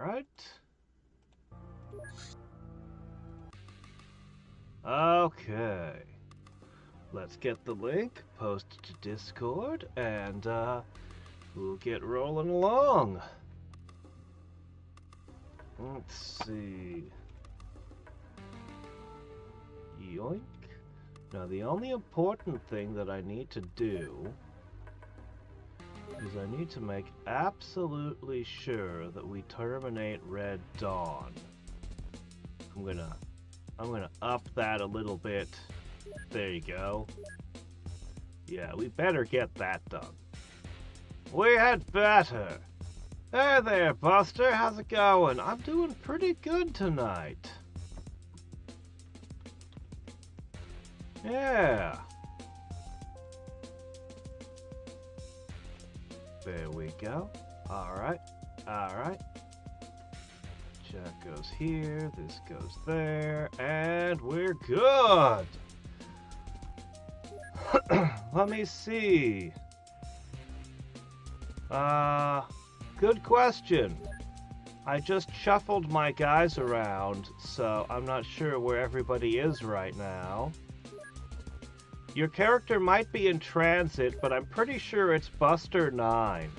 Alright. Okay. Let's get the link, post it to Discord, and we'll get rolling along. Let's see. Yoink. Now the only important thing that I need to do is I need to make absolutely sure that we terminate Red Dawn. I'm gonna up that a little bit. There you go. Yeah, we better get that done. We had better. Hey there, Buster. How's it going? I'm doing pretty good tonight. Yeah. There we go. Alright. Alright. Jack goes here. This goes there. And we're good. Let me see. Good question. I just shuffled my guys around, so I'm not sure where everybody is right now. Your character might be in transit, but I'm pretty sure it's Buster 9.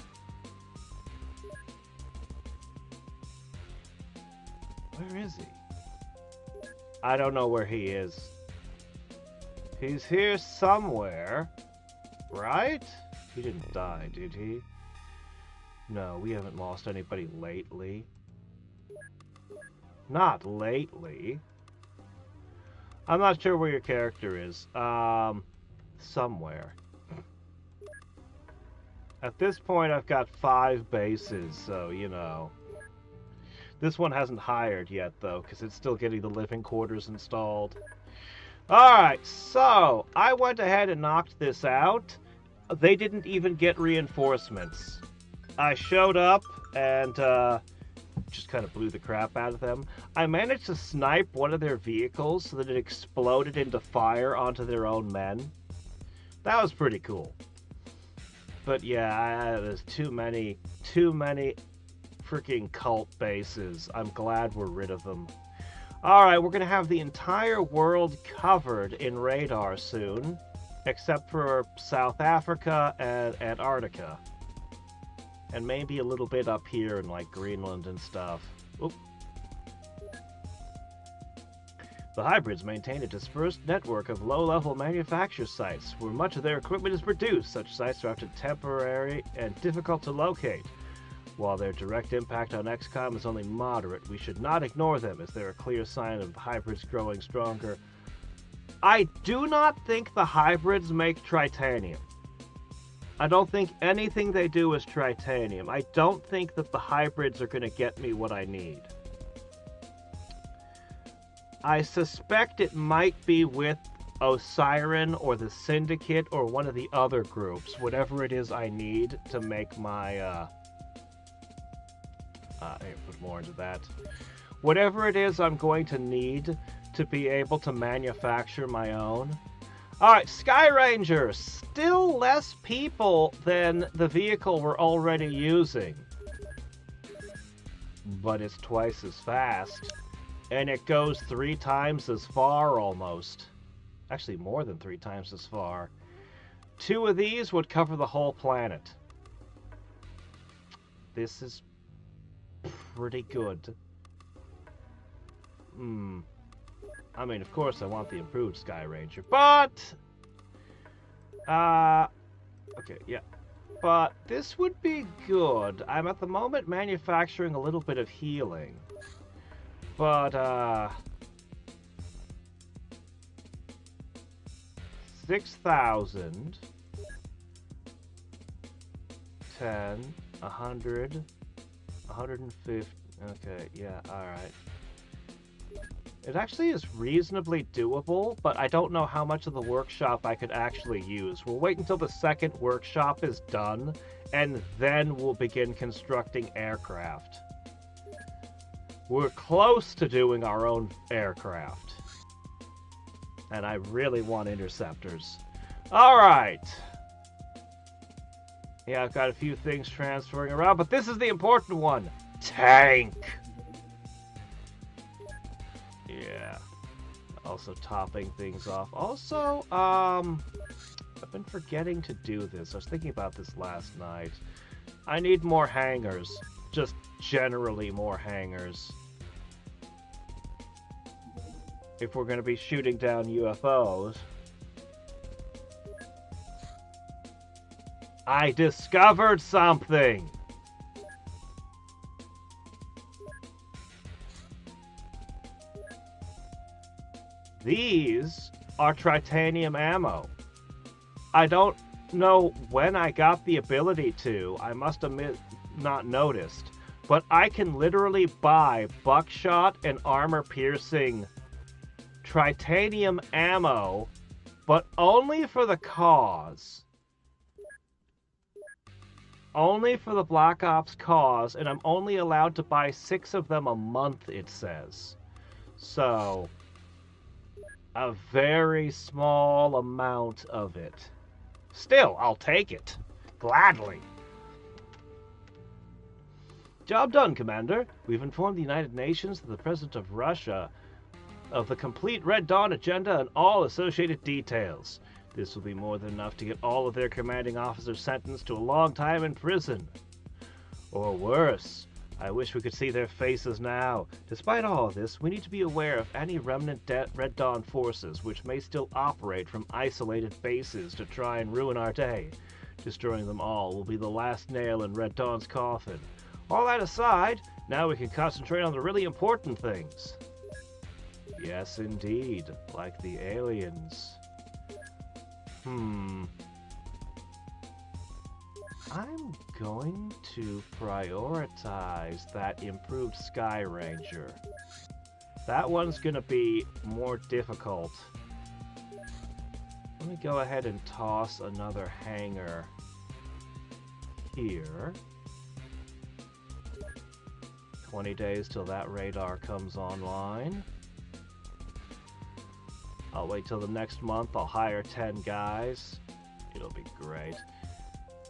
Where is he? I don't know where he is. He's here somewhere, right? He didn't die, did he? No, we haven't lost anybody lately. Not lately. I'm not sure where your character is. Somewhere. At this point, I've got 5 bases, so, you know. This one hasn't hired yet, though, because it's still getting the living quarters installed. Alright, so, I went ahead and knocked this out. They didn't even get reinforcements. I showed up and just kind of blew the crap out of them. I managed to snipe one of their vehicles so that it exploded into fire onto their own men. That was pretty cool. But yeah, there's too many freaking cult bases. I'm glad we're rid of them. Alright, we're going to have the entire world covered in radar soon, except for South Africa and Antarctica. And maybe a little bit up here in, like, Greenland and stuff. Oop. The hybrids maintain a dispersed network of low-level manufacture sites where much of their equipment is produced. Such sites are often temporary and difficult to locate. While their direct impact on Xcom is only moderate, we should not ignore them as they're a clear sign of the hybrids growing stronger. I do not think the hybrids make tritanium. I don't think anything they do is tritanium. I don't think that the hybrids are going to get me what I need. I suspect it might be with Osiren or the Syndicate or one of the other groups, whatever it is I need to make my, put more into that. Whatever it is I'm going to need to be able to manufacture my own. Alright, Sky Ranger, still less people than the vehicle we're already using. But it's twice as fast. And it goes 3 times as far, almost. Actually, more than 3 times as far. 2 of these would cover the whole planet. This is pretty good. I mean, of course, I want the improved Sky Ranger, but... okay, yeah. But this would be good. I'm at the moment manufacturing a little bit of healing. But, 6,000... 10, 100, 150... Okay, yeah, alright. It actually is reasonably doable, but I don't know how much of the workshop I could actually use. We'll wait until the second workshop is done, and then we'll begin constructing aircraft. We're close to doing our own aircraft. And I really want interceptors. Alright! Yeah, I've got a few things transferring around, but this is the important one! tank. Yeah. Also topping things off. Also, I've been forgetting to do this. I was thinking about this last night. I need more hangars. Just generally more hangars. If we're going to be shooting down UFOs. I discovered something! These are titanium ammo. I don't know when I got the ability to. I must have not noticed. But I can literally buy buckshot and armor-piercing titanium ammo, but only for the cause. Only for the Black Ops cause, and I'm only allowed to buy 6 of them a month, it says. So, a very small amount of it. Still, I'll take it. Gladly. Job done, Commander. We've informed the United Nations that the President of Russia of the complete Red Dawn agenda and all associated details. This will be more than enough to get all of their commanding officers sentenced to a long time in prison. Or worse. I wish we could see their faces now. Despite all of this, we need to be aware of any remnant Red Dawn forces which may still operate from isolated bases to try and ruin our day. Destroying them all will be the last nail in Red Dawn's coffin. All that aside, now we can concentrate on the really important things. Yes, indeed. Like the aliens. I'm going to prioritize that improved Sky Ranger. That one's gonna be more difficult. Let me go ahead and toss another hangar here. 20 days till that radar comes online. I'll wait till the next month. I'll hire 10 guys. It'll be great.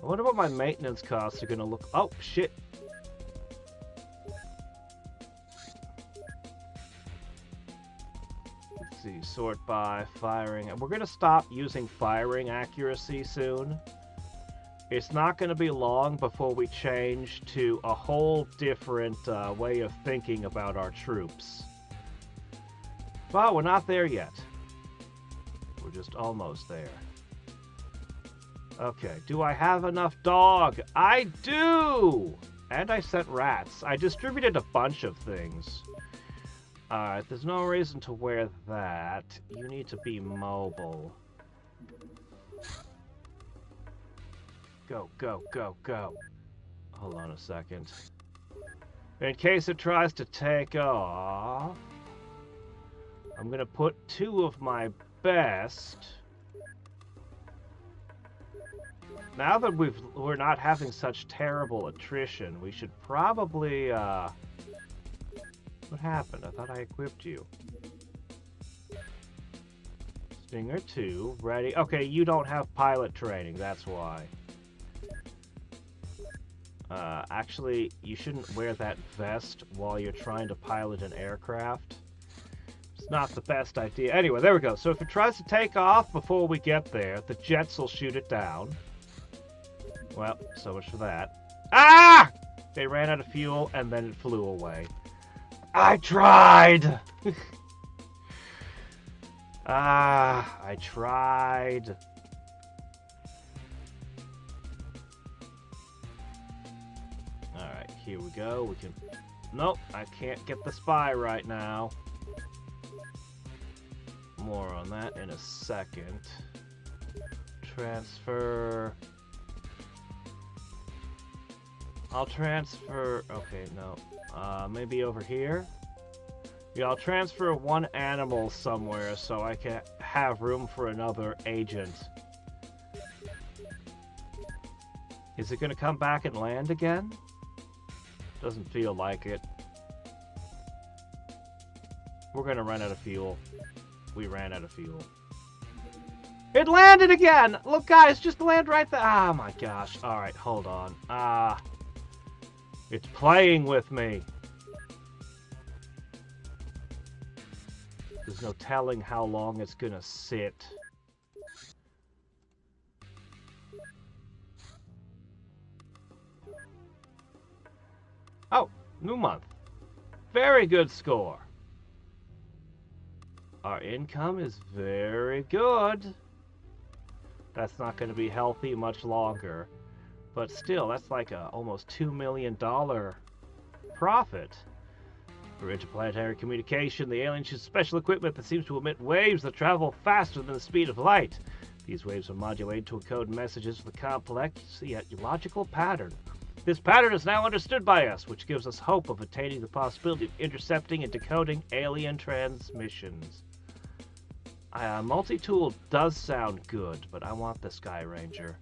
I wonder what my maintenance costs are going to look... Oh, shit. Let's see. Sort by firing. We're going to stop using firing accuracy soon. It's not going to be long before we change to a whole different way of thinking about our troops. But we're not there yet. We're just almost there. Okay, do I have enough dog? I do! And I sent rats. I distributed a bunch of things. Alright, there's no reason to wear that. You need to be mobile. Go, go, go, go. Hold on a second. In case it tries to take off, I'm gonna put 2 of my best. Now that we're not having such terrible attrition, we should probably, what happened? I thought I equipped you. Stinger 2, ready. Okay, you don't have pilot training, that's why. Actually, you shouldn't wear that vest while you're trying to pilot an aircraft. It's not the best idea. Anyway, there we go. So if it tries to take off before we get there, the jets will shoot it down. Well, so much for that. Ah! They ran out of fuel, and then it flew away. I tried! I tried. Alright, here we go. We can... Nope, I can't get the spy right now. More on that in a second. Transfer... I'll transfer... Okay, no. Maybe over here? Yeah, I'll transfer 1 animal somewhere so I can have room for another agent. Is it going to come back and land again? Doesn't feel like it. We're going to run out of fuel. We ran out of fuel. It landed again! Look, guys, just land right there. Oh, my gosh. All right, hold on. It's playing with me. There's no telling how long it's gonna sit. Oh, new month. Very good score. Our income is very good. That's not going to be healthy much longer. But still, that's like a almost $2 million profit. For interplanetary communication, the aliens use special equipment that seems to emit waves that travel faster than the speed of light. These waves are modulated to encode messages with a complex yet logical pattern. This pattern is now understood by us, which gives us hope of attaining the possibility of intercepting and decoding alien transmissions. Multi-tool does sound good, but I want the Sky Ranger.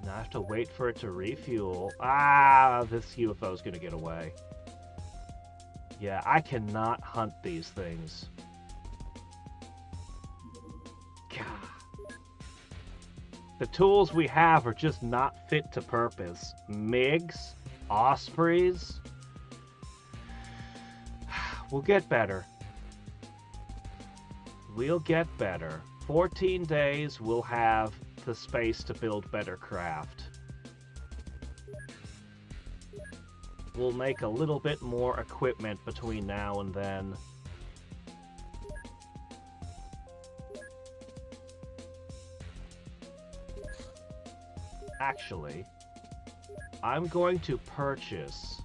Now I have to wait for it to refuel. This UFO is going to get away. Yeah, I cannot hunt these things. God. The tools we have are just not fit to purpose. MiGs, Ospreys. We'll get better. We'll get better. 14 days, we'll have the space to build better craft. We'll make a little bit more equipment between now and then. Actually, I'm going to purchase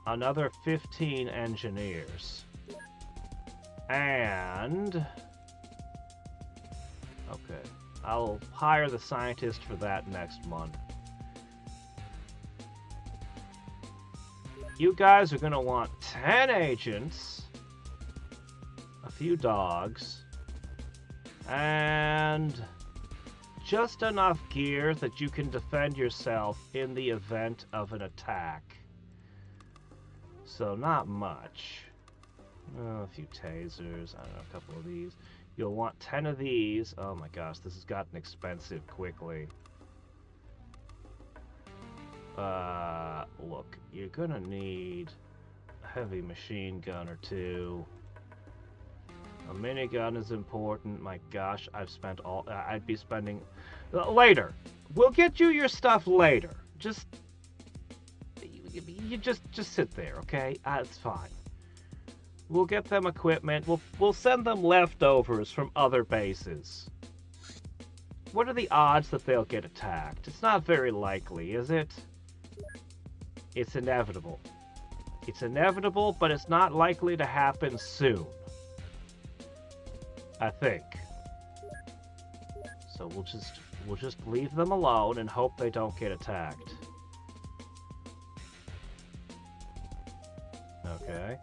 another 15 engineers. And okay, I'll hire the scientist for that next month. You guys are gonna want 10 agents, a few dogs, and just enough gear that you can defend yourself in the event of an attack. So not much. A few tasers, I don't know, a couple of these. You'll want 10 of these. Oh my gosh, this has gotten expensive quickly. Look, you're gonna need a heavy machine gun or two. A minigun is important. My gosh, I've spent all... I'd be spending... Later. We'll get you your stuff later. Just... You just sit there, okay? It's fine. We'll get them equipment. We'll send them leftovers from other bases. What are the odds that they'll get attacked? It's not very likely, is it? It's inevitable. It's inevitable, but it's not likely to happen soon. I think. So we'll just leave them alone and hope they don't get attacked. Okay.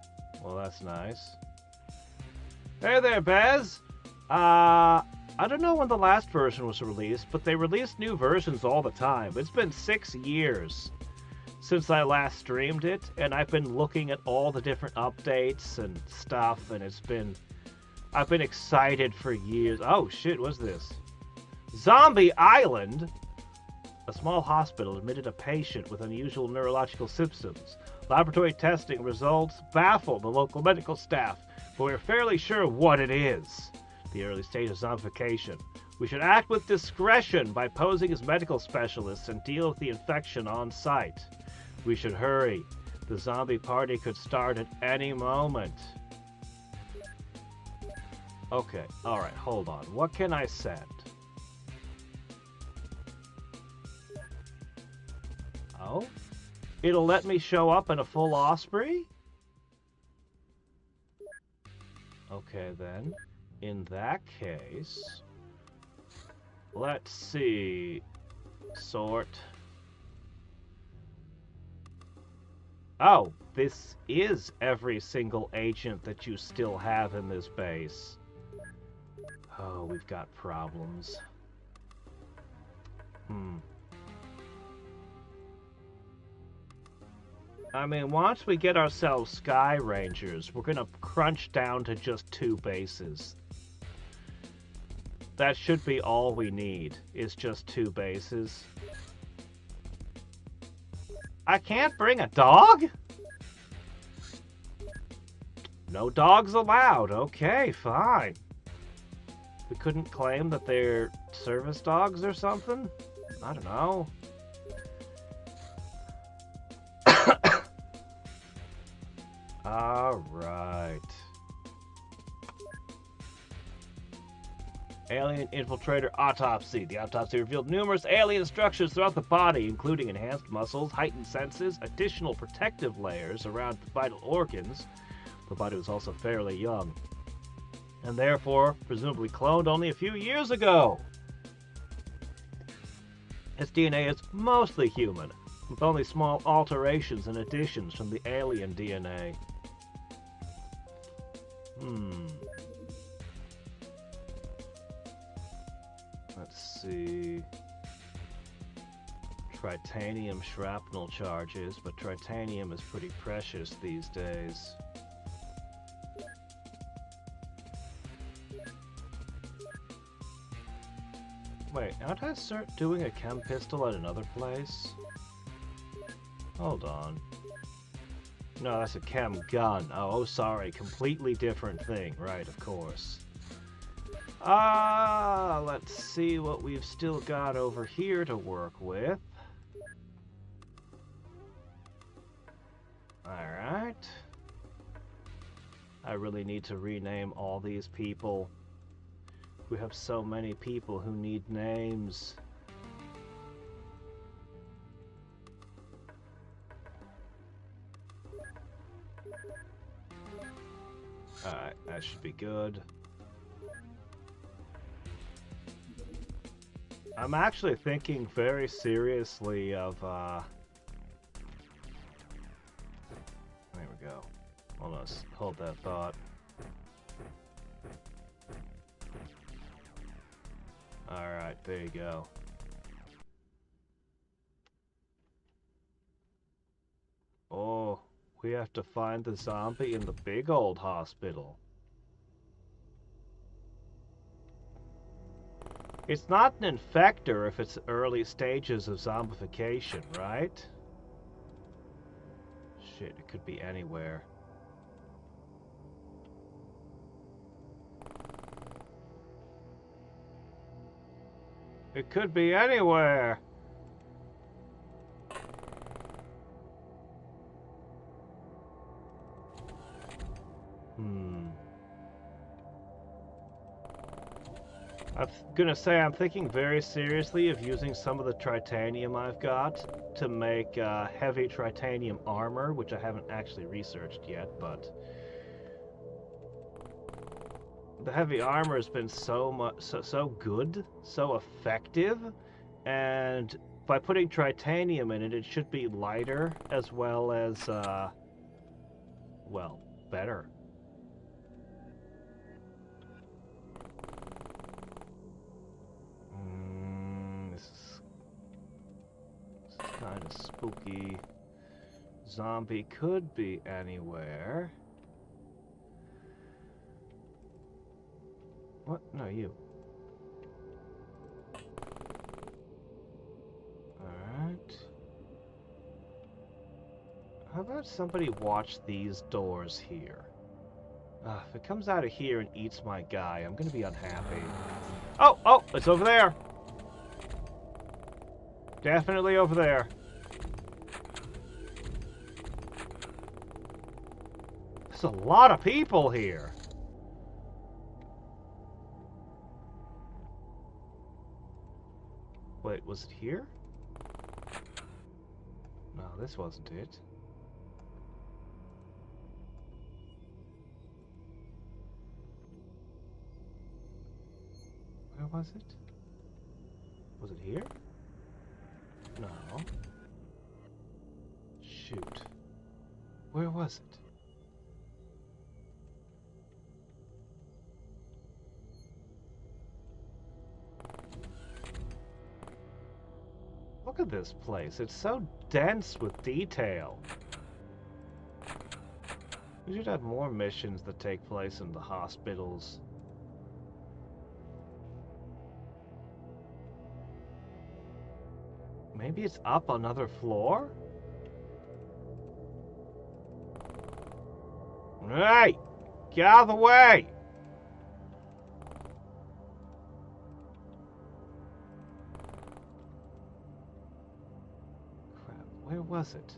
Well, that's nice. Hey there, Bez! I don't know when the last version was released, but they release new versions all the time. It's been 6 years since I last streamed it, and I've been looking at all the different updates and stuff, and I've been excited for years. Oh shit, what's this? Zombie Island? A small hospital admitted a patient with unusual neurological symptoms. Laboratory testing results baffle the local medical staff, but we're fairly sure what it is. The early stage of zombification. We should act with discretion by posing as medical specialists and deal with the infection on site. We should hurry. The zombie party could start at any moment. Okay, alright, hold on. What can I send? Oh? It'll let me show up in a full Osprey? Okay, then. In that case... Let's see... Sort... Oh, this is every single agent that you still have in this base. Oh, we've got problems. I mean, once we get ourselves Sky Rangers, we're gonna crunch down to just 2 bases. That should be all we need, is just 2 bases. I can't bring a dog? No dogs allowed. Okay, fine. We couldn't claim that they're service dogs or something? I don't know. Alright. Alien infiltrator autopsy. The autopsy revealed numerous alien structures throughout the body, including enhanced muscles, heightened senses, additional protective layers around the vital organs. The body was also fairly young, and therefore presumably cloned only a few years ago. Its DNA is mostly human, with only small alterations and additions from the alien DNA. Let's see. Tritanium shrapnel charges, but tritanium is pretty precious these days. Wait, aren't I start doing a chem pistol at another place? Hold on. No, that's a chem gun. Oh, sorry. Completely different thing. Right, of course. Let's see what we've still got over here to work with. Alright. I really need to rename all these people. We have so many people who need names. Alright, that should be good. I'm actually thinking very seriously of, there we go. Hold that thought. Alright, there you go. Oh, we have to find the zombie in the big old hospital. It's not an infector if it's early stages of zombification, right? Shit, it could be anywhere. It could be anywhere. I'm gonna say I'm thinking very seriously of using some of the tritanium I've got to make heavy tritanium armor, which I haven't actually researched yet, but the heavy armor has been so good, so effective, and by putting tritanium in it, it should be lighter as well as, well, better. This is kind of spooky. Zombie could be anywhere. What? No, you. Alright. How about somebody watch these doors here? If it comes out of here and eats my guy, I'm gonna be unhappy. Oh, it's over there. Definitely over there. There's a lot of people here. Wait, was it here? No, this wasn't it. Where was it? Was it here? No. Shoot. Where was it? Look at this place. It's so dense with detail. We should have more missions that take place in the hospitals. Maybe it's up another floor? Hey! Get out of the way! Crap, where was it?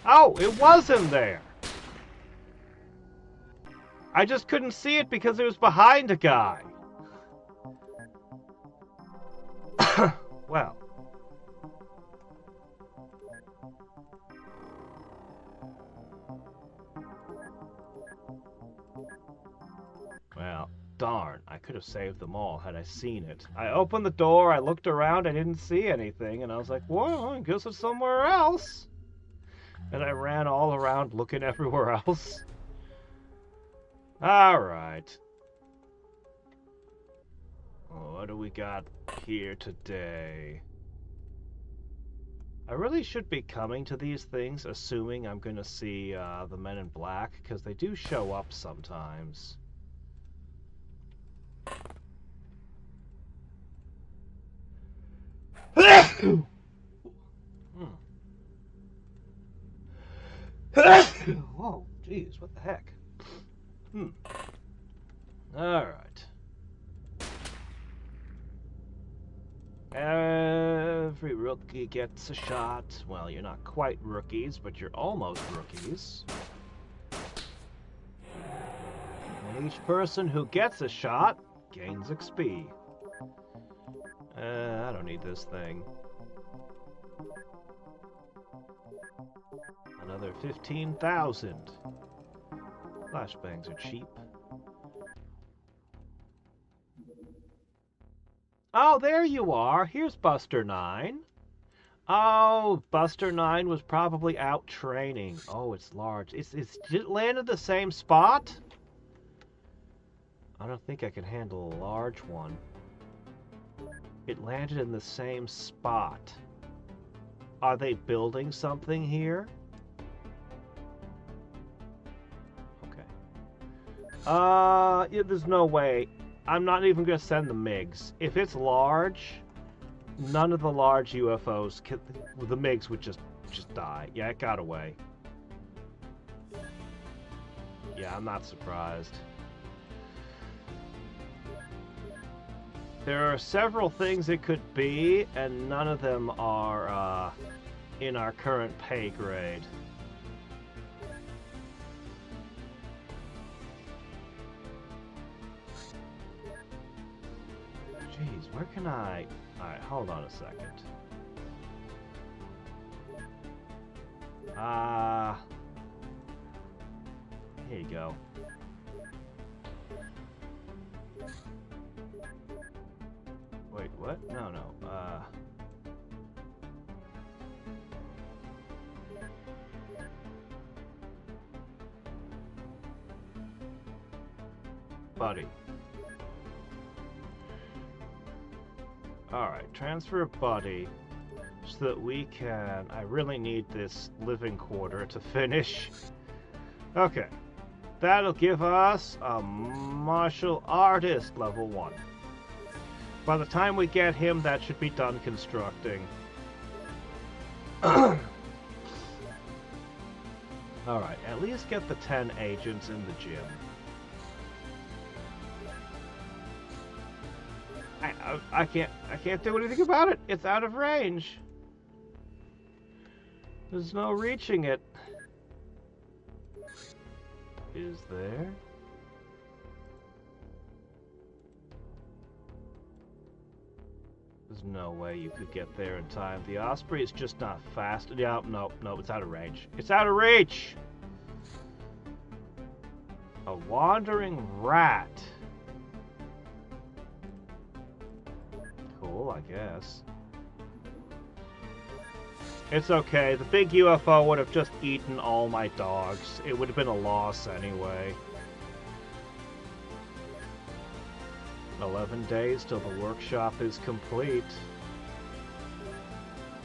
Oh, it was in there! I just couldn't see it because it was behind a guy. Well. Well, darn. I could have saved them all had I seen it. I opened the door, I looked around, I didn't see anything, and I was like, well, I guess it's somewhere else. And I ran all around looking everywhere else. Alright. What do we got here today? I really should be coming to these things assuming I'm going to see the Men in Black, because they do show up sometimes. Whoa, jeez, what the heck? Alright. Every rookie gets a shot. Well, you're not quite rookies, but you're almost rookies. And each person who gets a shot gains XP. I don't need this thing. Another 15,000. Flashbangs are cheap. Oh, there you are. Here's Buster 9. Oh, Buster 9 was probably out training. Oh, it's large. Did it land at the same spot? I don't think I can handle a large one. It landed in the same spot. Are they building something here? Okay. Yeah, there's no way. I'm not even going to send the MiGs. If it's large, none of the large UFOs, the MiGs would just die. Yeah, it got away. Yeah, I'm not surprised. There are several things it could be, and none of them are in our current pay grade. Jeez, where can I... Alright, hold on a second. Here you go. Wait, what? No. Buddy. Alright, transfer buddy so that we can... I really need this living quarter to finish. Okay. That'll give us a martial artist level 1. By the time we get him, that should be done constructing. Alright, at least get the 10 agents in the gym. I can't do anything about it. It's out of range. There's no reaching it. Is there? There's no way you could get there in time. The Osprey is just not fast. Yeah, no, it's out of range. It's out of reach! A wandering rat. Cool, I guess. It's okay. The big UFO would have just eaten all my dogs. It would have been a loss anyway. 11 days till the workshop is complete.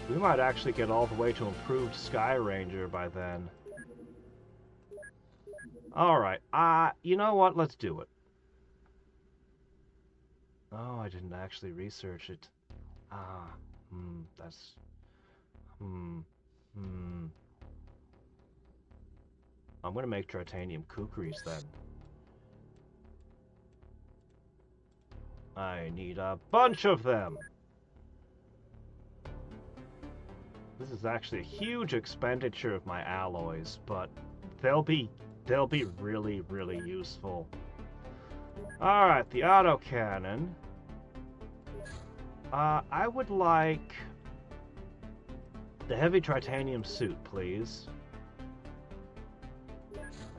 We might actually get all the way to improved Sky Ranger by then. Alright, you know what? Let's do it. Oh, I didn't actually research it. That's... I'm gonna make titanium kukris then. I need a bunch of them! This is actually a huge expenditure of my alloys, but they'll be really, really useful. Alright, the autocannon. I would like the heavy titanium suit, please.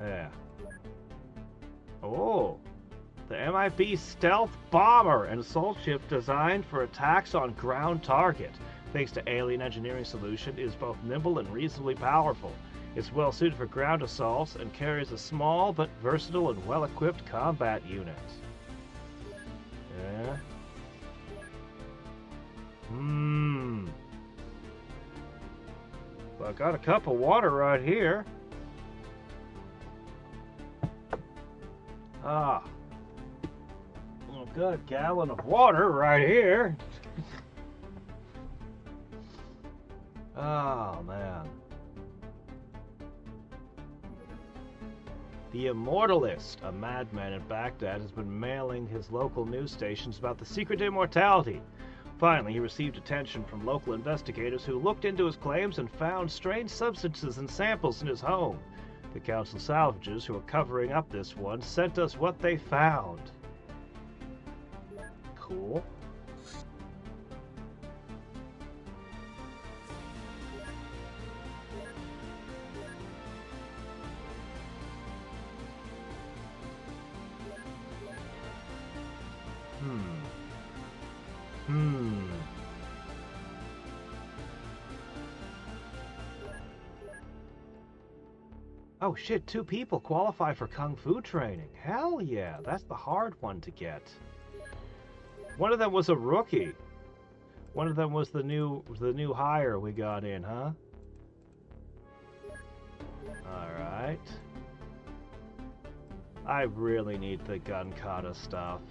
Yeah. Oh! The MIB stealth bomber, an assault ship designed for attacks on ground target. Thanks to alien engineering solution, it is both nimble and reasonably powerful. It's well suited for ground assaults and carries a small but versatile and well-equipped combat unit. Yeah. Well, I got a cup of water right here. Ah. Well, I've got a gallon of water right here. Oh, man. The Immortalist, a madman in Baghdad, has been mailing his local news stations about the secret immortality. Finally, he received attention from local investigators who looked into his claims and found strange substances and samples in his home. The council salvagers, who are covering up this one, sent us what they found. Cool. Oh shit, 2 people qualify for Kung Fu training. Hell yeah, that's the hard one to get. One of them was a rookie. One of them was the new hire we got in, huh? Alright. I really need the gun kata stuff.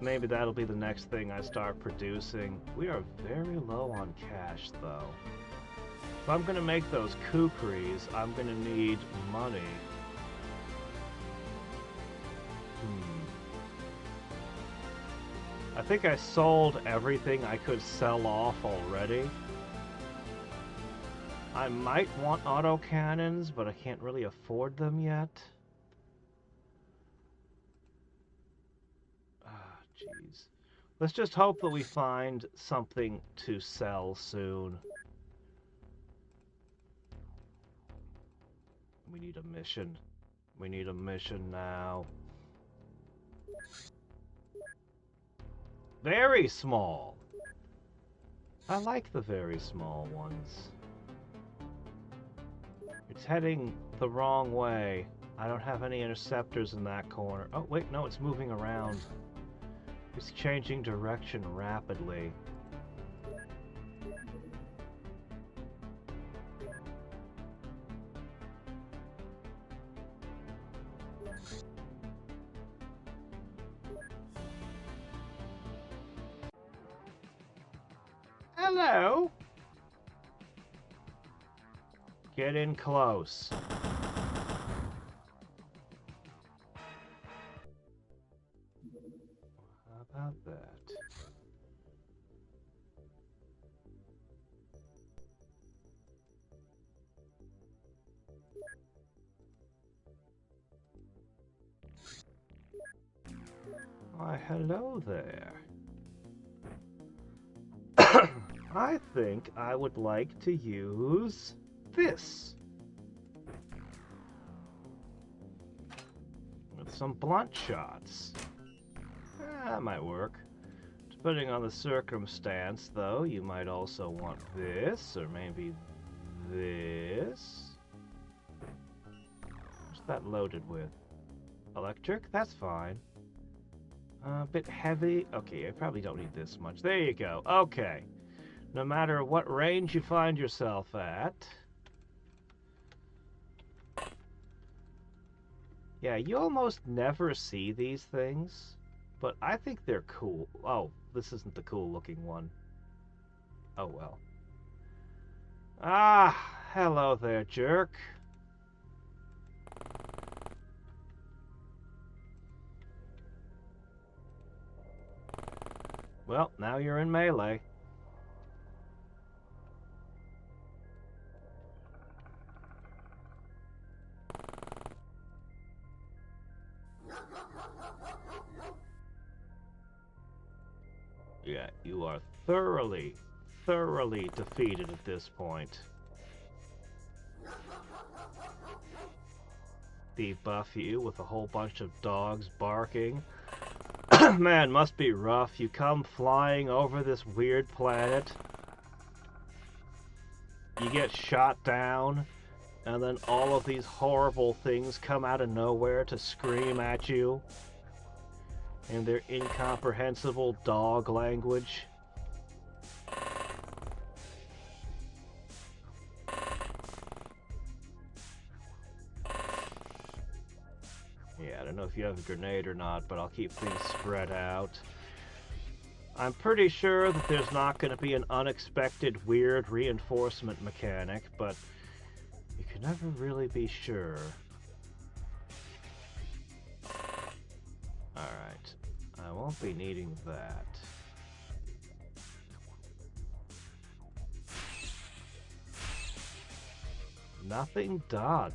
Maybe that'll be the next thing I start producing. We are very low on cash, though. If I'm gonna make those kukris, I'm gonna need money. I think I sold everything I could sell off already. I might want autocannons, but I can't really afford them yet. Jeez. Let's just hope that we find something to sell soon. We need a mission. We need a mission now. Very small. I like the very small ones. It's heading the wrong way. I don't have any interceptors in that corner. Oh, wait, no, it's moving around. It's changing direction rapidly. Hello? Get in close. How about that? Why, hello there. I think I would like to use this. With some blunt shots. That might work. Depending on the circumstance, though, you might also want this, or maybe this. What's that loaded with? Electric? That's fine. A bit heavy. Okay, I probably don't need this much. There you go. Okay. No matter what range you find yourself at. Yeah, you almost never see these things, but I think they're cool. Oh, this isn't the cool looking one. Oh well. Ah, hello there, jerk. Well, now you're in melee. Yeah, you are thoroughly defeated at this point. Debuff you with a whole bunch of dogs barking. Man, must be rough. You come flying over this weird planet. You get shot down, and then all of these horrible things come out of nowhere to scream at you in their incomprehensible dog language. Yeah, I don't know if you have a grenade or not, but I'll keep things spread out. I'm pretty sure that there's not going to be an unexpected weird reinforcement mechanic, but you can never really be sure. Alright, I won't be needing that. Nothing done.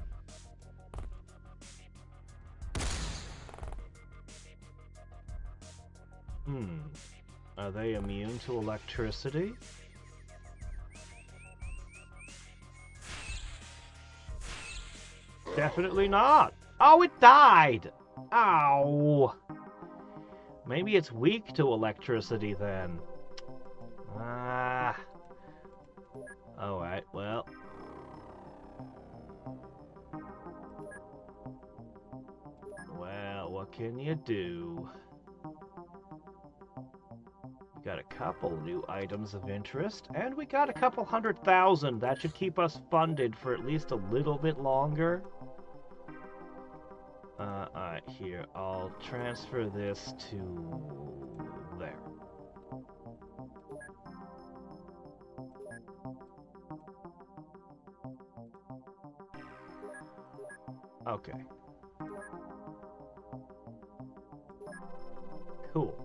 Are they immune to electricity? Definitely not. Oh, it died! Ow! Maybe it's weak to electricity then. Ah. Alright, well. Well, what can you do? Got a couple new items of interest, and we got a couple 100,000. That should keep us funded for at least a little bit longer. Alright, here, I'll transfer this to there. Okay. Cool.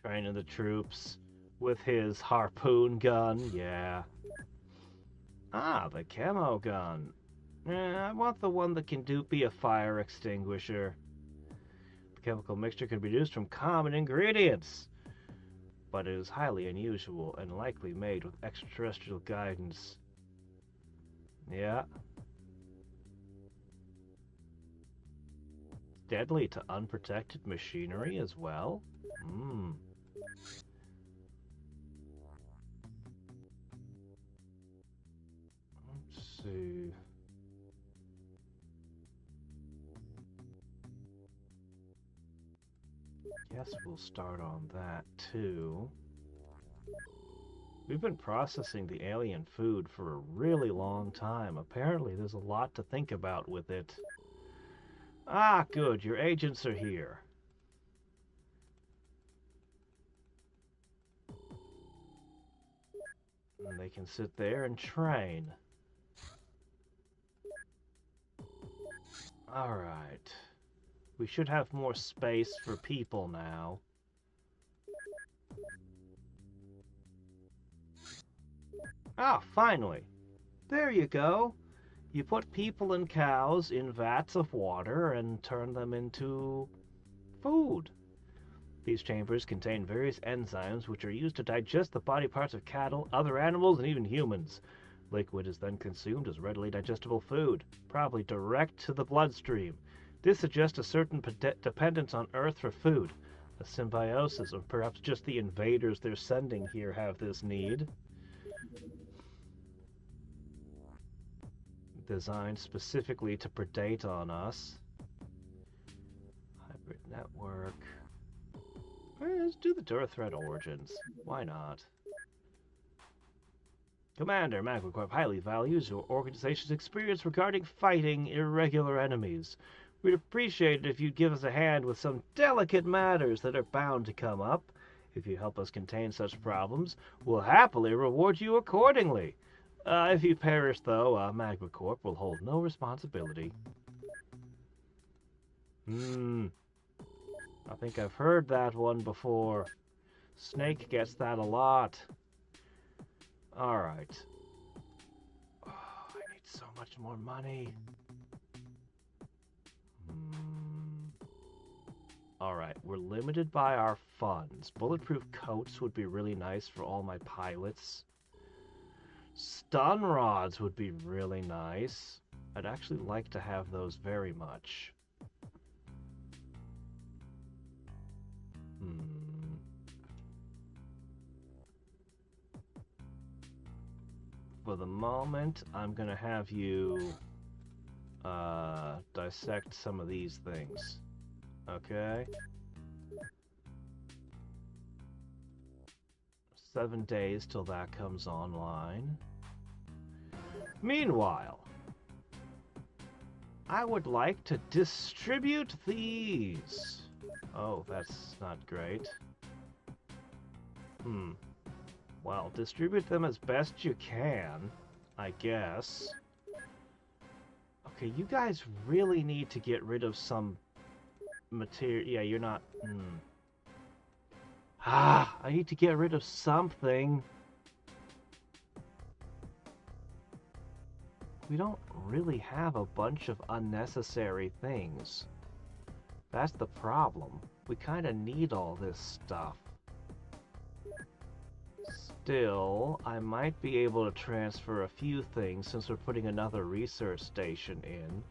Training the troops with his harpoon gun, yeah. Ah, the camo gun. I want the one that can be a fire extinguisher. The chemical mixture can be produced from common ingredients, but it is highly unusual and likely made with extraterrestrial guidance. Yeah. Deadly to unprotected machinery as well? Let's see. Guess we'll start on that too. We've been processing the alien food for a really long time. Apparently there's a lot to think about with it. Ah, good. Your agents are here. And they can sit there and train. Alright. We should have more space for people now. Ah, finally. There you go. You put people and cows in vats of water and turn them into food. These chambers contain various enzymes which are used to digest the body parts of cattle, other animals, and even humans. Liquid is then consumed as readily digestible food, probably direct to the bloodstream. This suggests a certain dependence on Earth for food. A symbiosis, or perhaps just the invaders they're sending here have this need. Designed specifically to predate on us. Hybrid network. Let's do the Dura threat origins. Why not? Commander, Magmacorp highly values your organization's experience regarding fighting irregular enemies. We'd appreciate it if you'd give us a hand with some delicate matters that are bound to come up. If you help us contain such problems, we'll happily reward you accordingly. If you perish, though, Magmacorp will hold no responsibility. I think I've heard that one before. Snake gets that a lot. Alright. Oh, I need so much more money. Alright, we're limited by our funds. Bulletproof coats would be really nice for all my pilots. Stun rods would be really nice. I'd actually like to have those very much. For the moment, I'm gonna have you dissect some of these things. Okay? 7 days till that comes online. Meanwhile, I would like to distribute these. Oh, that's not great. Well, distribute them as best you can, I guess. Okay, you guys really need to get rid of some material. Yeah, you're not... I need to get rid of something. We don't really have a bunch of unnecessary things. That's the problem. We kind of need all this stuff. Still, I might be able to transfer a few things since we're putting another research station in.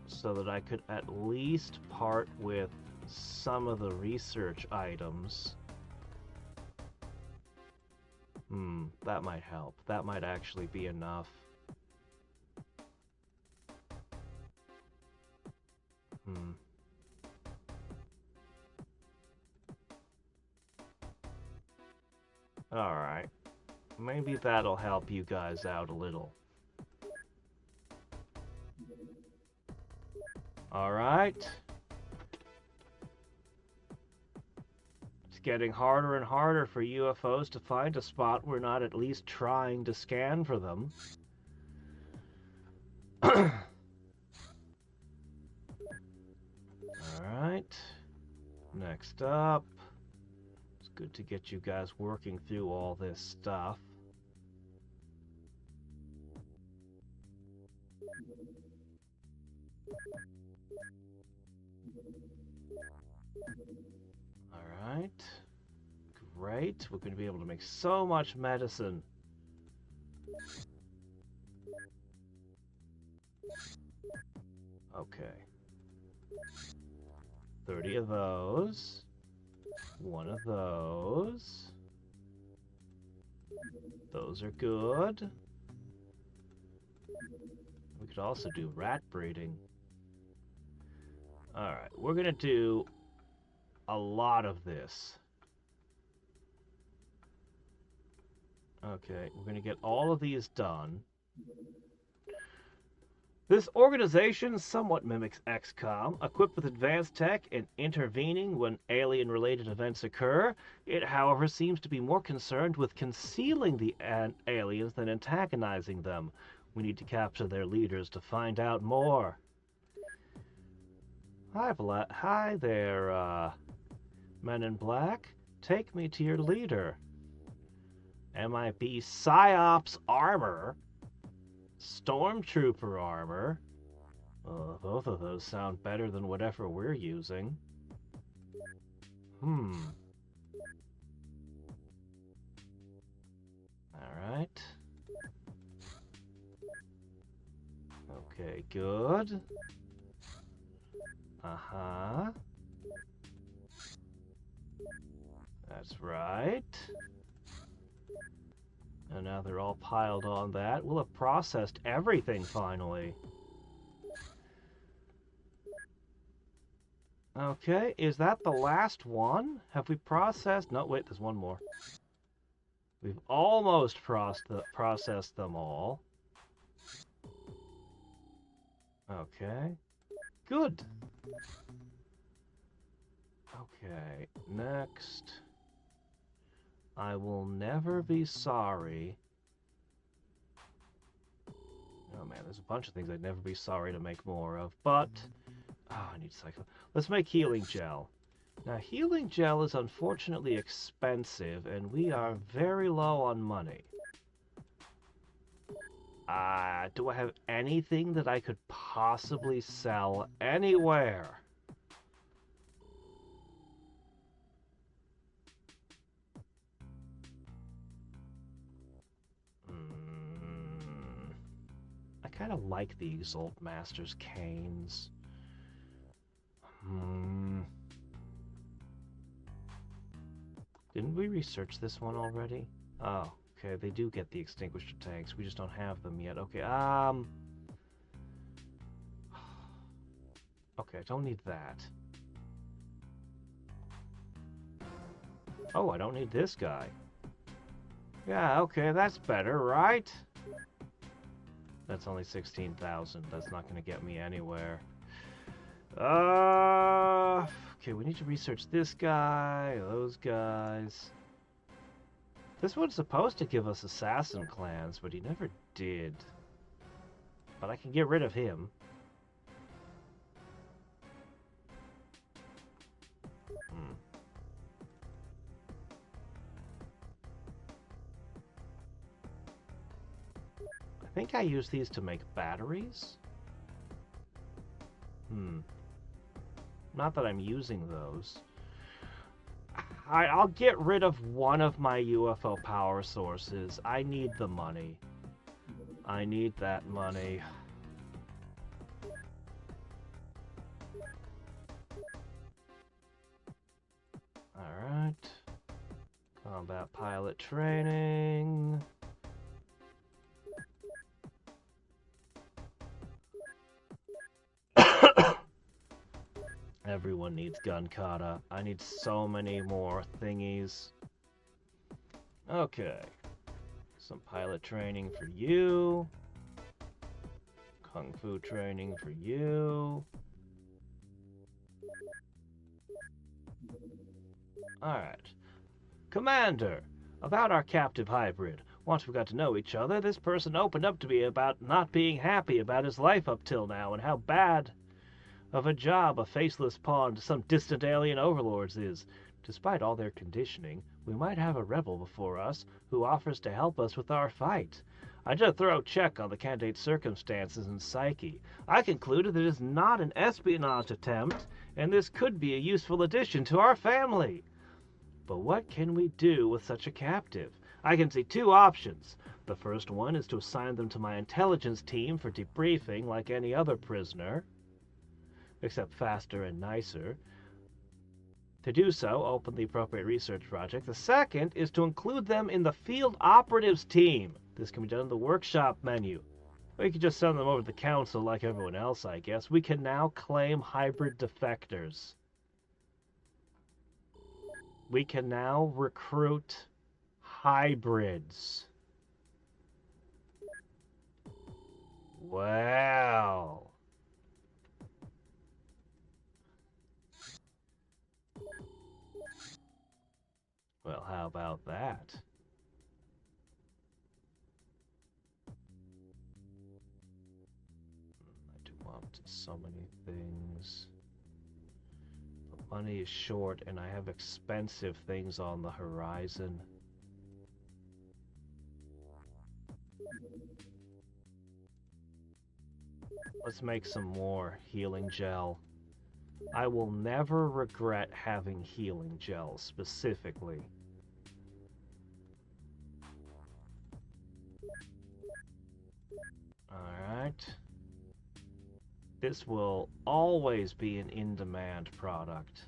So that I could at least part with some of the research items. That might help. That might actually be enough. Alright. Maybe that'll help you guys out a little. Alright. It's getting harder and harder for UFOs to find a spot we're not at least trying to scan for them. Alright. Next up. It's good to get you guys working through all this stuff. Alright. Great. We're going to be able to make so much medicine. Okay. 30 of those. 1 of those. Those are good. We could also do rat breeding. Alright, we're gonna do a lot of this. Okay, we're gonna get all of these done. This organization somewhat mimics Xcom, equipped with advanced tech and intervening when alien-related events occur. It, however, seems to be more concerned with concealing the aliens than antagonizing them. We need to capture their leaders to find out more. Hi there, Men in Black. Take me to your leader. MIB PsyOps armor. Stormtrooper armor. Both of those sound better than whatever we're using. Alright. Okay, good. That's right. And now they're all piled on that. We'll have processed everything finally. Okay, is that the last one? Have we processed? No, wait, there's one more. We've almost processed them all. Okay, good. Okay, next. I will never be sorry. Oh man, there's a bunch of things I'd never be sorry to make more of, but... Oh, I need cycle. Let's make healing gel. Now, healing gel is unfortunately expensive, and we are very low on money. Do I have anything that I could possibly sell anywhere? I kind of like the Exalt Master's canes. Didn't we research this one already? Oh, okay, they do get the extinguisher tanks. We just don't have them yet. Okay, okay, I don't need that. Oh, I don't need this guy. Yeah, okay, that's better, right? That's only 16,000. That's not going to get me anywhere. Okay, we need to research this guy, those guys. This one's supposed to give us assassin clans, but he never did. But I can get rid of him. I think I use these to make batteries. Not that I'm using those. I'll get rid of one of my UFO power sources. I need the money. I need that money. Alright. Combat pilot training. Everyone needs gun kata. I need so many more thingies. Okay. Some pilot training for you. Kung Fu training for you. Alright. Commander, about our captive hybrid. Once we got to know each other, this person opened up to me about not being happy about his life up till now and how bad of a job a faceless pawn to some distant alien overlords is. Despite all their conditioning, we might have a rebel before us who offers to help us with our fight. I did a thorough check on the candidate's circumstances and psyche. I concluded that it is not an espionage attempt, and this could be a useful addition to our family. But what can we do with such a captive? I can see two options. The first one is to assign them to my intelligence team for debriefing like any other prisoner, except faster and nicer. To do so, open the appropriate research project. The second is to include them in the field operatives team. This can be done in the workshop menu. We can just send them over to the council like everyone else, I guess. We can now claim hybrid defectors. We can now recruit hybrids. Wow. Well, how about that? I do want so many things. The money is short, and I have expensive things on the horizon. Let's make some more healing gel. I will never regret having healing gel, specifically. Alright. This will always be an in-demand product.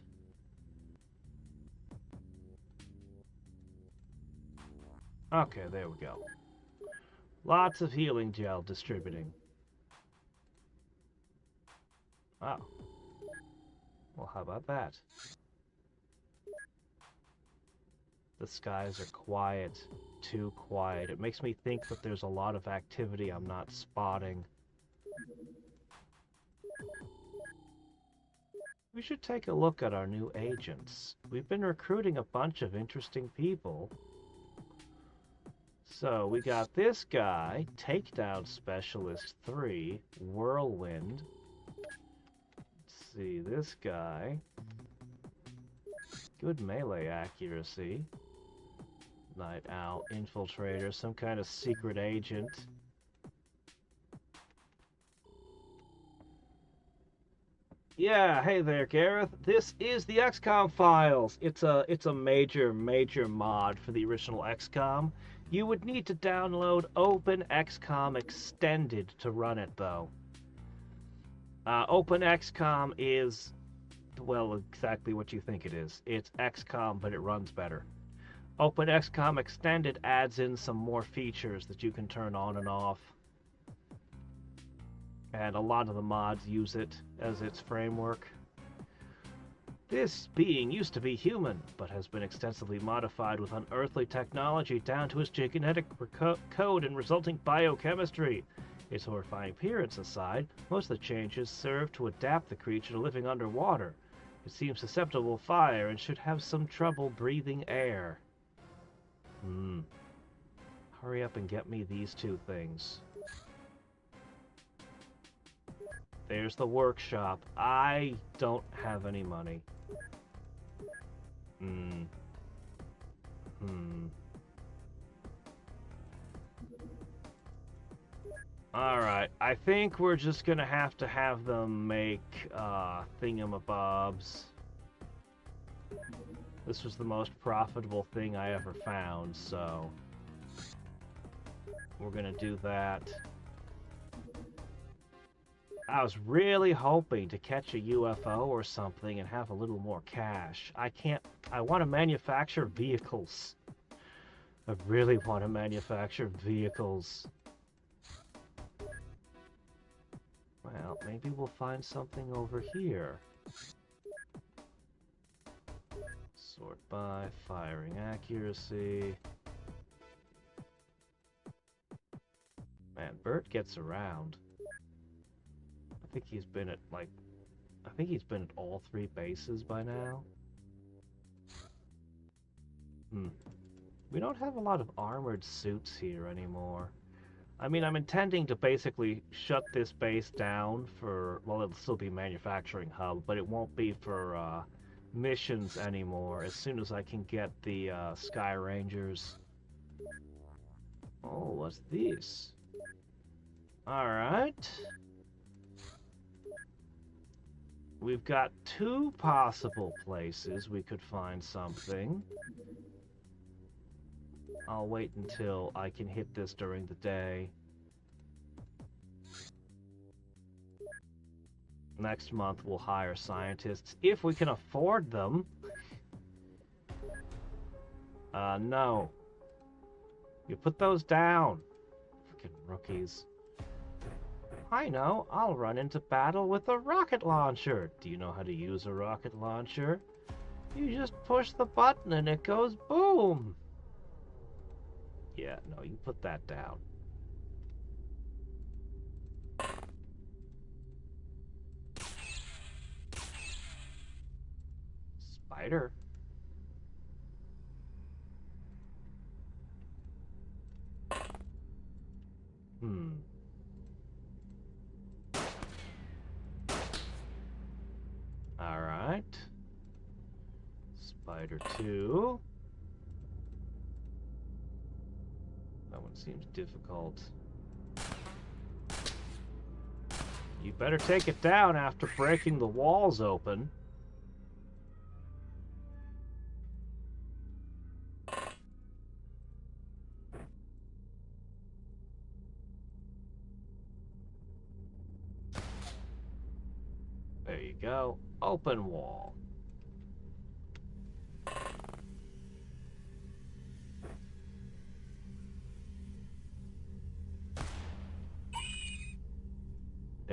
Okay, there we go. Lots of healing gel distributing. Oh. Well, how about that? The skies are quiet. Too quiet. It makes me think that there's a lot of activity I'm not spotting. We should take a look at our new agents. We've been recruiting a bunch of interesting people. So, we got this guy, Takedown Specialist 3, Whirlwind. Let's see, this guy. Good melee accuracy. Night Owl, Infiltrator, some kind of secret agent. Yeah, hey there, Gareth. This is the Xcom Files. It's a major mod for the original XCOM. You would need to download Open XCOM Extended to run it, though. Open XCOM is, well, exactly what you think it is. It's XCOM, but it runs better. Open XCOM Extended adds in some more features that you can turn on and off. And a lot of the mods use it as its framework. This being used to be human, but has been extensively modified with unearthly technology down to its genetic code and resulting biochemistry. Its horrifying appearance aside, most of the changes serve to adapt the creature to living underwater. It seems susceptible to fire and should have some trouble breathing air. Hurry up and get me these two things. There's the workshop. I don't have any money. Alright, I think we're just gonna have to have them make thingamabobs. This was the most profitable thing I ever found, so we're gonna do that. I was really hoping to catch a UFO or something and have a little more cash. I want to manufacture vehicles. I really want to manufacture vehicles. Well, maybe we'll find something over here. Sort by, firing accuracy. Man, Bert gets around. I think he's been at all 3 bases by now. We don't have a lot of armored suits here anymore. I mean, I'm intending to basically shut this base down for, well, it'll still be manufacturing hub, but it won't be for missions anymore as soon as I can get the Sky Rangers. Oh, what's this? Alright. We've got 2 possible places we could find something. I'll wait until I can hit this during the day. Next month we'll hire scientists, if we can afford them. No. You put those down. Freaking rookies. I know, I'll run into battle with a rocket launcher. Do you know how to use a rocket launcher? You just push the button and it goes boom. Yeah, no, you put that down. Spider? Alright. Spider 2. That one seems difficult. You better take it down after breaking the walls open. There you go. Open wall.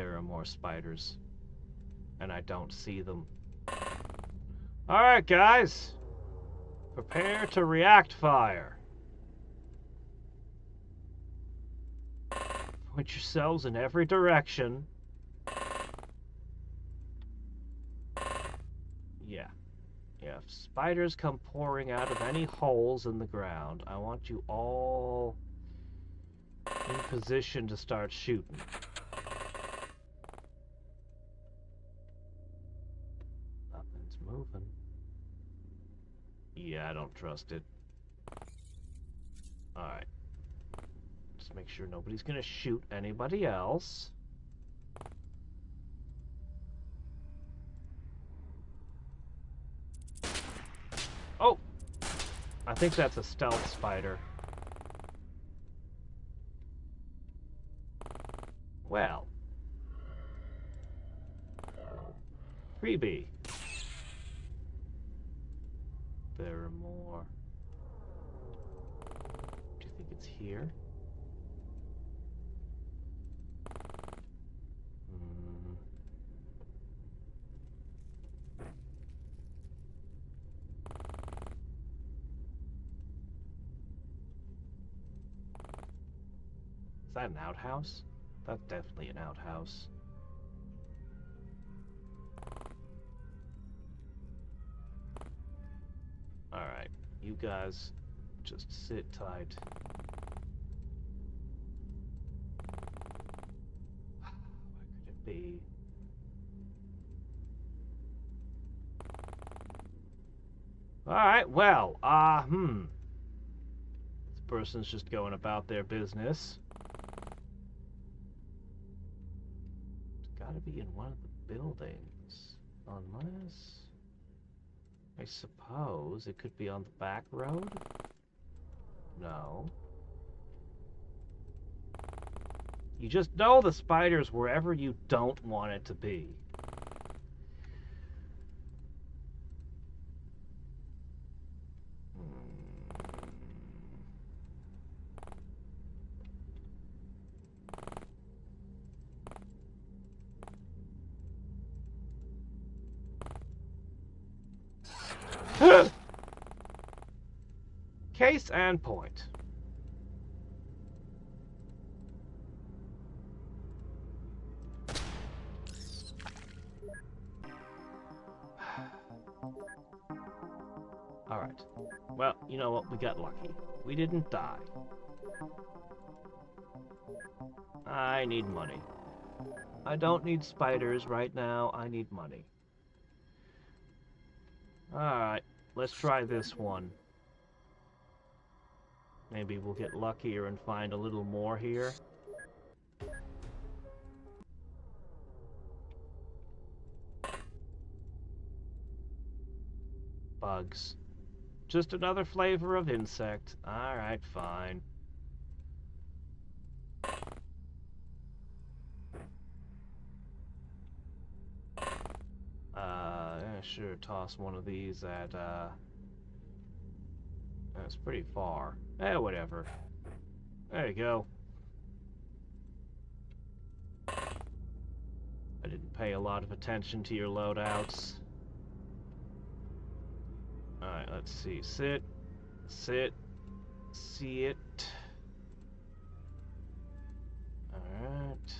There are more spiders. And I don't see them. Alright, guys. Prepare to react fire. Point yourselves in every direction. Yeah. Yeah, if spiders come pouring out of any holes in the ground, I want you all in position to start shooting. Nothing's moving. Yeah, I don't trust it. Alright. Just make sure nobody's gonna shoot anybody else. Oh! I think that's a stealth spider. Well. Freebie. There are more. Do you think it's here? Is that an outhouse? That's definitely an outhouse. Alright, you guys just sit tight. What could it be? Alright, well, this person's just going about their business. It's gotta be in one of the buildings. Unless... I suppose it could be on the back road? No. You just know the spider's wherever you don't want it to be. Case and point. Alright. Well, you know what? We got lucky. We didn't die. I need money. I don't need spiders right now. I need money. Alright. Let's try this one. Maybe we'll get luckier and find a little more here. Bugs. Just another flavor of insect. Alright, fine. Sure, toss one of these at, that's pretty far. Whatever. There you go. I didn't pay a lot of attention to your loadouts. Alright, let's see. Sit. Sit. See it. Alright.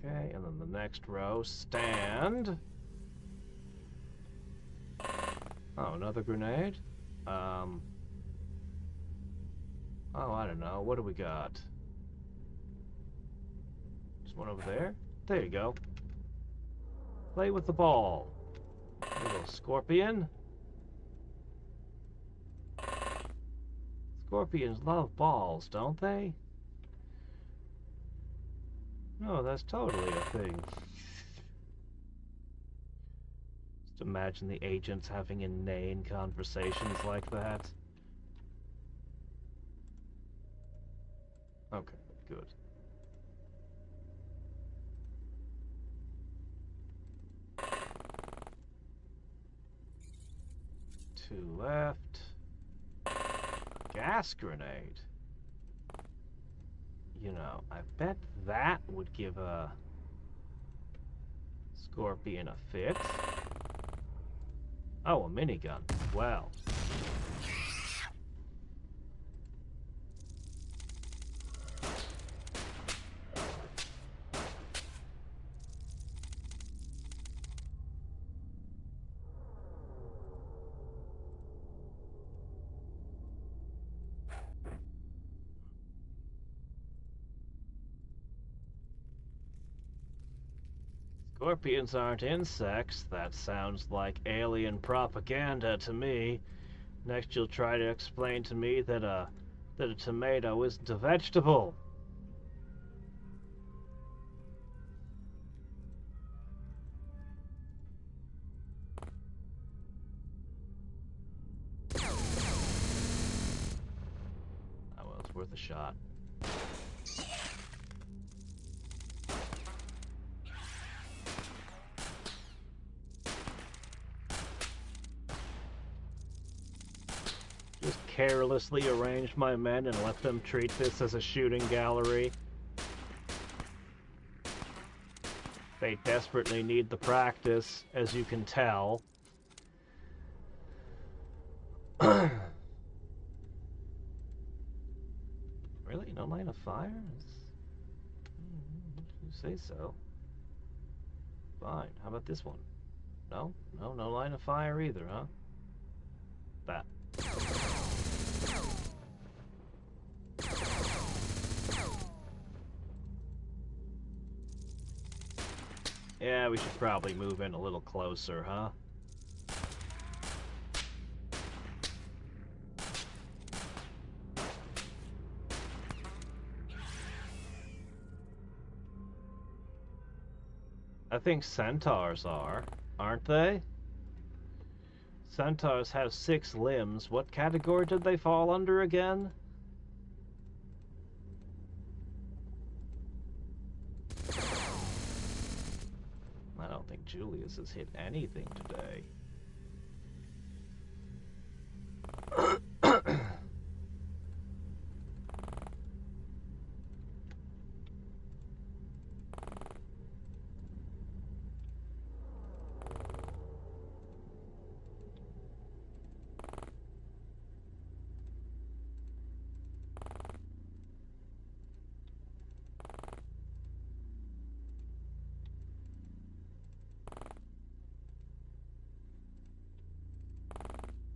Okay, and then the next row, stand. Oh, another grenade? Oh, I don't know. What do we got? There's one over there? There you go. Play with the ball. Little scorpion. Scorpions love balls, don't they? No, that's totally a thing. Just imagine the agents having inane conversations like that. Okay, good. 2 left. Gas grenade. You know, I bet that would give a Scorpion a fit. Oh, a minigun. Well. Scorpions aren't insects. That sounds like alien propaganda to me. Next you'll try to explain to me that a tomato isn't a vegetable. Oh, well, it's worth a shot. Just carelessly arrange my men and let them treat this as a shooting gallery. They desperately need the practice, as you can tell. Really? No line of fire? You say so. Fine. How about this one? No? No line of fire either, huh? That. Yeah, we should probably move in a little closer, huh? I think centaurs are, aren't they? Centaurs have 6 limbs. What category did they fall under again? I don't think Julius has hit anything today.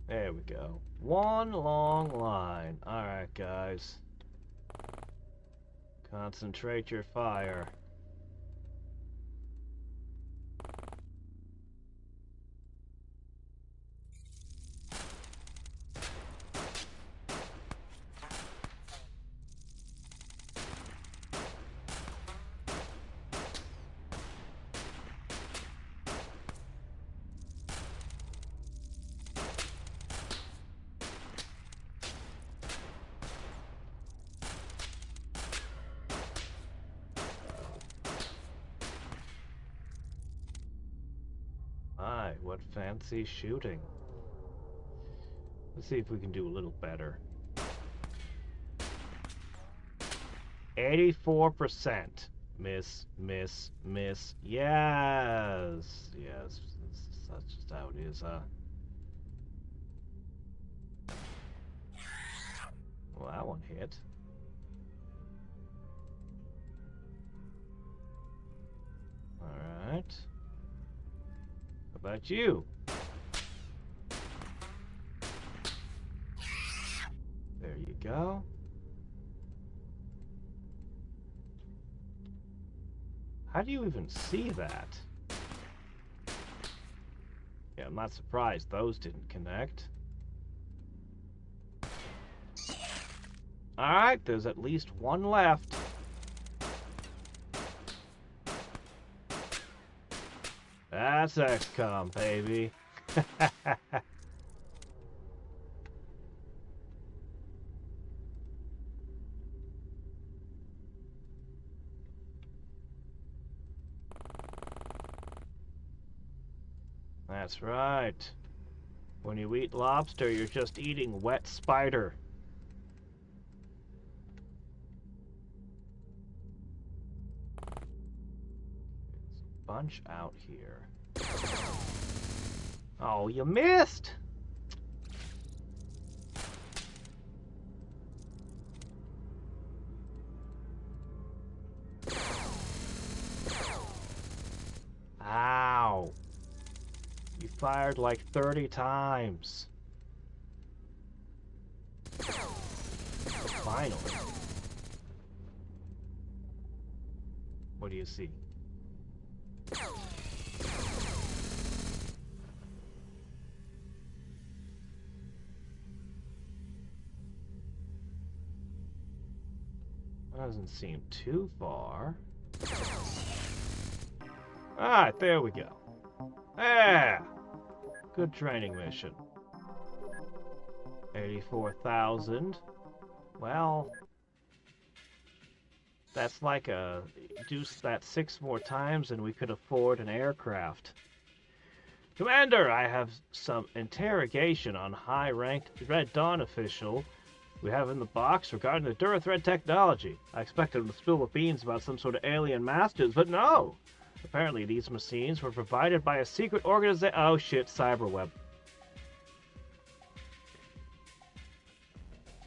There we go. One long line. Alright, guys. Concentrate your fire. My, what fancy shooting. Let's see if we can do a little better. 84%. Miss, miss, miss. Yes! Yes, that's just how it is, huh? Well, that one hit. Alright. How about you? There you go. How do you even see that? Yeah, I'm not surprised those didn't connect. Alright, there's at least one left. That's XCOM, baby. That's right. When you eat lobster, you're just eating wet spider. There's a bunch out here. Oh, you missed! Ow! You fired like 30 times. Finally. What do you see? Doesn't seem too far. Alright, there we go. Yeah! Good training mission. 84,000. Well, that's like do that 6 more times and we could afford an aircraft. Commander, I have some interrogation on high-ranked Red Dawn official we have in the box regarding the Durathread technology. I expected him to spill the beans about some sort of alien masters, but no! Apparently these machines were provided by a secret organization. Oh shit, Cyberweb.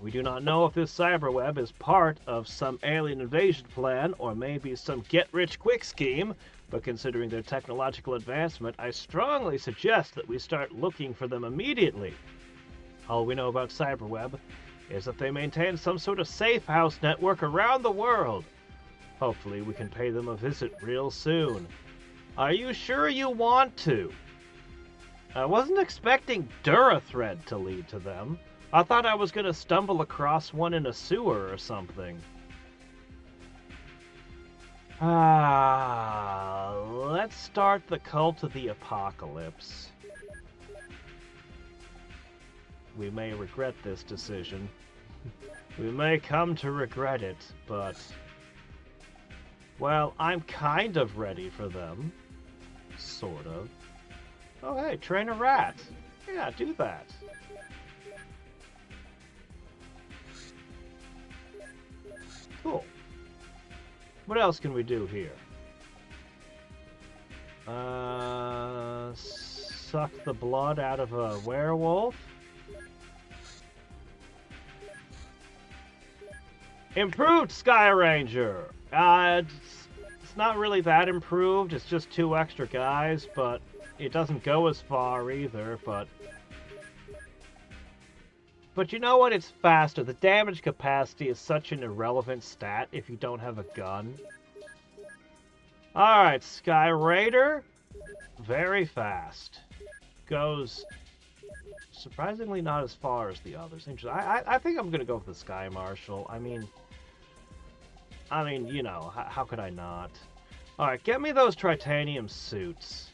We do not know if this Cyberweb is part of some alien invasion plan or maybe some get-rich-quick scheme, but considering their technological advancement, I strongly suggest that we start looking for them immediately. All we know about Cyberweb is that they maintain some sort of safe house network around the world. Hopefully we can pay them a visit real soon. Are you sure you want to? I wasn't expecting Durathread to lead to them. I thought I was going to stumble across one in a sewer or something. Let's start the Cult of the Apocalypse. We may regret this decision. We may come to regret it, but... well, I'm kind of ready for them. Sort of. Oh hey, train a rat. Yeah, do that. Cool. What else can we do here? Suck the blood out of a werewolf? Improved Sky Ranger! It's not really that improved, it's just 2 extra guys, but it doesn't go as far either, but you know what? It's faster. The damage capacity is such an irrelevant stat if you don't have a gun. Alright, Sky Raider. Very fast. Goes surprisingly not as far as the others. Interesting. I think I'm gonna go with the Sky Marshal. I mean, you know, how could I not? Alright, get me those titanium suits.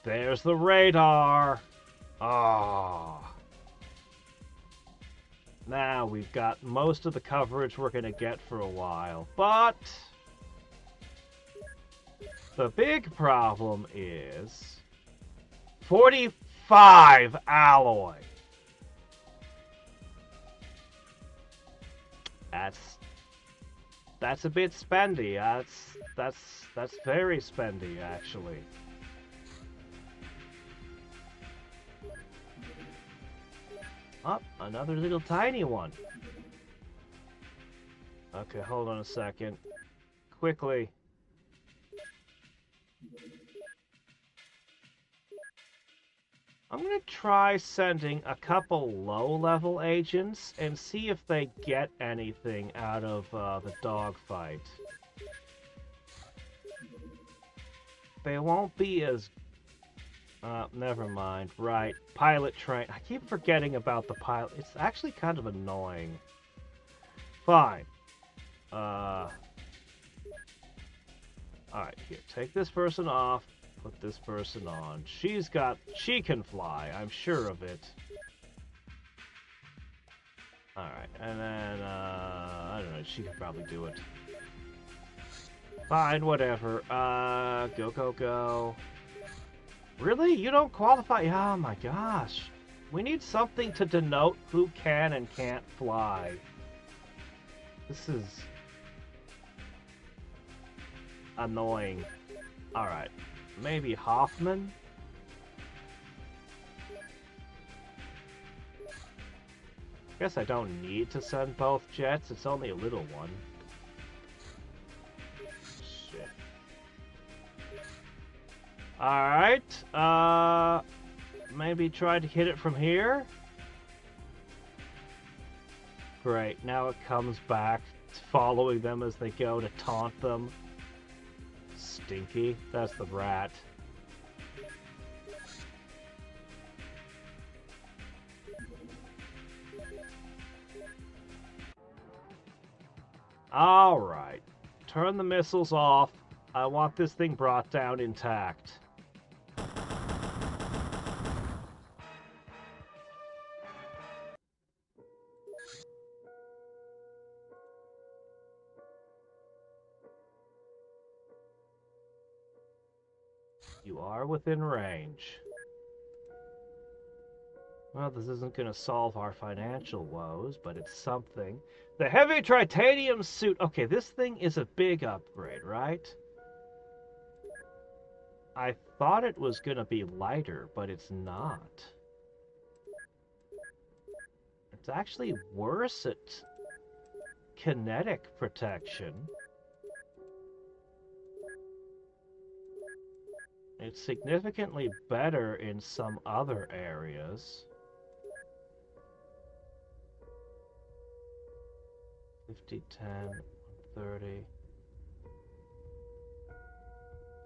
There's the radar. Ah. Now we've got most of the coverage we're gonna get for a while, but the big problem is 45 alloy. That's a bit spendy. That's very spendy, actually. Oh, another little tiny one. Okay, hold on a second. Quickly. I'm gonna try sending a couple low-level agents and see if they get anything out of the dogfight. They won't be as... never mind. Right. Pilot train. I keep forgetting about the pilot. It's actually kind of annoying. Fine. Alright, here. Take this person off. Put this person on. She can fly. I'm sure of it. Alright, and then, I don't know. She could probably do it. Fine, whatever. Go, go, go. Really? You don't qualify? Oh my gosh. We need something to denote who can and can't fly. This is annoying. Alright. Maybe Hoffman? Guess I don't need to send both jets. It's only a little one. Shit. Alright. Maybe try to hit it from here? Great. Now it comes back, following them as they go to taunt them. Stinky. That's the rat. Alright. Turn the missiles off. I want this thing brought down intact. You are within range. Well, this isn't going to solve our financial woes, but it's something. The heavy titanium suit. Okay, this thing is a big upgrade, right? I thought it was going to be lighter, but it's not. It's actually worse at kinetic protection. It's significantly better in some other areas. 50, 10, 30.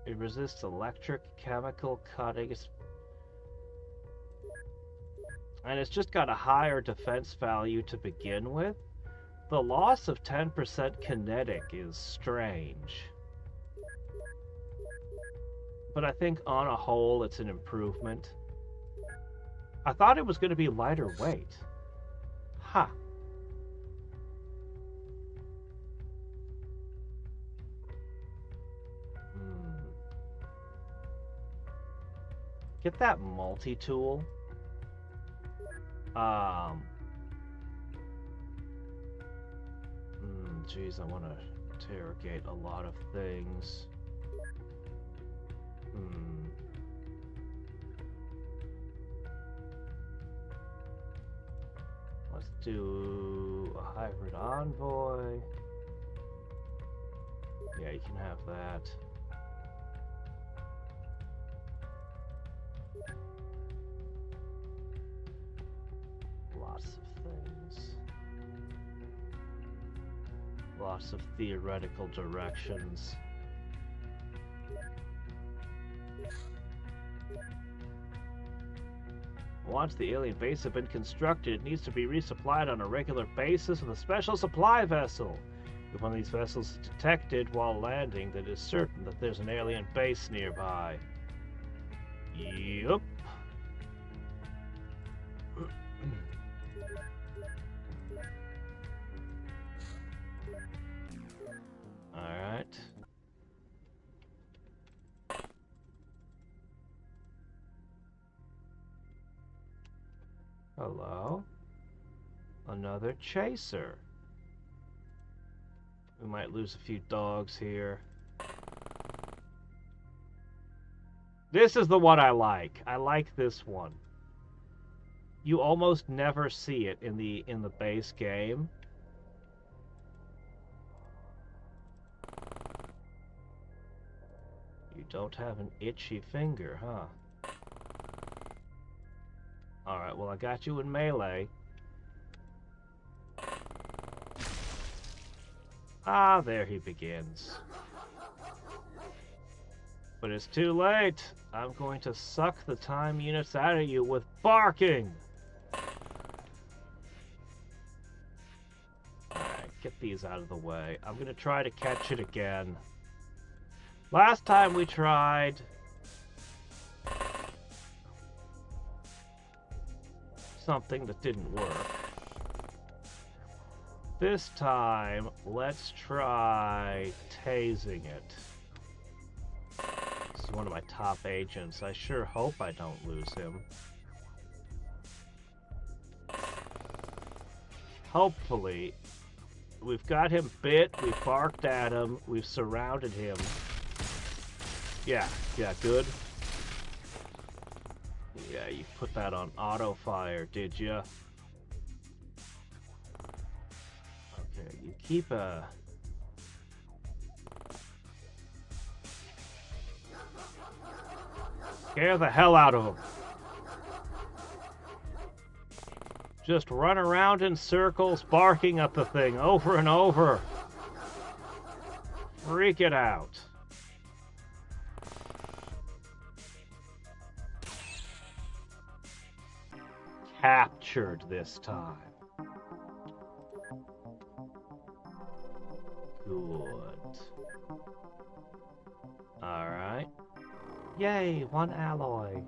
It resists electric, chemical, cutting. And it's just got a higher defense value to begin with. The loss of 10% kinetic is strange. But I think on a whole it's an improvement. I thought it was going to be lighter weight. Ha. Huh. Get that multi-tool. Geez, I want to interrogate a lot of things. Let's do a hybrid envoy. Yeah, you can have that. Lots of things. Lots of theoretical directions. Once the alien base has been constructed, it needs to be resupplied on a regular basis with a special supply vessel. If one of these vessels is detected while landing, then it is certain that there's an alien base nearby. Yup. Alright. Hello? Another chaser. We might lose a few dogs here. This is the one I like. I like this one. You almost never see it in the base game. You don't have an itchy finger, huh? Alright, well I got you in melee. Ah, there he begins. But it's too late. I'm going to suck the time units out of you with barking. Alright, get these out of the way. I'm going to try to catch it again. Last time we tried... something that didn't work. This time, let's try tasing it. He's one of my top agents. I sure hope I don't lose him. Hopefully. We've got him bit, we've barked at him, we've surrounded him. Yeah, good. Yeah, you put that on auto fire, did ya? Okay, you keep a... Scare the hell out of him. Just run around in circles, barking at the thing over and over. Freak it out. Captured this time. Good. Alright. Yay, 1 alloy.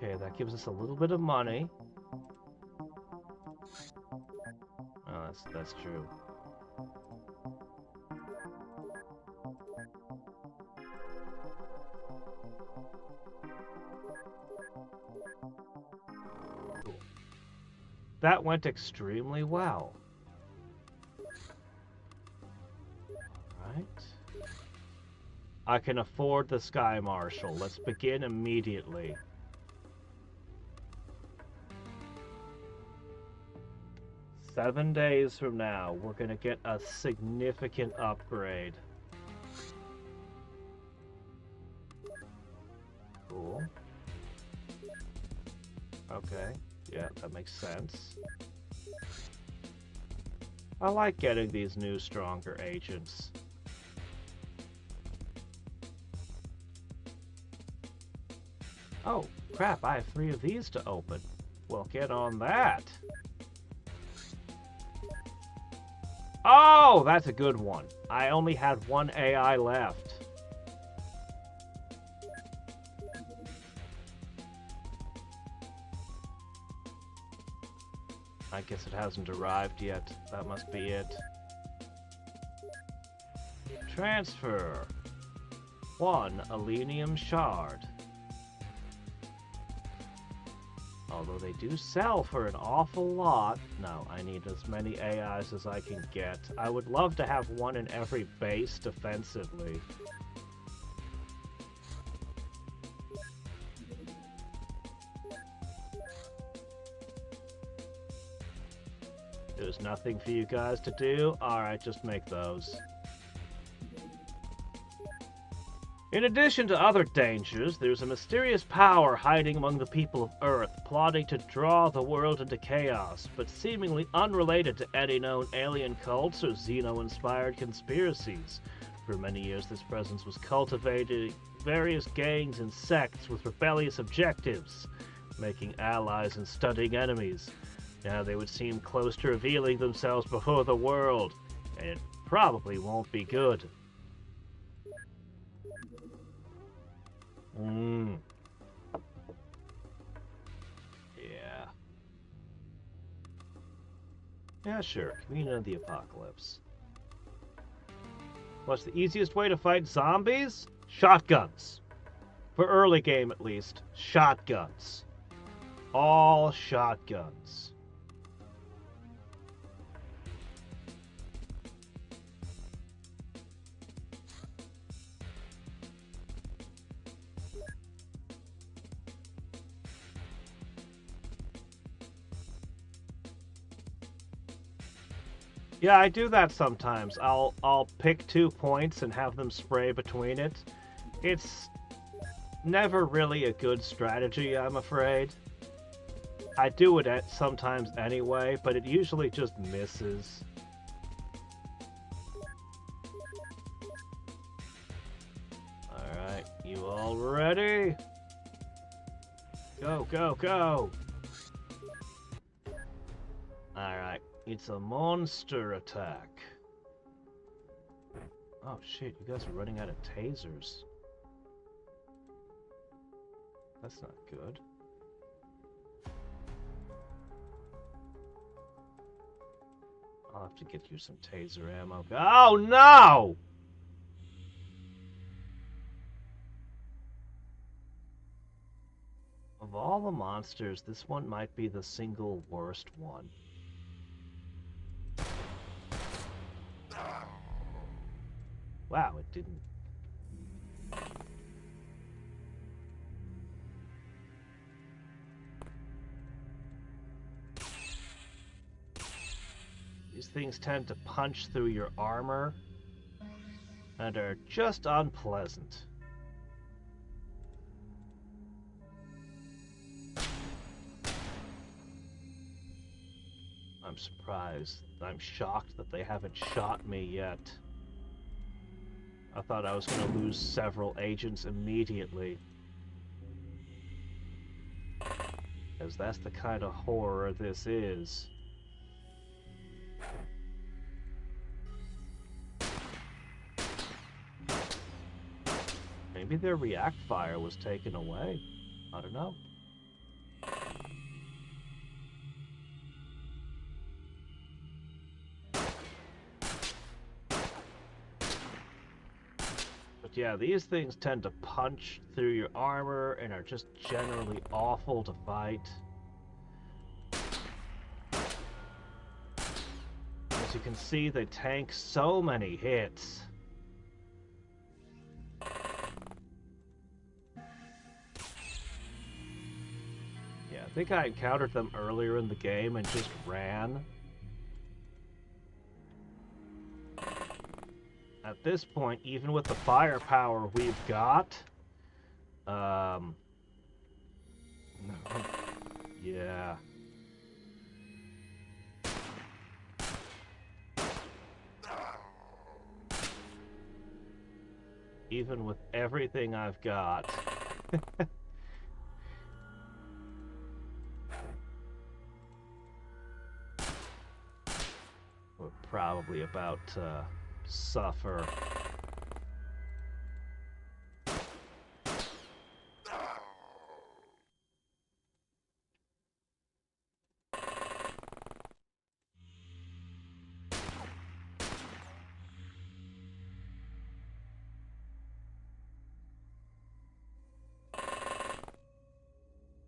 Okay, that gives us a little bit of money. Oh, that's true. Cool. That went extremely well. Right. I can afford the Sky Marshal. Let's begin immediately. Seven days from now, we're gonna get a significant upgrade. Cool. Okay, yeah, that makes sense. I like getting these new, stronger agents. Oh, crap, I have 3 of these to open. Well, get on that. Oh, that's a good one. I only had 1 AI left. I guess it hasn't arrived yet. That must be it. Transfer. 1 Alenium Shard. Although they do sell for an awful lot. No, I need as many AIs as I can get. I would love to have 1 in every base defensively. There's nothing for you guys to do? Alright, just make those. In addition to other dangers, there's a mysterious power hiding among the people of Earth, plotting to draw the world into chaos, but seemingly unrelated to any known alien cults or Xeno-inspired conspiracies. For many years, this presence was cultivating various gangs and sects with rebellious objectives, making allies and studying enemies. Now they would seem close to revealing themselves before the world, and it probably won't be good. Yeah. Yeah, sure. Communion of the Apocalypse. What's the easiest way to fight zombies? Shotguns. For early game, at least. Shotguns. All shotguns. Yeah, I do that sometimes. I'll pick 2 points and have them spray between it. It's never really a good strategy, I'm afraid. I do it sometimes anyway, but it usually just misses. Alright, you all ready? Go, go, go! Alright. It's a monster attack. Oh shit, you guys are running out of tasers. That's not good. I'll have to get you some taser ammo. Oh no! Of all the monsters, this one might be the single worst one. Wow, it didn't. These things tend to punch through your armor and are just unpleasant. I'm surprised. I'm shocked that they haven't shot me yet. I thought I was going to lose several agents immediately. Because that's the kind of horror this is. Maybe their react fire was taken away. I don't know. But yeah, these things tend to punch through your armor and are just generally awful to fight. As you can see, they tank so many hits. Yeah, I think I encountered them earlier in the game and just ran. At this point, even with the firepower we've got, yeah. Even with everything I've got. We're probably about to suffer.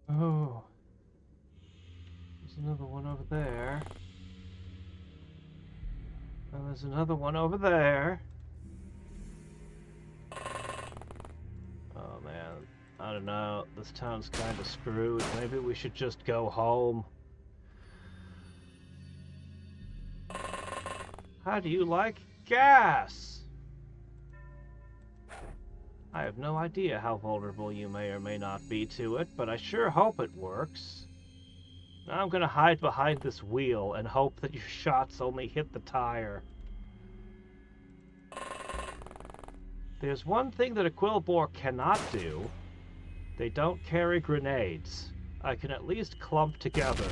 Oh, there's another one over there. And there's another one over there. Oh man, I don't know. This town's kind of screwed. Maybe we should just go home. How do you like gas? I have no idea how vulnerable you may or may not be to it, but I sure hope it works. Now I'm gonna hide behind this wheel and hope that your shots only hit the tire. There's one thing that a Quillbore cannot do. They don't carry grenades. I can at least clump together.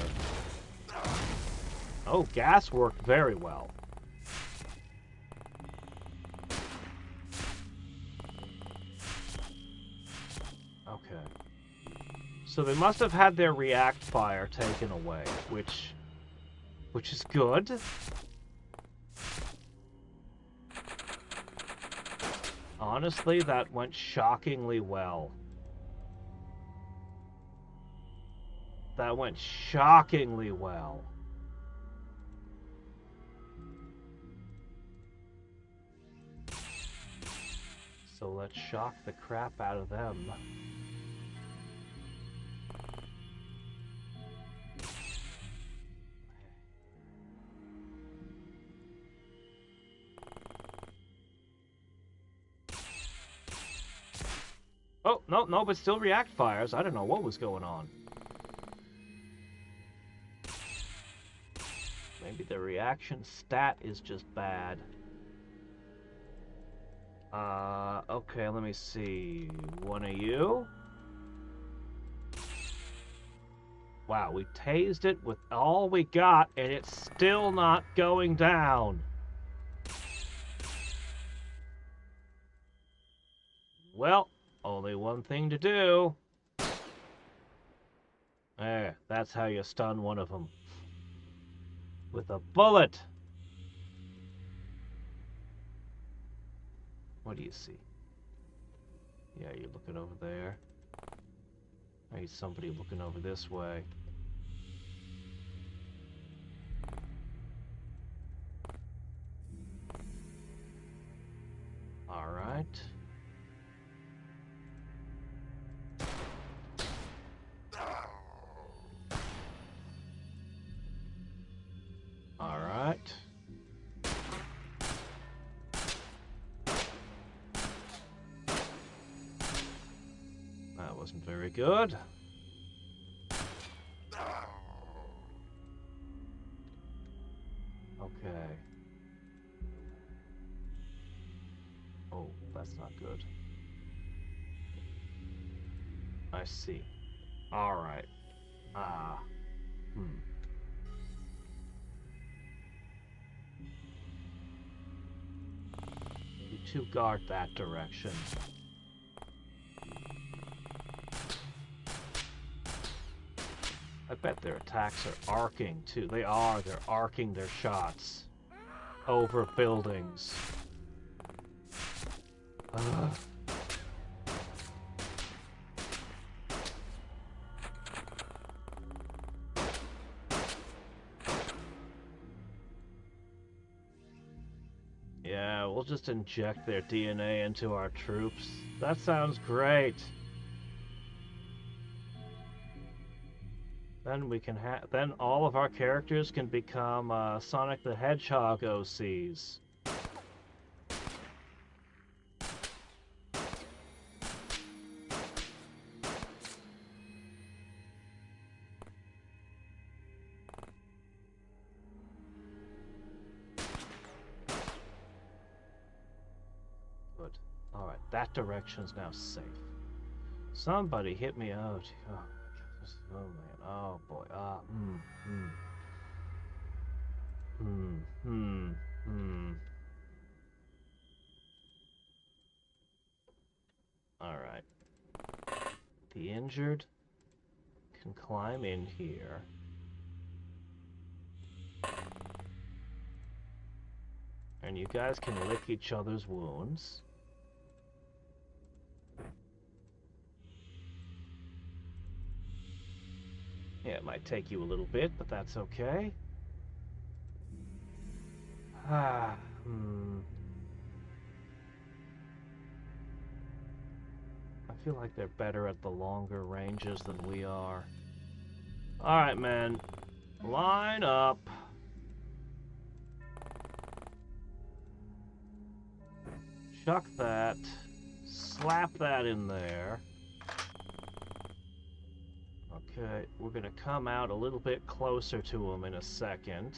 Oh, gas worked very well. Okay. So they must have had their react fire taken away, which is good. Honestly, that went shockingly well. That went shockingly well. So let's shock the crap out of them. Oh, no, but still react fires. I don't know what was going on. Maybe the reaction stat is just bad. Okay, let me see. One of you? Wow, we tased it with all we got, and it's still not going down. Well, only one thing to do. There, that's how you stun one of them. With a bullet. What do you see? Yeah, you're looking over there. I need somebody looking over this way. Alright. Alright. That wasn't very good. Okay. Oh, that's not good. I see. Alright. You two guard that direction. I bet their attacks are arcing, too. They are. They're arcing their shots over buildings. Ugh. Yeah, we'll just inject their DNA into our troops. That sounds great. Then we can then all of our characters can become Sonic the Hedgehog OCs. Good. Alright, that direction's now safe. Somebody hit me out. Oh man. Oh boy. Alright. The injured can climb in here. And you guys can lick each other's wounds. Yeah, it might take you a little bit, but that's okay. I feel like they're better at the longer ranges than we are. Alright, man. Line up. Chuck that. Slap that in there. Okay, we're gonna come out a little bit closer to him in a second.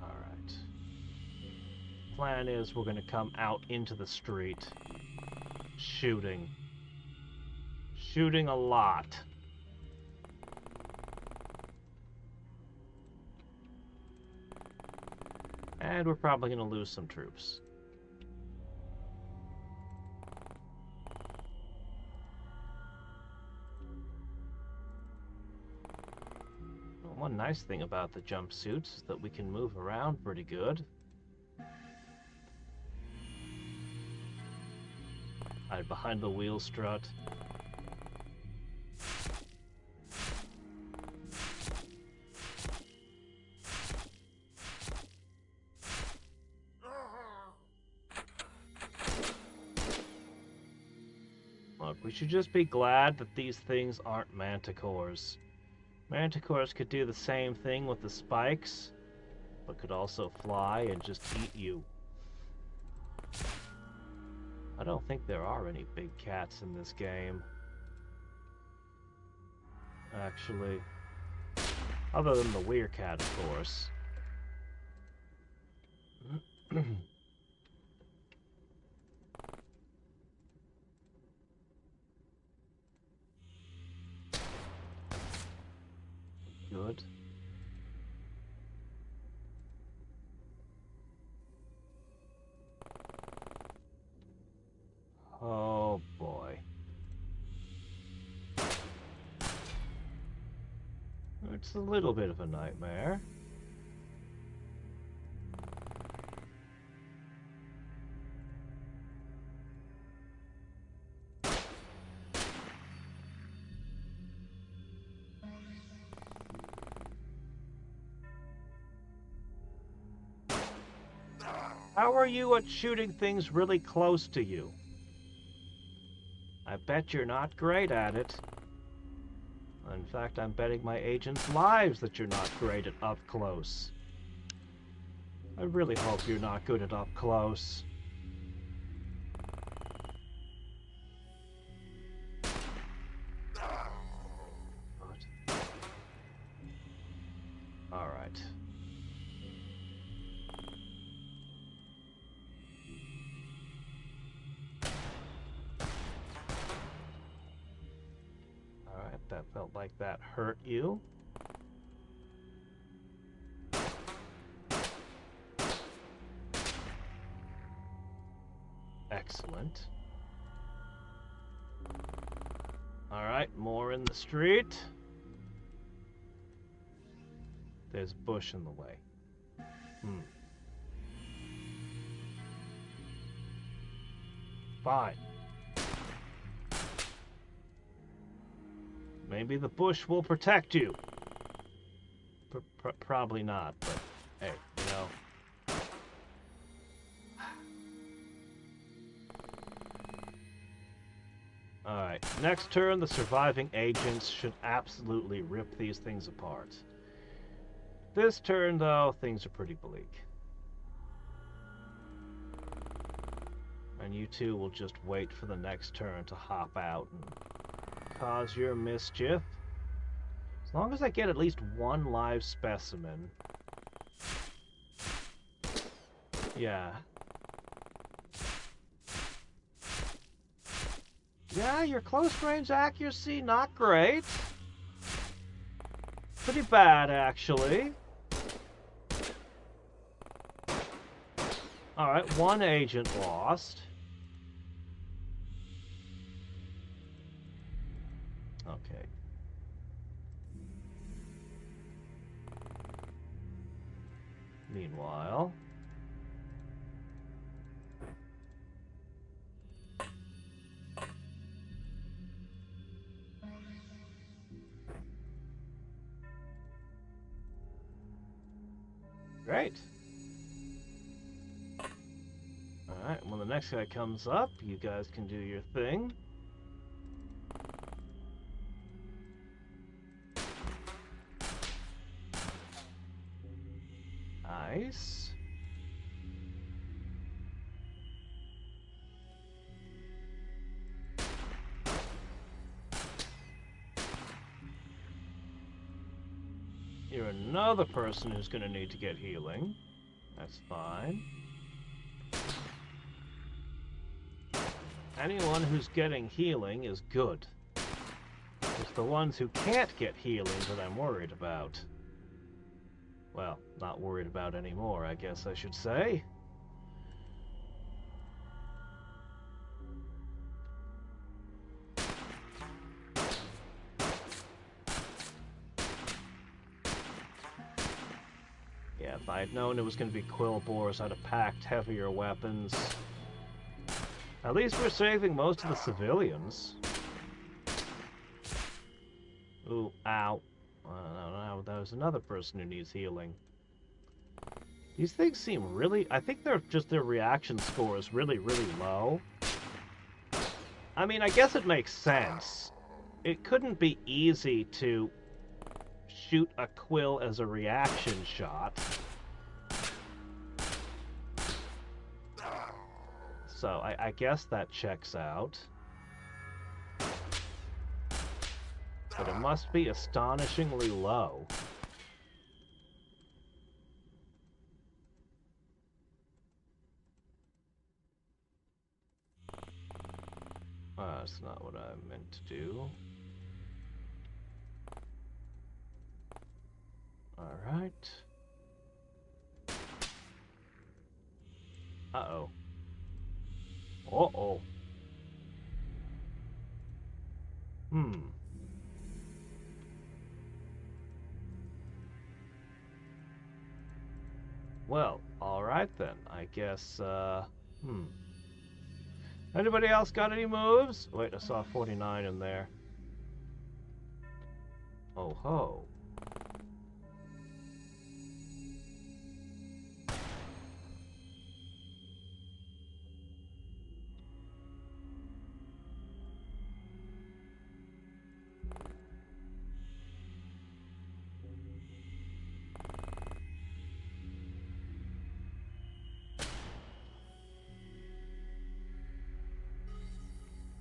Alright. Plan is we're gonna come out into the street. Shooting. Shooting a lot. And we're probably going to lose some troops. Well, one nice thing about the jumpsuits is that we can move around pretty good. Hide behind the wheel strut. Look, we should just be glad that these things aren't manticores. Manticores could do the same thing with the spikes, but could also fly and just eat you. I don't think there are any big cats in this game. Actually. Other than the Weircat, of course. Good. Oh boy. It's a little bit of a nightmare. How are you at shooting things really close to you? I bet you're not great at it. In fact, I'm betting my agents' lives that you're not great at up close. I really hope you're not good at up close. Alright. Alright, that felt like that hurt you. Excellent. Alright, more in the street. There's a bush in the way. Fine. Maybe the bush will protect you. Probably not, but hey, you know. Alright, next turn the surviving agents should absolutely rip these things apart. This turn, though, things are pretty bleak. And you two will just wait for the next turn to hop out and cause your mischief. As long as I get at least one live specimen. Yeah. Yeah, your close range accuracy, not great. Pretty bad, actually. Alright, one agent lost. Okay. Meanwhile... Great. Alright, when the next guy comes up, you guys can do your thing. Nice. You're another person who's going to need to get healing. That's fine. Anyone who's getting healing is good. It's the ones who can't get healing that I'm worried about. Well, not worried about anymore, I guess I should say. Yeah, if I had known it was going to be quill boars, I'd have packed heavier weapons. At least we're saving most of the civilians. Ooh, ow. No, there's another person who needs healing. These things seem really... I think they're just their reaction score is really, really low. I mean, I guess it makes sense. It couldn't be easy to shoot a quill as a reaction shot. So, I guess that checks out. But it must be astonishingly low. That's not what I meant to do. Alright. Uh-oh. Uh-oh. Well, alright then. I guess, Anybody else got any moves? Wait, I saw 49 in there. Oh ho.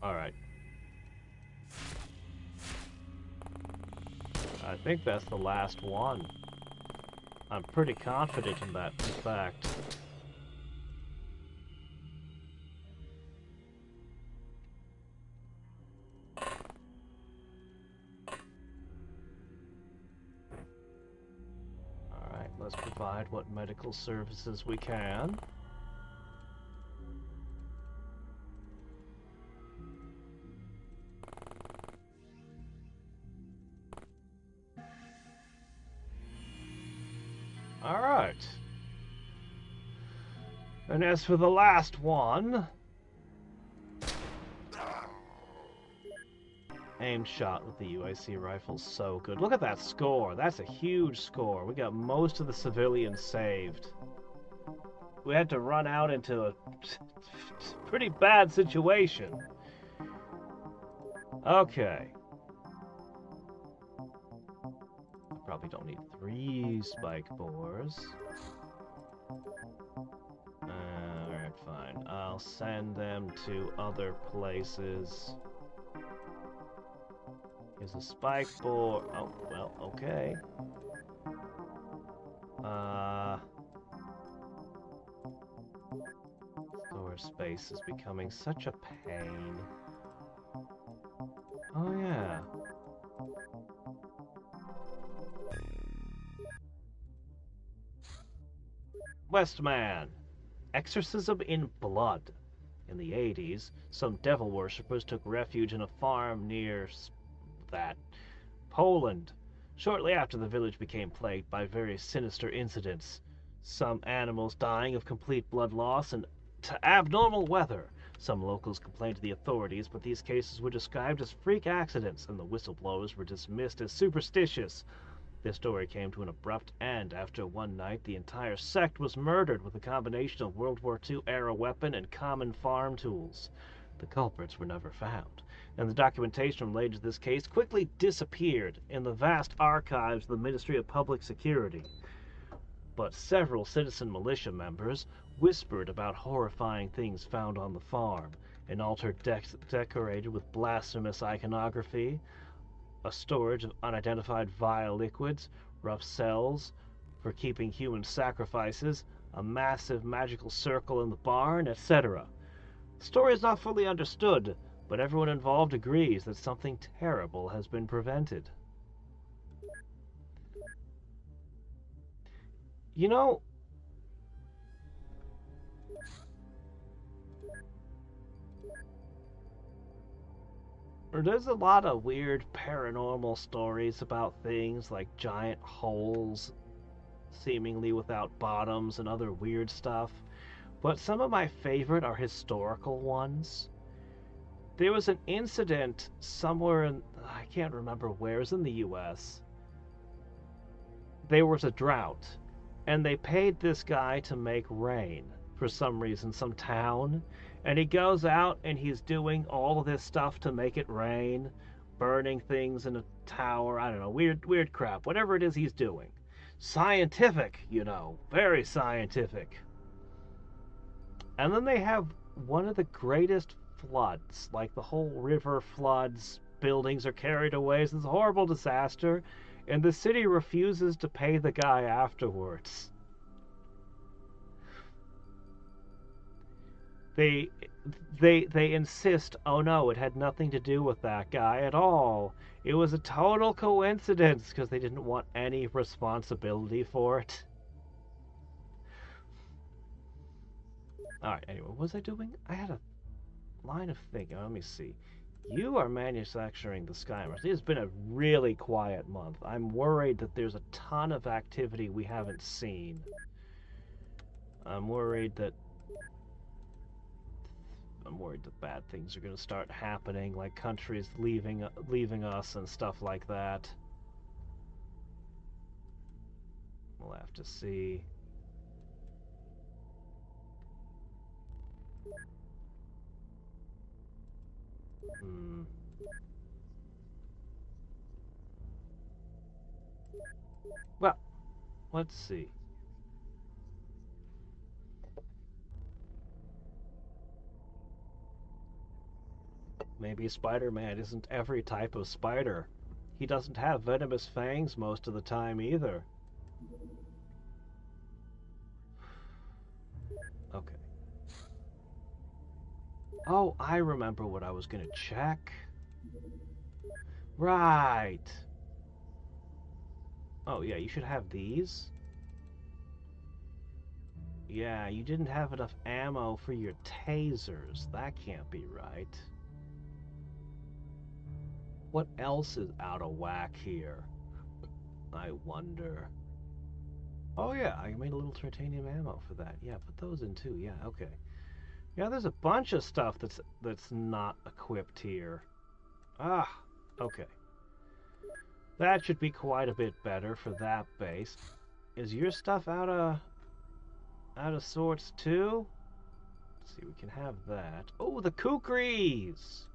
Alright. I think that's the last one. I'm pretty confident in that fact. Alright, let's provide what medical services we can. Alright. And as for the last one... Aimed shot with the UIC rifle, so good. Look at that score. That's a huge score. We got most of the civilians saved. We had to run out into a pretty bad situation. Okay. Probably don't need 3 spike bores. Alright, fine. I'll send them to other places. Here's a spike bore. Oh, well, okay. Storage space is becoming such a pain. Oh, yeah. Westman. Exorcism in blood. In the 80s, some devil worshippers took refuge in a farm near Poland. Shortly after, the village became plagued by various sinister incidents. Some animals dying of complete blood loss and abnormal weather. Some locals complained to the authorities, but these cases were described as freak accidents, and the whistleblowers were dismissed as superstitious. This story came to an abrupt end after one night the entire sect was murdered with a combination of World War II-era weapon and common farm tools. The culprits were never found, and the documentation related to this case quickly disappeared in the vast archives of the Ministry of Public Security. But several citizen militia members whispered about horrifying things found on the farm: an altar decorated with blasphemous iconography, a storage of unidentified vile liquids, rough cells for keeping human sacrifices, a massive magical circle in the barn, etc. The story is not fully understood, but everyone involved agrees that something terrible has been prevented. You know, there's a lot of weird paranormal stories about things like giant holes seemingly without bottoms and other weird stuff. But some of my favorite are historical ones. There was an incident somewhere in, I can't remember where, it was in the US. There was a drought, and they paid this guy to make rain for some reason, some town. And he goes out and he's doing all of this stuff to make it rain, burning things in a tower, I don't know, weird crap, whatever it is he's doing. Scientific, you know, very scientific. And then they have one of the greatest floods, like the whole river floods, buildings are carried away, it's a horrible disaster, and the city refuses to pay the guy afterwards. They insist, oh no, it had nothing to do with that guy at all. It was a total coincidence, because they didn't want any responsibility for it. Alright, anyway, what was I doing? I had a line of thinking. Let me see. You are manufacturing the Skymers. It has been a really quiet month. I'm worried that there's a ton of activity we haven't seen. I'm worried that bad things are going to start happening, like countries leaving us and stuff like that. We'll have to see. Well, let's see. Maybe Spider-Man isn't every type of spider. He doesn't have venomous fangs most of the time either. Okay. Oh, I remember what I was gonna check. Right. Oh, yeah, you should have these. Yeah, you didn't have enough ammo for your tasers. That can't be right. What else is out of whack here? I wonder. Oh yeah, I made a little titanium ammo for that. Yeah, put those in too. Yeah, okay. Yeah, there's a bunch of stuff that's not equipped here. Ah, okay. That should be quite a bit better for that base. Is your stuff out of sorts too? Let's see, we can have that. Oh, the kukris!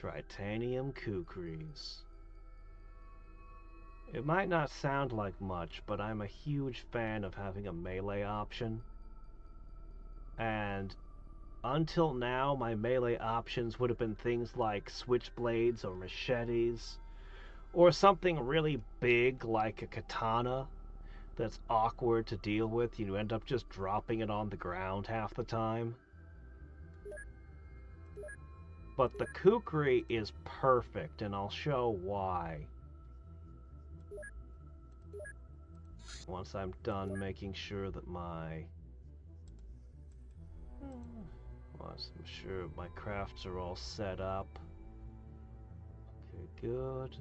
Tritanium kukris. It might not sound like much, but I'm a huge fan of having a melee option. And until now, my melee options would have been things like switchblades or machetes, or something really big like a katana that's awkward to deal with. You end up just dropping it on the ground half the time. But the kukri is perfect, and I'll show why. Once I'm done making sure that my crafts are all set up. Okay, good.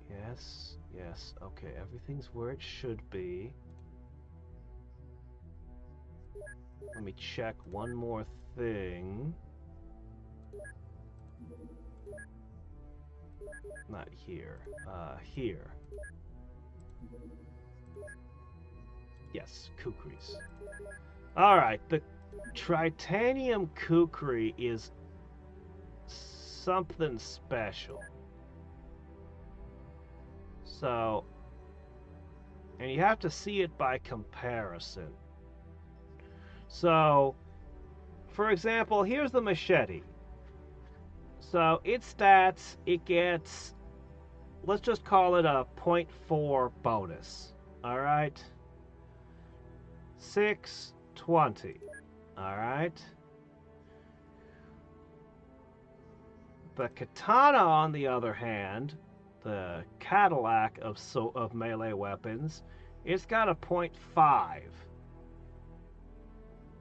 Yes, yes, okay, everything's where it should be. Let me check one more thing. Not here. Here. Yes, kukris. Alright, the Tritanium kukri is something special. So, and you have to see it by comparison. So, for example, here's the machete. So, its stats, it gets, let's just call it a 0.4 bonus. Alright? 620. Alright? The katana, on the other hand, the Cadillac of melee weapons, it's got a 0.5.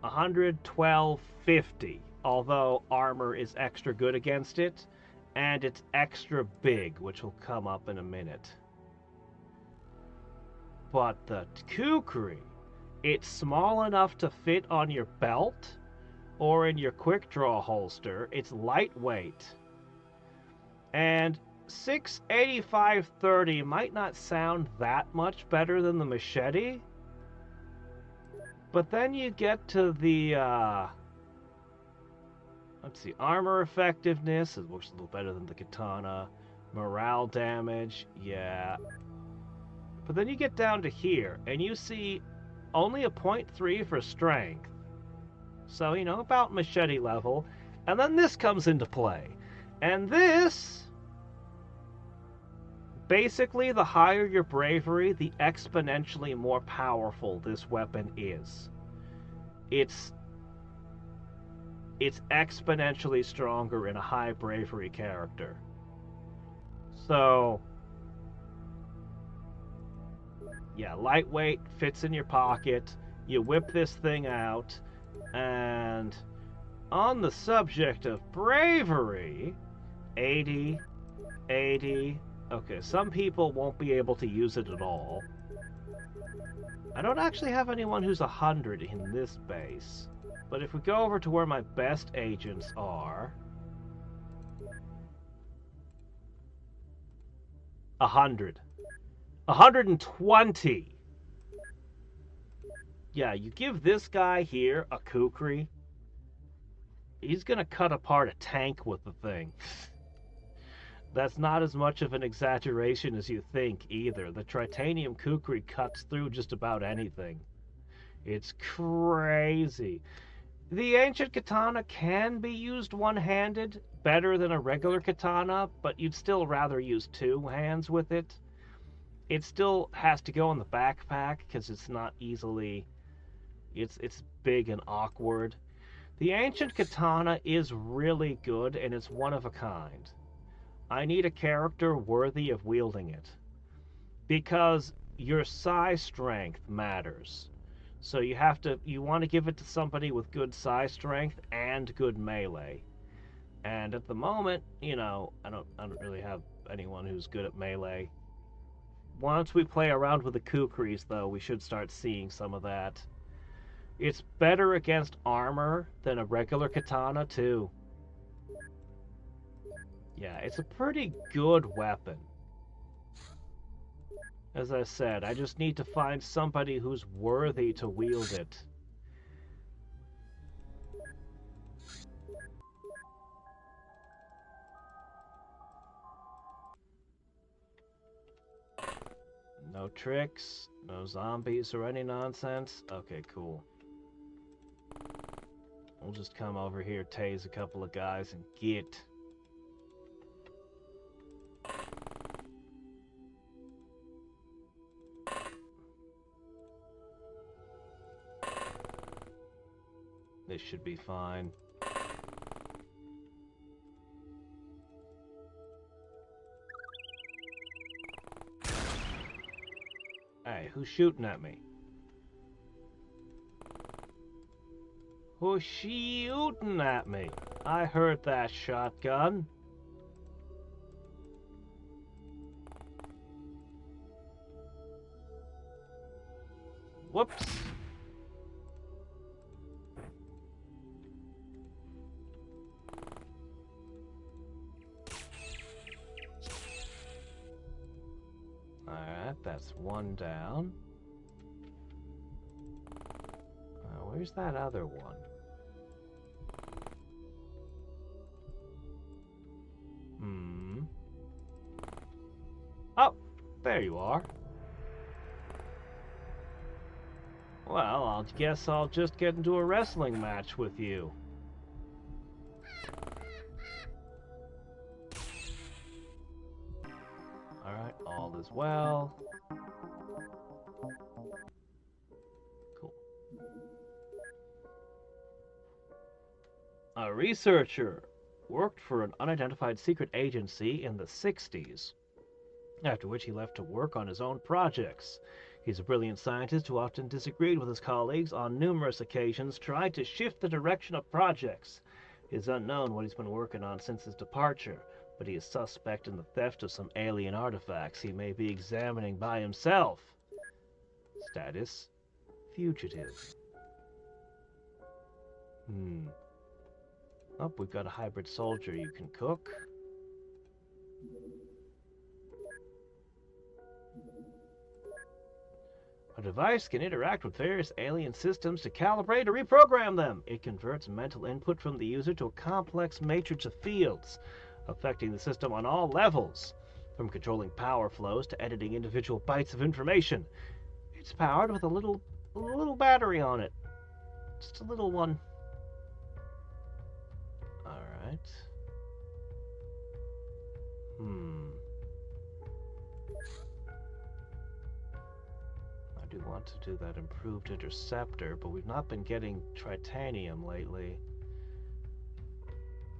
112.50, although armor is extra good against it, and it's extra big, which will come up in a minute. But the kukri, it's small enough to fit on your belt or in your quick draw holster. It's lightweight. And 685.30 might not sound that much better than the machete, but then you get to the let's see, armor effectiveness, it looks a little better than the katana. Morale damage, yeah. But then you get down to here, and you see only a 0.3 for strength. So, you know, about machete level. And then this comes into play. And this, basically, the higher your bravery, the exponentially more powerful this weapon is. It's exponentially stronger in a high bravery character. So, yeah, lightweight, fits in your pocket, you whip this thing out, and on the subject of bravery, 80, 80, okay, some people won't be able to use it at all. I don't actually have anyone who's 100 in this base. But if we go over to where my best agents are... 100. 120! Yeah, you give this guy here a kukri, he's gonna cut apart a tank with the thing. That's not as much of an exaggeration as you think, either. The Tritanium Kukri cuts through just about anything. It's crazy. The ancient katana can be used one-handed, better than a regular katana, but you'd still rather use two hands with it. It still has to go in the backpack, because it's not easily... It's big and awkward. The ancient katana is really good, and it's one of a kind. I need a character worthy of wielding it, because your psi strength matters. So you want to give it to somebody with good psi strength and good melee. And at the moment, you know, I don't really have anyone who's good at melee. Once we play around with the kukris, though, we should start seeing some of that. It's better against armor than a regular katana, too. Yeah, it's a pretty good weapon. As I said, I just need to find somebody who's worthy to wield it. No tricks, no zombies or any nonsense. Okay, cool. We'll just come over here, tase a couple of guys, and get... This should be fine. Hey, who's shooting at me? Who's shooting at me? I heard that shotgun. Whoops. Alright, that's one down. Where's that other one? Oh, there you are. Well, I guess I'll just get into a wrestling match with you. Alright, all is well. Cool. A researcher worked for an unidentified secret agency in the 60s, after which he left to work on his own projects. He's a brilliant scientist who often disagreed with his colleagues, on numerous occasions tried to shift the direction of projects. It is unknown what he's been working on since his departure, but he is suspect in the theft of some alien artifacts he may be examining by himself. Status: fugitive. Oh, we've got a hybrid soldier you can cook. A device can interact with various alien systems to calibrate or reprogram them. It converts mental input from the user to a complex matrix of fields, affecting the system on all levels, from controlling power flows to editing individual bytes of information. It's powered with a little battery on it. Just a little one. Alright. I do want to do that improved interceptor, but we've not been getting tritanium lately.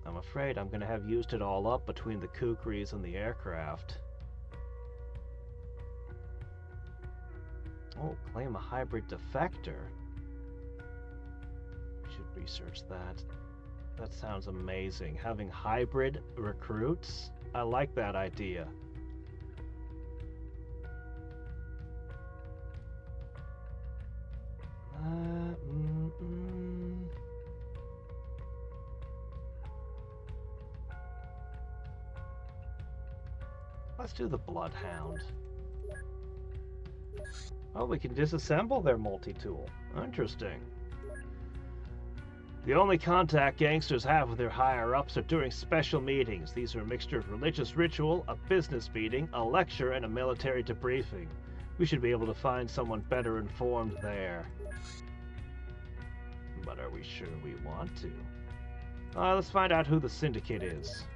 I'm afraid I'm going to have used it all up between the kukris and the aircraft. Oh, claim a hybrid defector. Should research that. That sounds amazing. Having hybrid recruits? I like that idea. Let's do the Bloodhound. Oh, we can disassemble their multi-tool. Interesting. The only contact gangsters have with their higher-ups are during special meetings. These are a mixture of religious ritual, a business meeting, a lecture, and a military debriefing. We should be able to find someone better informed there. But are we sure we want to? Let's find out who the syndicate is.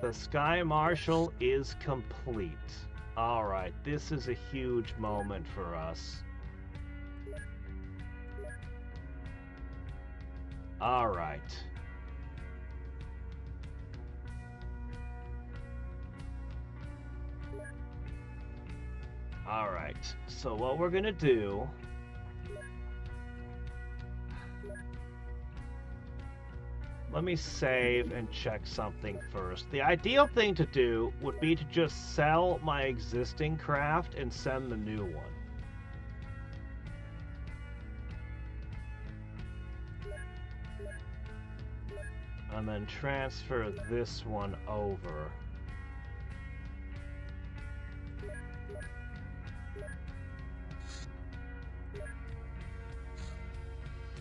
The Sky Marshal is complete. Alright, this is a huge moment for us. Alright. Alright, so what we're gonna do... Let me save and check something first. The ideal thing to do would be to just sell my existing craft and send the new one. And then transfer this one over.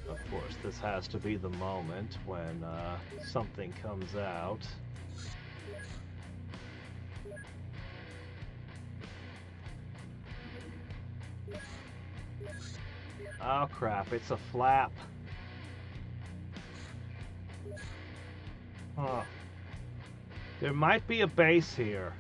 Of course, this has to be the moment when something comes out. Oh crap, it's a flap. Huh. There might be a base here.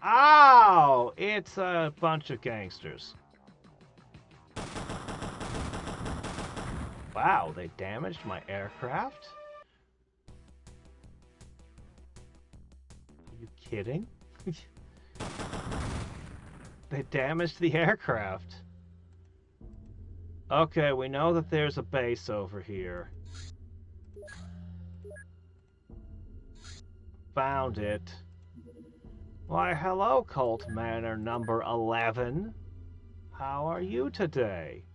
Oh, it's a bunch of gangsters. Wow, they damaged my aircraft? Are you kidding? They damaged the aircraft. Okay, we know that there's a base over here. Found it. Why, hello, Cult Manor number 11. How are you today?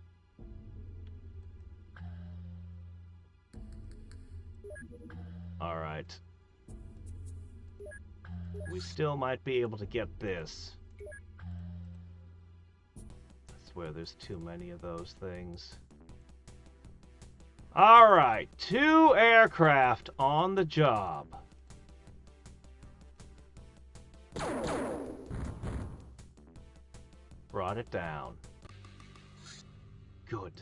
Alright. We still might be able to get this. I swear there's too many of those things. Alright, 2 aircraft on the job. Brought it down. Good.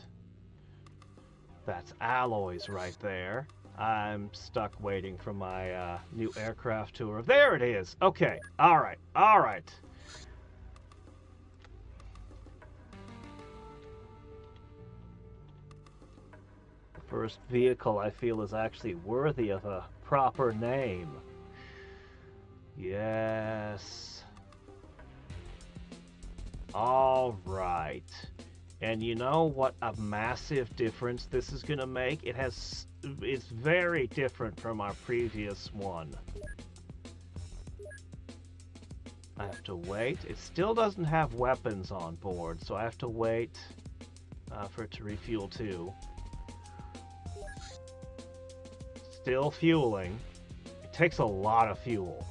That's alloys right there. I'm stuck waiting for my new aircraft tour. There it is. Okay. Alright. Alright. The first vehicle I feel is actually worthy of a proper name. Yes. All right. And you know what a massive difference this is going to make? It's very different from our previous one. I have to wait. It still doesn't have weapons on board, so I have to wait for it to refuel too. Still fueling. It takes a lot of fuel.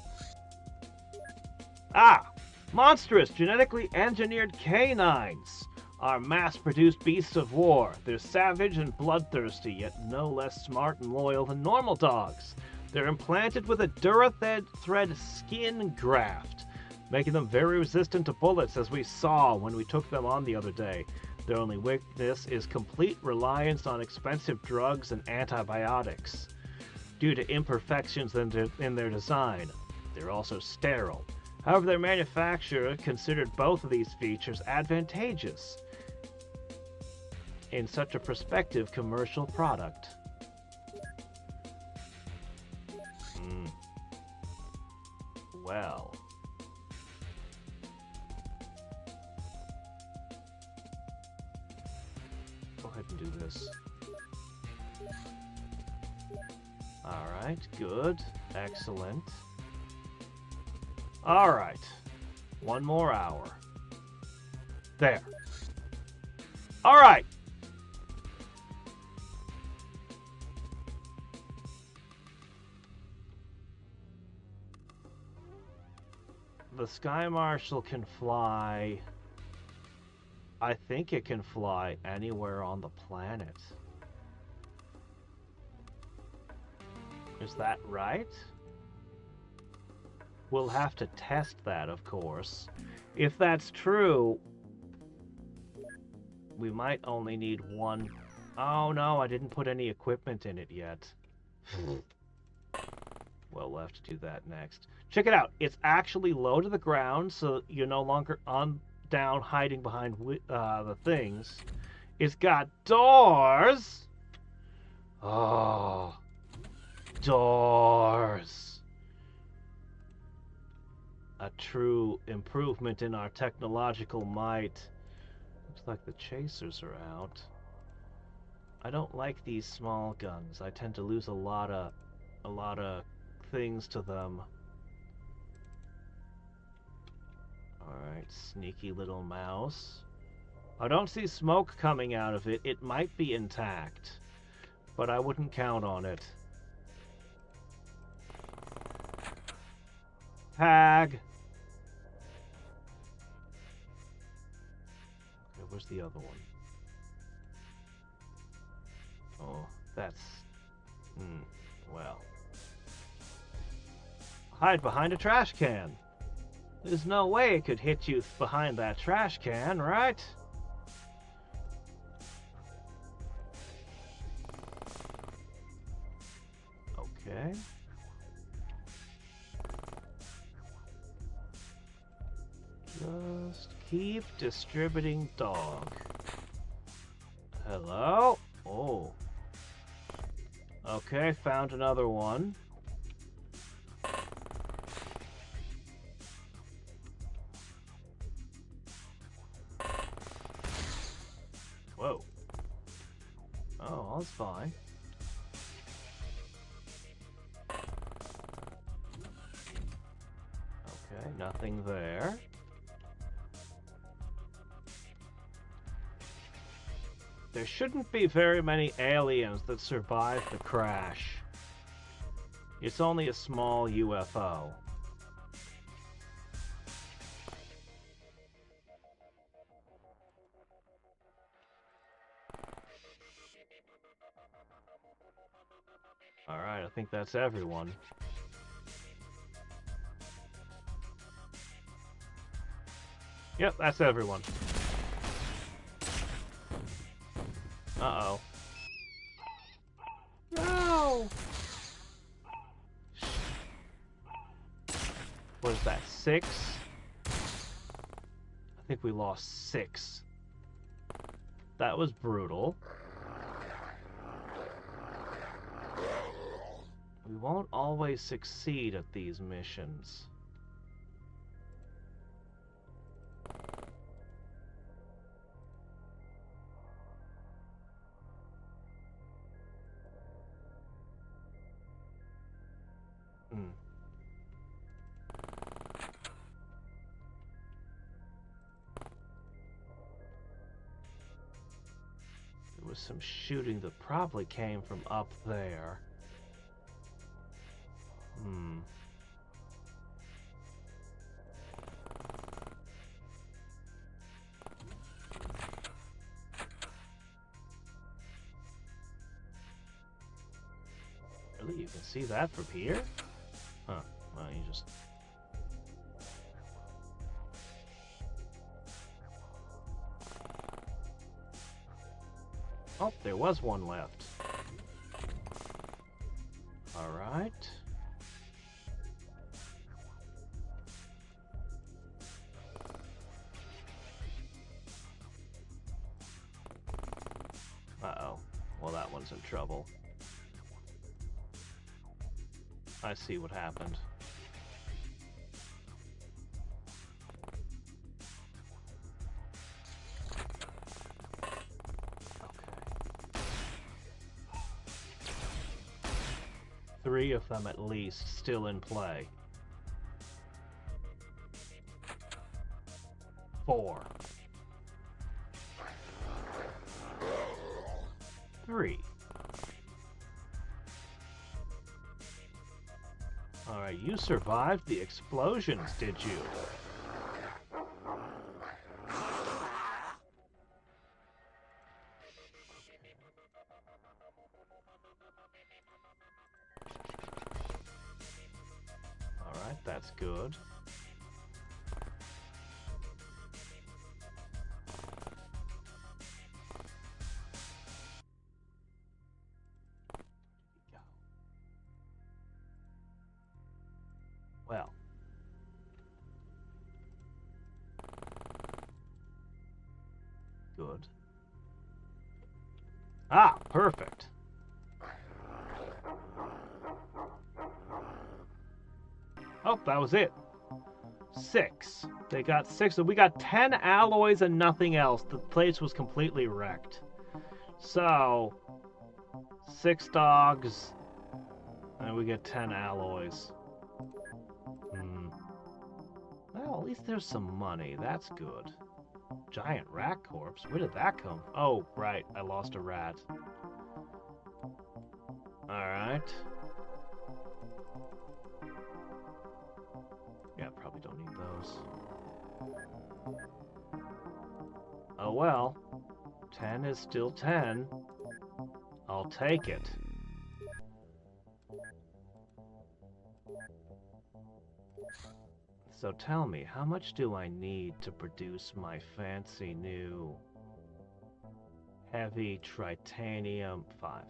Ah! Monstrous, genetically engineered canines are mass-produced beasts of war. They're savage and bloodthirsty, yet no less smart and loyal than normal dogs. They're implanted with a Durethread skin graft, making them very resistant to bullets, as we saw when we took them on the other day. Their only weakness is complete reliance on expensive drugs and antibiotics. Due to imperfections in their design, they're also sterile. However, their manufacturer considered both of these features advantageous in such a prospective commercial product. Well. Go ahead and do this. Alright, good. Excellent. Alright. 1 more hour. There. Alright. The Sky Marshal can fly... I think it can fly anywhere on the planet. Is that right? We'll have to test that, of course. If that's true, we might only need 1... Oh no, I didn't put any equipment in it yet. Well, we'll have to do that next. Check it out. It's actually low to the ground, so you're no longer down hiding behind the things. It's got doors. Oh, doors. A true improvement in our technological might. Looks like the chasers are out. I don't like these small guns. I tend to lose a lot of things to them. Alright, sneaky little mouse. I don't see smoke coming out of it. It might be intact, but I wouldn't count on it. Hag! Okay, where's the other one? Oh, that's... well... Hide behind a trash can. There's no way it could hit you behind that trash can, right? Okay. Just keep distributing dog. Hello? Oh. Okay, found another one. Whoa. Oh, all's fine. Okay, nothing there. There shouldn't be very many aliens that survive the crash. It's only a small UFO. Alright, I think that's everyone. Yep, that's everyone. Uh-oh. No! What is that, 6? I think we lost 6. That was brutal. We won't always succeed at these missions. There was some shooting that probably came from up there. Really? You can see that from here? Huh. Well, you just... Oh, there was one left. Alright. Uh-oh. Well, that one's in trouble. I see what happened. 3 of them at least still in play. 4. 3. Alright, you survived the explosions, did you? Alright, that's good. Well. Good. Ah, perfect. Oh, that was it. 6. They got 6. So we got 10 alloys and nothing else. The place was completely wrecked. So, 6 dogs, and we get 10 alloys. Well, at least there's some money. That's good. Giant rat corpse? Where did that come? Oh, right. I lost a rat. Alright. Yeah, probably don't need those. Oh well. 10 is still 10. I'll take it. So tell me, how much do I need to produce my fancy new heavy titanium 5?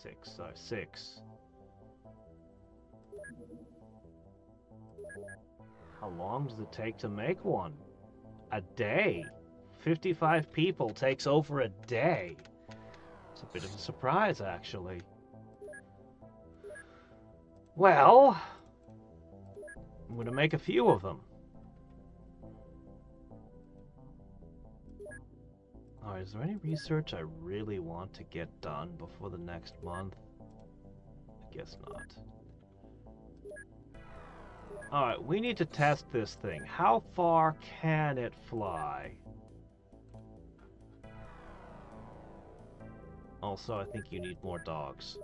6, sorry, 6. How long does it take to make one? A day. 55 people takes over a day. It's a bit of a surprise, actually. Well, I'm going to make a few of them. Alright, is there any research I really want to get done before the next month? I guess not. Alright, we need to test this thing. How far can it fly? Also, I think you need more dogs.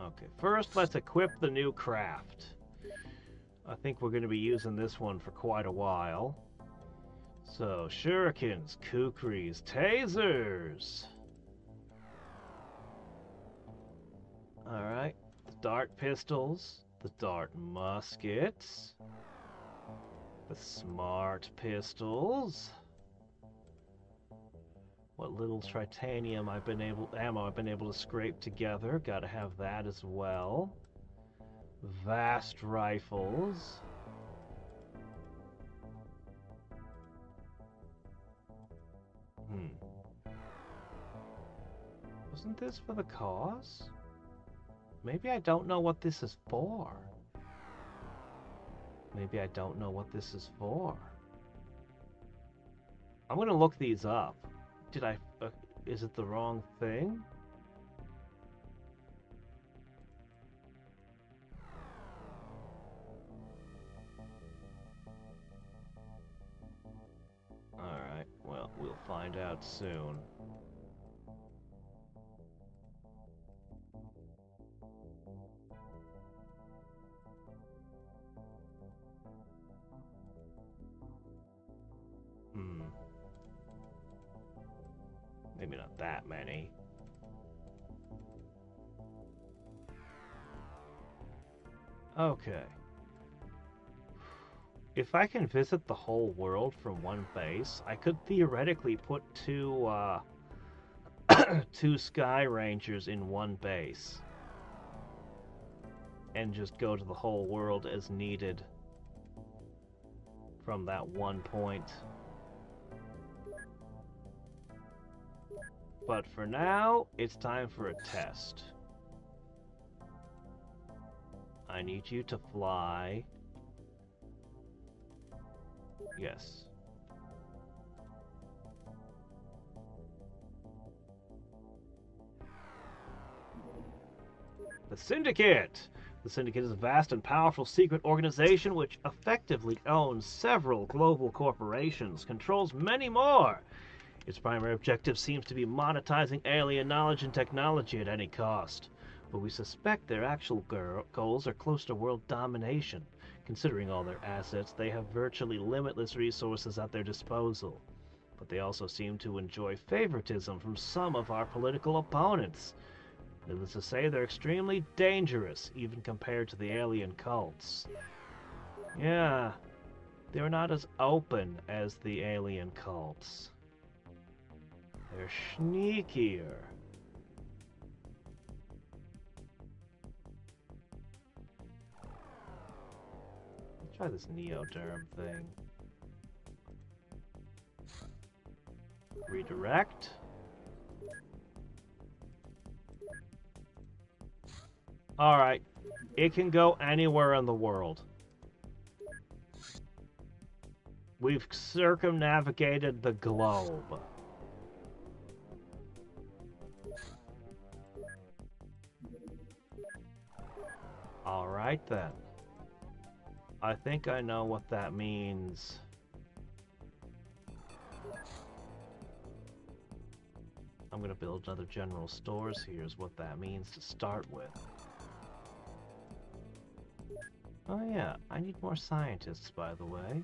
Okay, first let's equip the new craft. I think we're going to be using this one for quite a while. So, shurikens, kukris, tasers. Alright, the dart pistols, the dart muskets, the smart pistols. What little titanium ammo I've been able to scrape together, gotta have that as well. Vast rifles. Wasn't this for the cause? Maybe I don't know what this is for. Maybe I don't know what this is for. I'm gonna look these up. Did I... is it the wrong thing? Alright, well, we'll find out soon. Maybe not that many. Okay. If I can visit the whole world from one base, I could theoretically put two Sky Rangers in one base. And just go to the whole world as needed from that one point. But for now, it's time for a test. I need you to fly. Yes. The Syndicate! The Syndicate is a vast and powerful secret organization which effectively owns several global corporations, controls many more. Its primary objective seems to be monetizing alien knowledge and technology at any cost. But we suspect their actual goals are close to world domination. Considering all their assets, they have virtually limitless resources at their disposal. But they also seem to enjoy favoritism from some of our political opponents. Needless to say, they're extremely dangerous, even compared to the alien cults. Yeah, they're not as open as the alien cults. They're sneakier. Let's try this Neoderm thing. Redirect. Alright, it can go anywhere in the world. We've circumnavigated the globe. Alright then. I think I know what that means. I'm gonna build another general stores here is what that means to start with. Oh yeah, I need more scientists, by the way.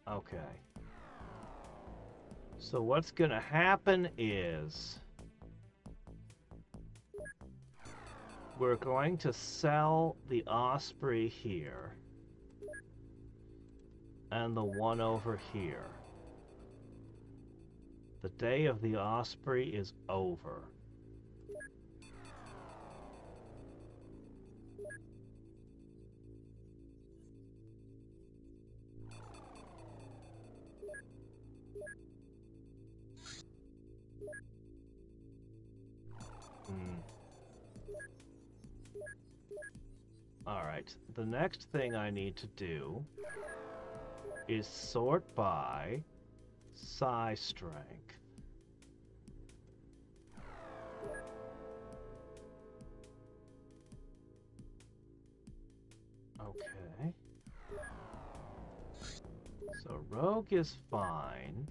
Okay. So what's gonna happen is we're going to sell the Osprey here and the one over here. The day of the Osprey is over. Alright, the next thing I need to do is sort by psi strength. Okay. So Rogue is fine.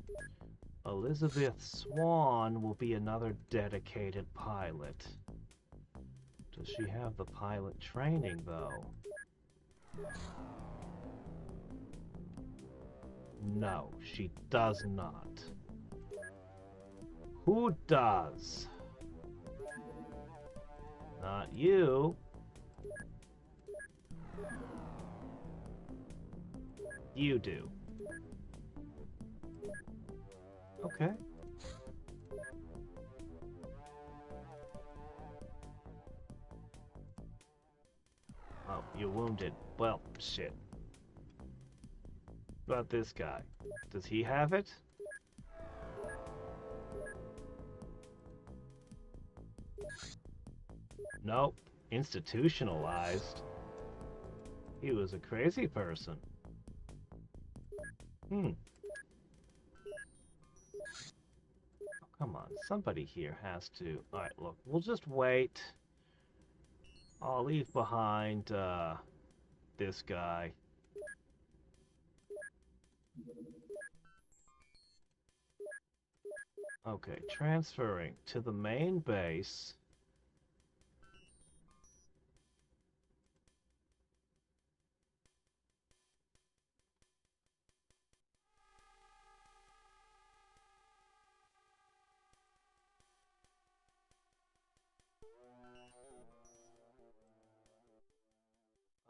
Elizabeth Swan will be another dedicated pilot. Does she have the pilot training, though? No, she does not. Who does? Not you. You do. Okay. Oh, you're wounded. Well, shit. What about this guy? Does he have it? Nope. Institutionalized. He was a crazy person. Oh, come on, somebody here has to... Alright, look, we'll just wait. I'll leave behind, this guy. Okay, transferring to the main base.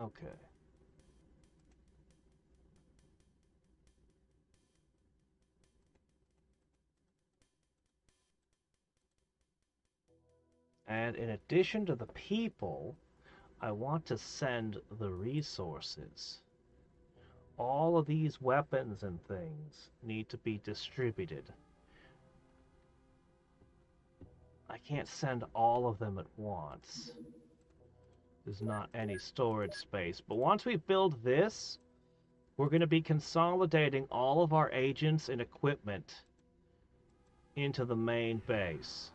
Okay. And in addition to the people, I want to send the resources. All of these weapons and things need to be distributed. I can't send all of them at once. There's not any storage space. But once we build this, We're going to be consolidating all of our agents and equipment into the main base.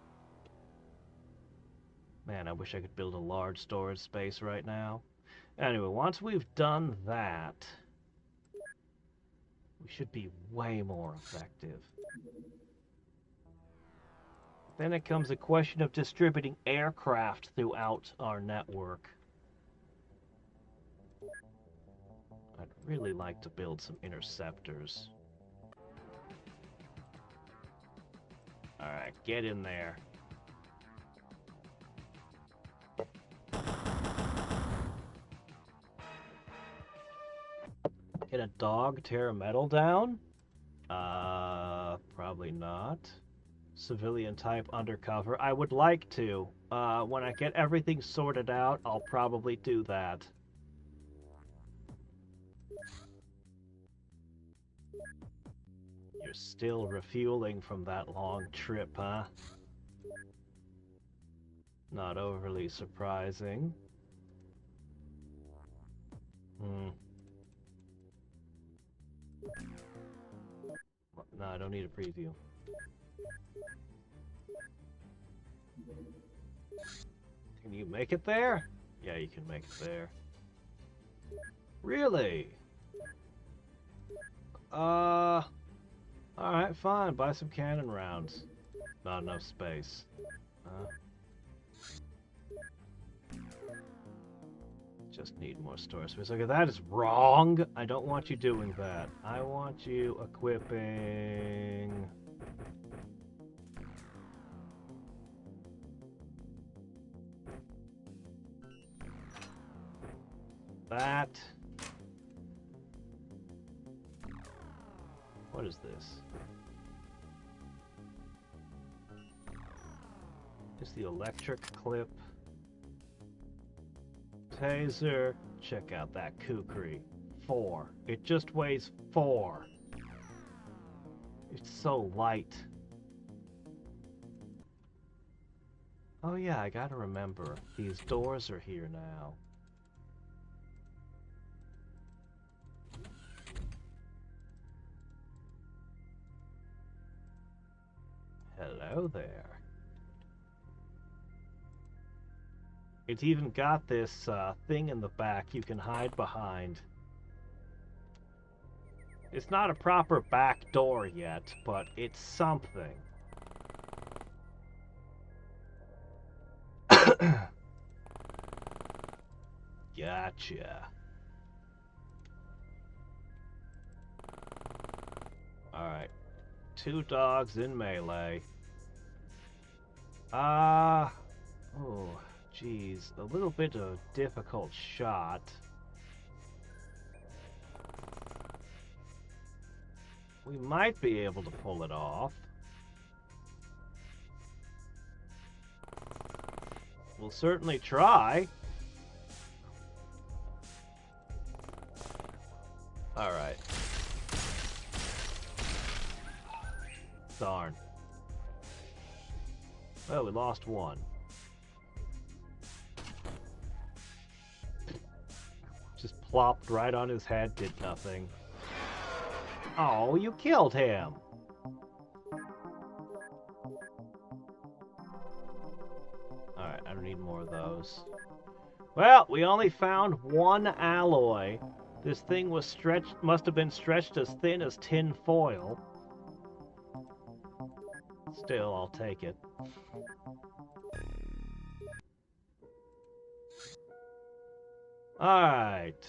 Man, I wish I could build a large storage space right now. Anyway, once we've done that, we should be way more effective. Then it comes a question of distributing aircraft throughout our network. I'd really like to build some interceptors. Alright, get in there. Can a dog tear metal down? Probably not. Civilian type undercover. I would like to. When I get everything sorted out, I'll probably do that. You're still refueling from that long trip, huh? Not overly surprising. No, I don't need a preview. Can you make it there? Yeah, you can make it there. Really? Alright, fine. Buy some cannon rounds. Not enough space. Just need more storage space. Okay, that is wrong. I don't want you doing that. I want you equipping... that. What is this? Is the electric clip. Taser. Check out that kukri. 4. It just weighs 4. It's so light. Oh yeah, I gotta remember. These doors are here now. Hello there. It's even got this thing in the back you can hide behind. It's not a proper back door yet, but it's something. Gotcha. Alright. 2 dogs in melee. Oh, geez. A little bit of difficult shot. We might be able to pull it off. We'll certainly try. Alright. Darn. Well, we lost one. Just plopped right on his head, did nothing. Oh, you killed him! Alright, I don't need more of those. Well, we only found 1 alloy. This thing was stretched, must have been stretched as thin as tin foil. Still, I'll take it. Alright.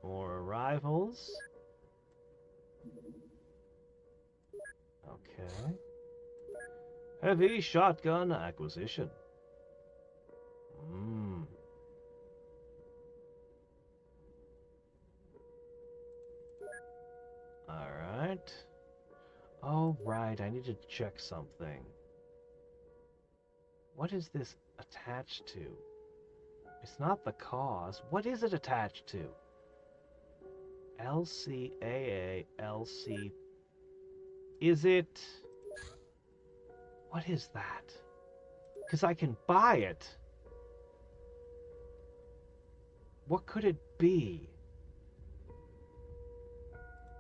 More arrivals. Okay. Heavy shotgun acquisition. Alright. Oh, right, I need to check something. What is this attached to? It's not the cause. What is it attached to? LCAA, LC... Is it... What is that? Because I can buy it. What could it be?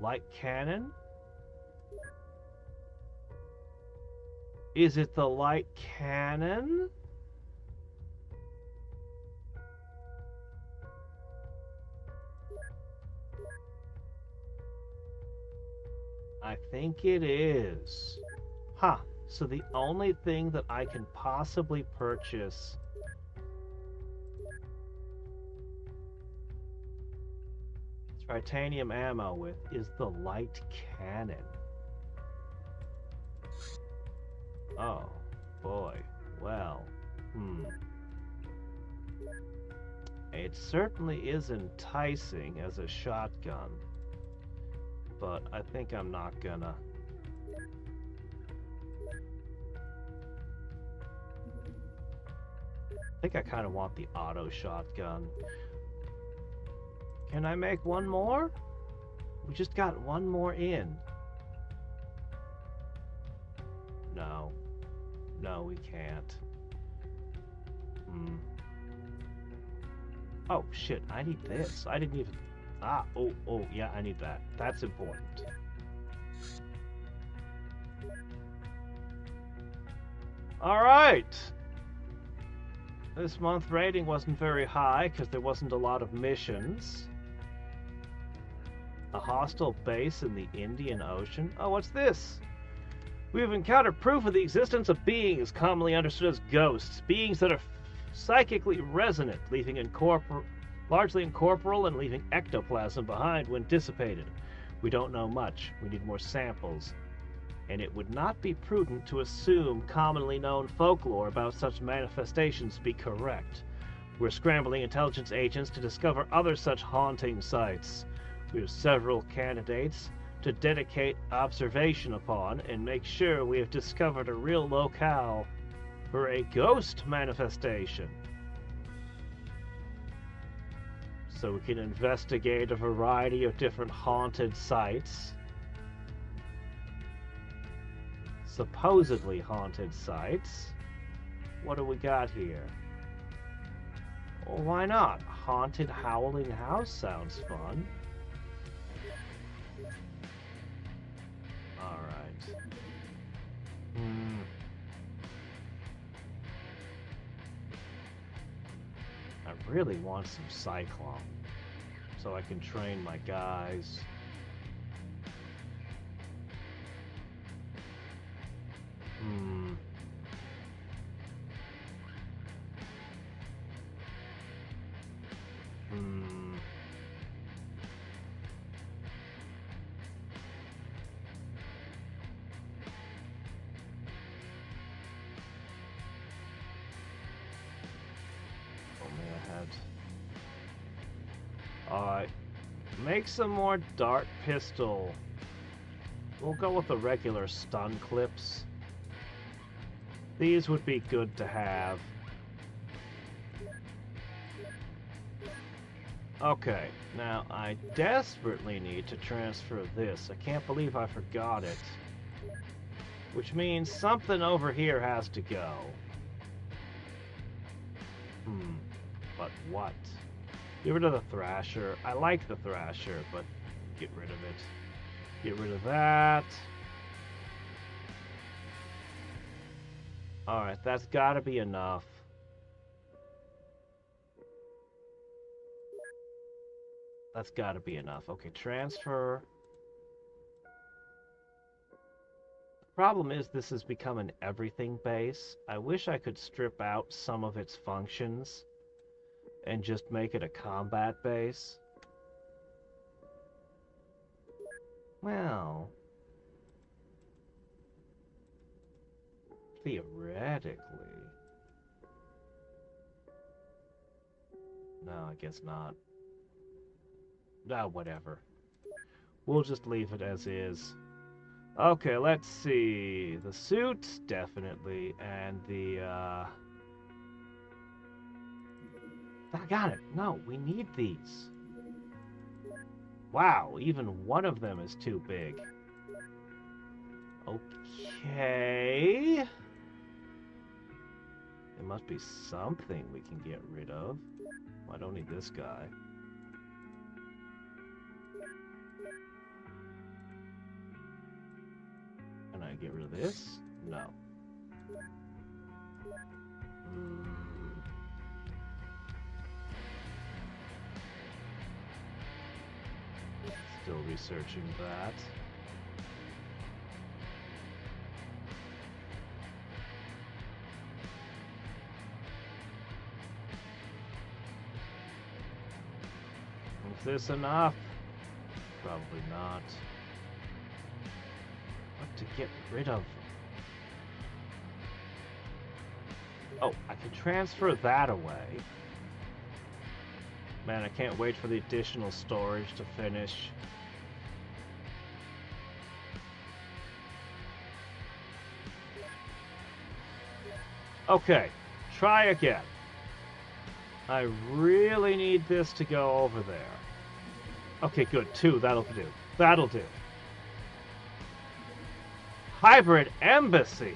Light cannon? Is it the light cannon? I think it is. Huh. So the only thing that I can possibly purchase titanium ammo with is the light cannon. Oh, boy. Well, it certainly is enticing as a shotgun, but I think I'm not gonna. I think I kind of want the auto shotgun. Can I make one more? We just got one more in. No. No, we can't. Oh, shit, I need this. I didn't even... Ah, oh, yeah, I need that. That's important. Alright! This month rating wasn't very high because there wasn't a lot of missions. A hostile base in the Indian Ocean? Oh, what's this? We have encountered proof of the existence of beings commonly understood as ghosts. Beings that are psychically resonant, largely incorporeal and leaving ectoplasm behind when dissipated. We don't know much. We need more samples. And it would not be prudent to assume commonly known folklore about such manifestations to be correct. We're scrambling intelligence agents to discover other such haunting sites. We have several candidates to dedicate observation upon and make sure we have discovered a real locale for a ghost manifestation. So we can investigate a variety of different haunted sites. Supposedly haunted sites. What do we got here? Well, why not? Haunted Howling House sounds fun. Alright. I really want some Cyclone, so I can train my guys. Alright, make some more dart pistol. We'll go with the regular stun clips. These would be good to have. Okay, now I desperately need to transfer this. I can't believe I forgot it. Which means something over here has to go. But what? Get rid of the Thrasher. I like the Thrasher, but get rid of it. Get rid of that. Alright, that's gotta be enough. That's gotta be enough. Okay, transfer. The problem is this has become an everything base. I wish I could strip out some of its functions and just make it a combat base. Well, theoretically. No, I guess not. No, whatever. We'll just leave it as is. Okay, let's see. The suit, definitely, and the, I got it. No, we need these. Wow, even one of them is too big. Okay. There must be something we can get rid of. I don't need this guy. get rid of this? No. Still researching that. Is this enough? Probably not. What to get rid of? Oh, I can transfer that away. Man, I can't wait for the additional storage to finish. Okay, try again. I really need this to go over there. Okay, good. 2, that'll do. That'll do. Hybrid Embassy!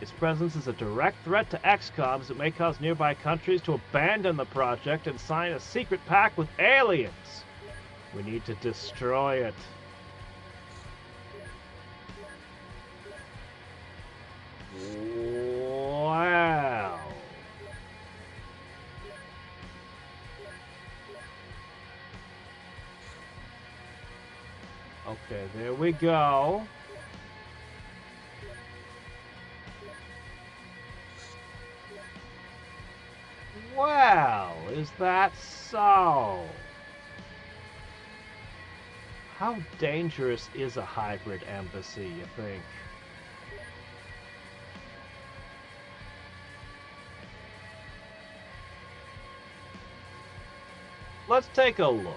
Its presence is a direct threat to Xcom, as it may cause nearby countries to abandon the project and sign a secret pact with aliens. We need to destroy it. Wow. Okay, there we go. Well, is that so? How dangerous is a hybrid embassy, you think? Let's take a look.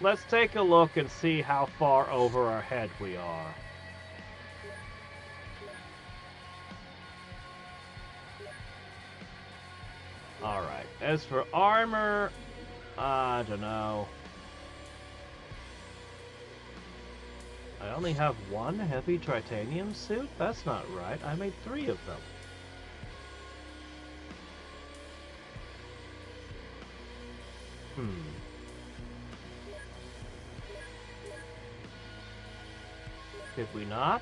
Let's take a look and see how far over our head we are. Alright, as for armor, I don't know. I only have 1 heavy titanium suit? That's not right. I made 3 of them. Did we not?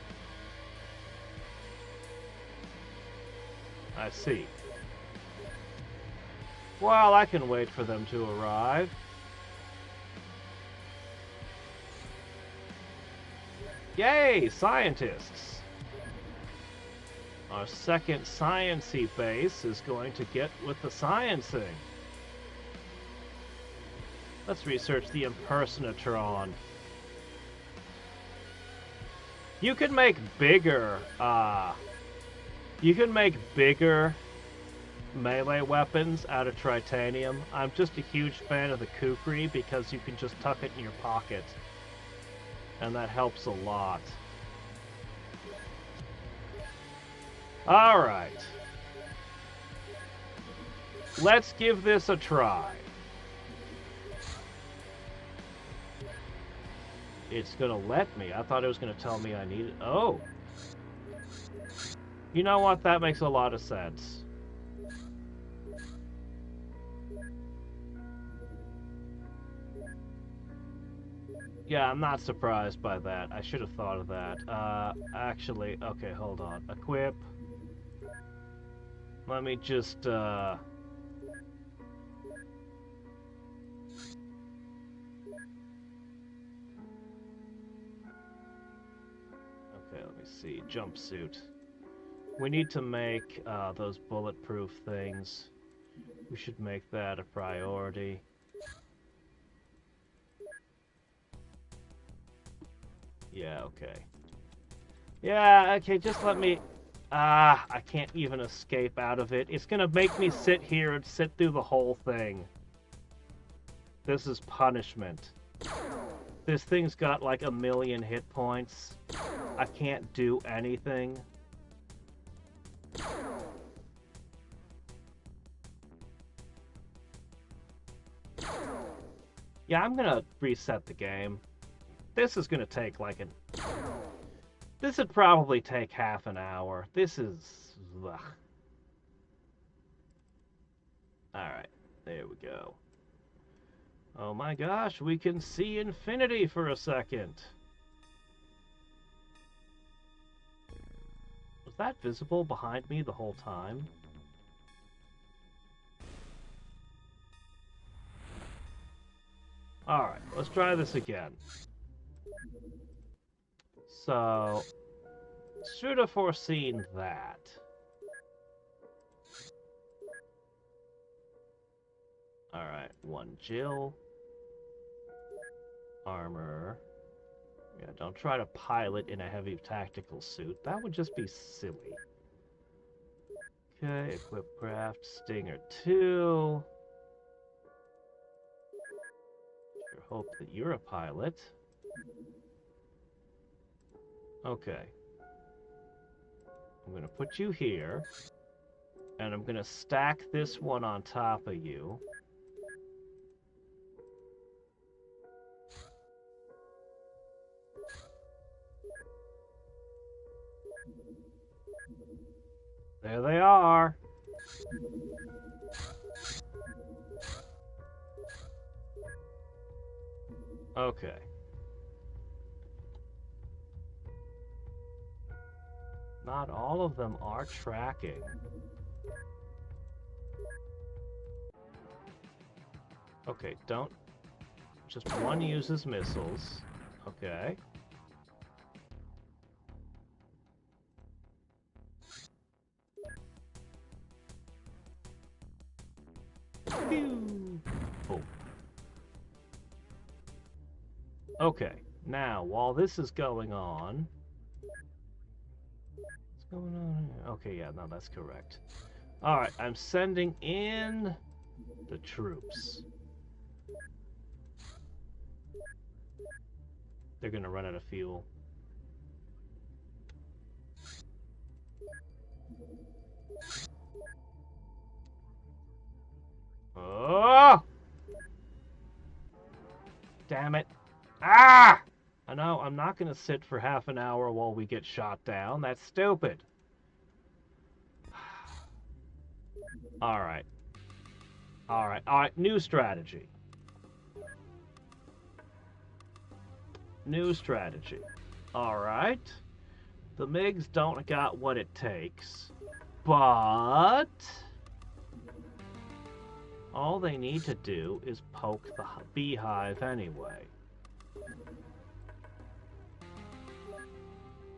I see. Well, I can wait for them to arrive. Yay, scientists! Our second science-y base is going to get with the sciencing. Let's research the impersonatron. You can make bigger, melee weapons out of titanium. I'm just a huge fan of the kukri because you can just tuck it in your pocket. And that helps a lot. Alright. Let's give this a try. It's gonna let me. I thought it was gonna tell me I needed... Oh! You know what? That makes a lot of sense. Yeah, I'm not surprised by that. I should have thought of that. Actually, okay, hold on. Equip. Let me just, Okay, let me see. Jumpsuit. We need to make, those bulletproof things. We should make that a priority. Yeah, okay. Yeah, okay, just let me... I can't even escape out of it. It's gonna make me sit here and sit through the whole thing. This is punishment. This thing's got like 1,000,000 hit points. I can't do anything. Yeah, I'm gonna reset the game. This is gonna take like an... This would probably take half an hour. This is... Ugh. Alright, there we go. Oh my gosh, we can see infinity for a second. Was that visible behind me the whole time? Alright, let's try this again. So, should have foreseen that. Alright, 1 Jill. Armor. Yeah, don't try to pilot in a heavy tactical suit. That would just be silly. Okay, equip craft, Stinger 2. Sure hope that you're a pilot. Okay. I'm going to put you here. And I'm going to stack this one on top of you. There they are. Okay. Not all of them are tracking. Okay, don't... Just one uses missiles. Okay. Pew! Oh. Okay, now, while this is going on... What's going on here? Okay, yeah, no, that's correct. Alright, I'm sending in the troops. They're gonna run out of fuel. Oh! Damn it. Ah! I know, I'm not gonna sit for half an hour while we get shot down. That's stupid. Alright. Alright, new strategy. New strategy. Alright. The MiGs don't got what it takes. But... all they need to do is poke the beehive anyway.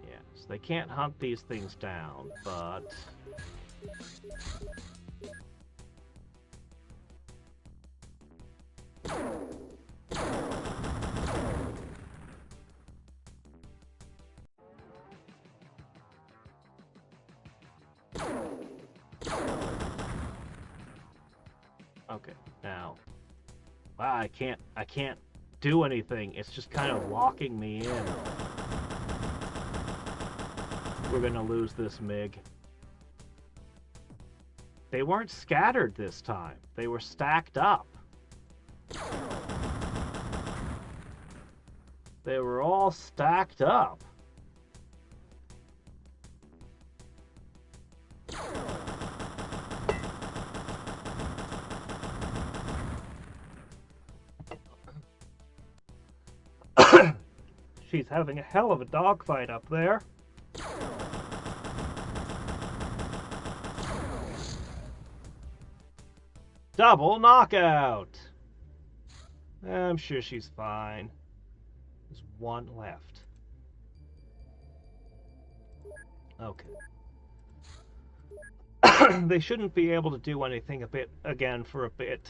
Yes, they can't hunt these things down, but... Okay, now, wow, I can't do anything. It's just kind of locking me in. We're gonna lose this MiG. They weren't scattered this time. They were stacked up. They were all stacked up. She's having a hell of a dogfight up there. Double knockout! I'm sure she's fine. There's one left. Okay. They shouldn't be able to do anything again for a bit.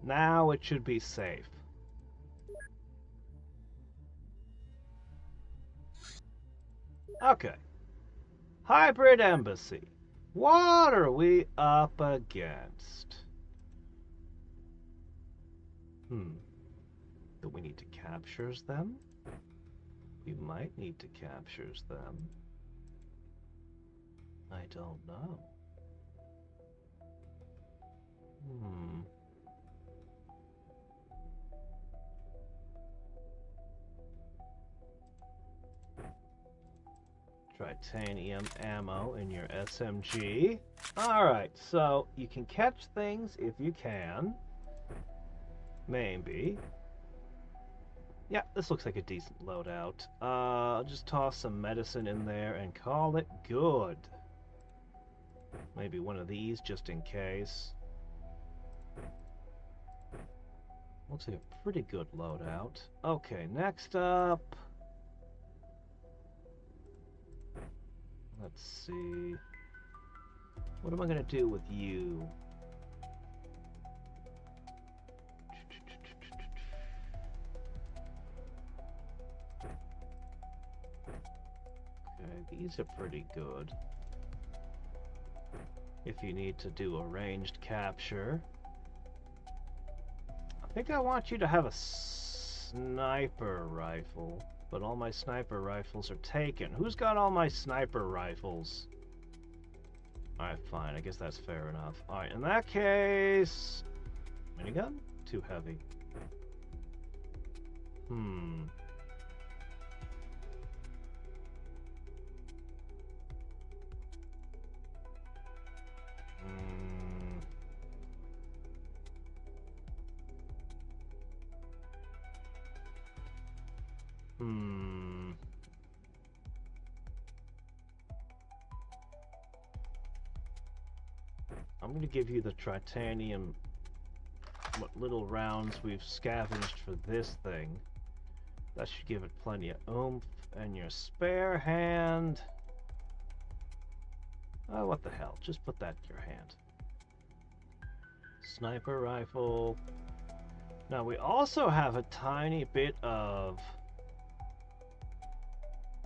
Now it should be safe. Okay. Hybrid Embassy. What are we up against? Do we need to capture them? We might need to capture them. I don't know. Titanium ammo in your SMG. Alright, so you can catch things if you can. Maybe. Yeah, this looks like a decent loadout. I'll just toss some medicine in there and call it good. Maybe one of these just in case. Looks like a pretty good loadout. Okay, next up. Let's see. What am I going to do with you? Okay, these are pretty good. If you need to do a ranged capture. I think I want you to have a sniper rifle, but all my sniper rifles are taken. Who's got all my sniper rifles? Alright, fine. I guess that's fair enough. Alright, in that case... Minigun? Too heavy. Hmm. I'm going to give you the titanium, what little rounds we've scavenged for this thing. That should give it plenty of oomph. And your spare hand... Oh, what the hell. Just put that in your hand. Sniper rifle. Now, we also have a tiny bit of...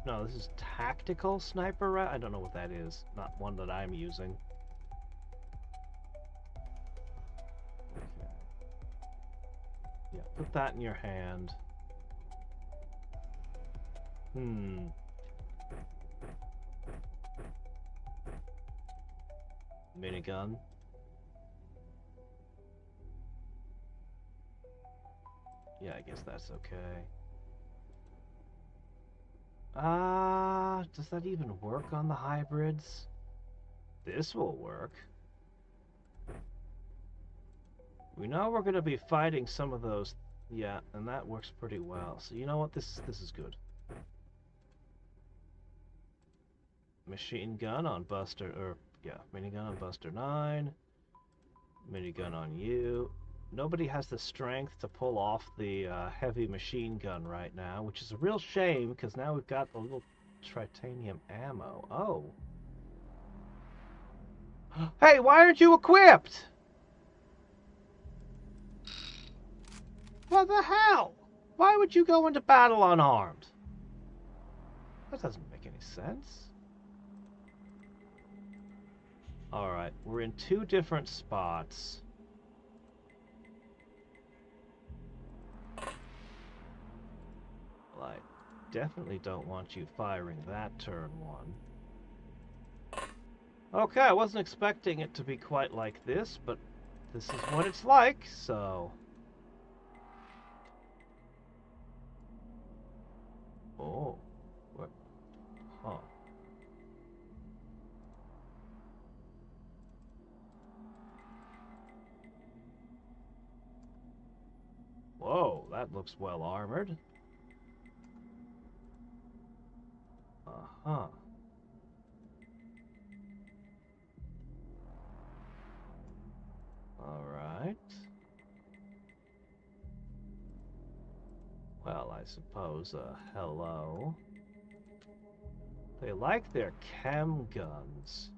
No, this is tactical sniper rifle? I don't know what that is. Not one that I'm using. Okay. Yeah, put that in your hand. Minigun. Yeah, I guess that's okay. Does that even work on the hybrids? This will work. We know we're going to be fighting some of those. Yeah, and that works pretty well. So you know what? This is good. Machine gun on Buster, or yeah, minigun on Buster 9. Minigun on you. Nobody has the strength to pull off the heavy machine gun right now, which is a real shame because now we've got the little titanium ammo. Oh. Hey, why aren't you equipped? What the hell? Why would you go into battle unarmed? That doesn't make any sense. Alright, we're in 2 different spots. Well, I definitely don't want you firing that turn 1. Okay, I wasn't expecting it to be quite like this, but this is what it's like, so... Oh. What? Huh. Whoa, that looks well armored. Uh-huh. Alright. Well, I suppose, hello. They like their chem guns.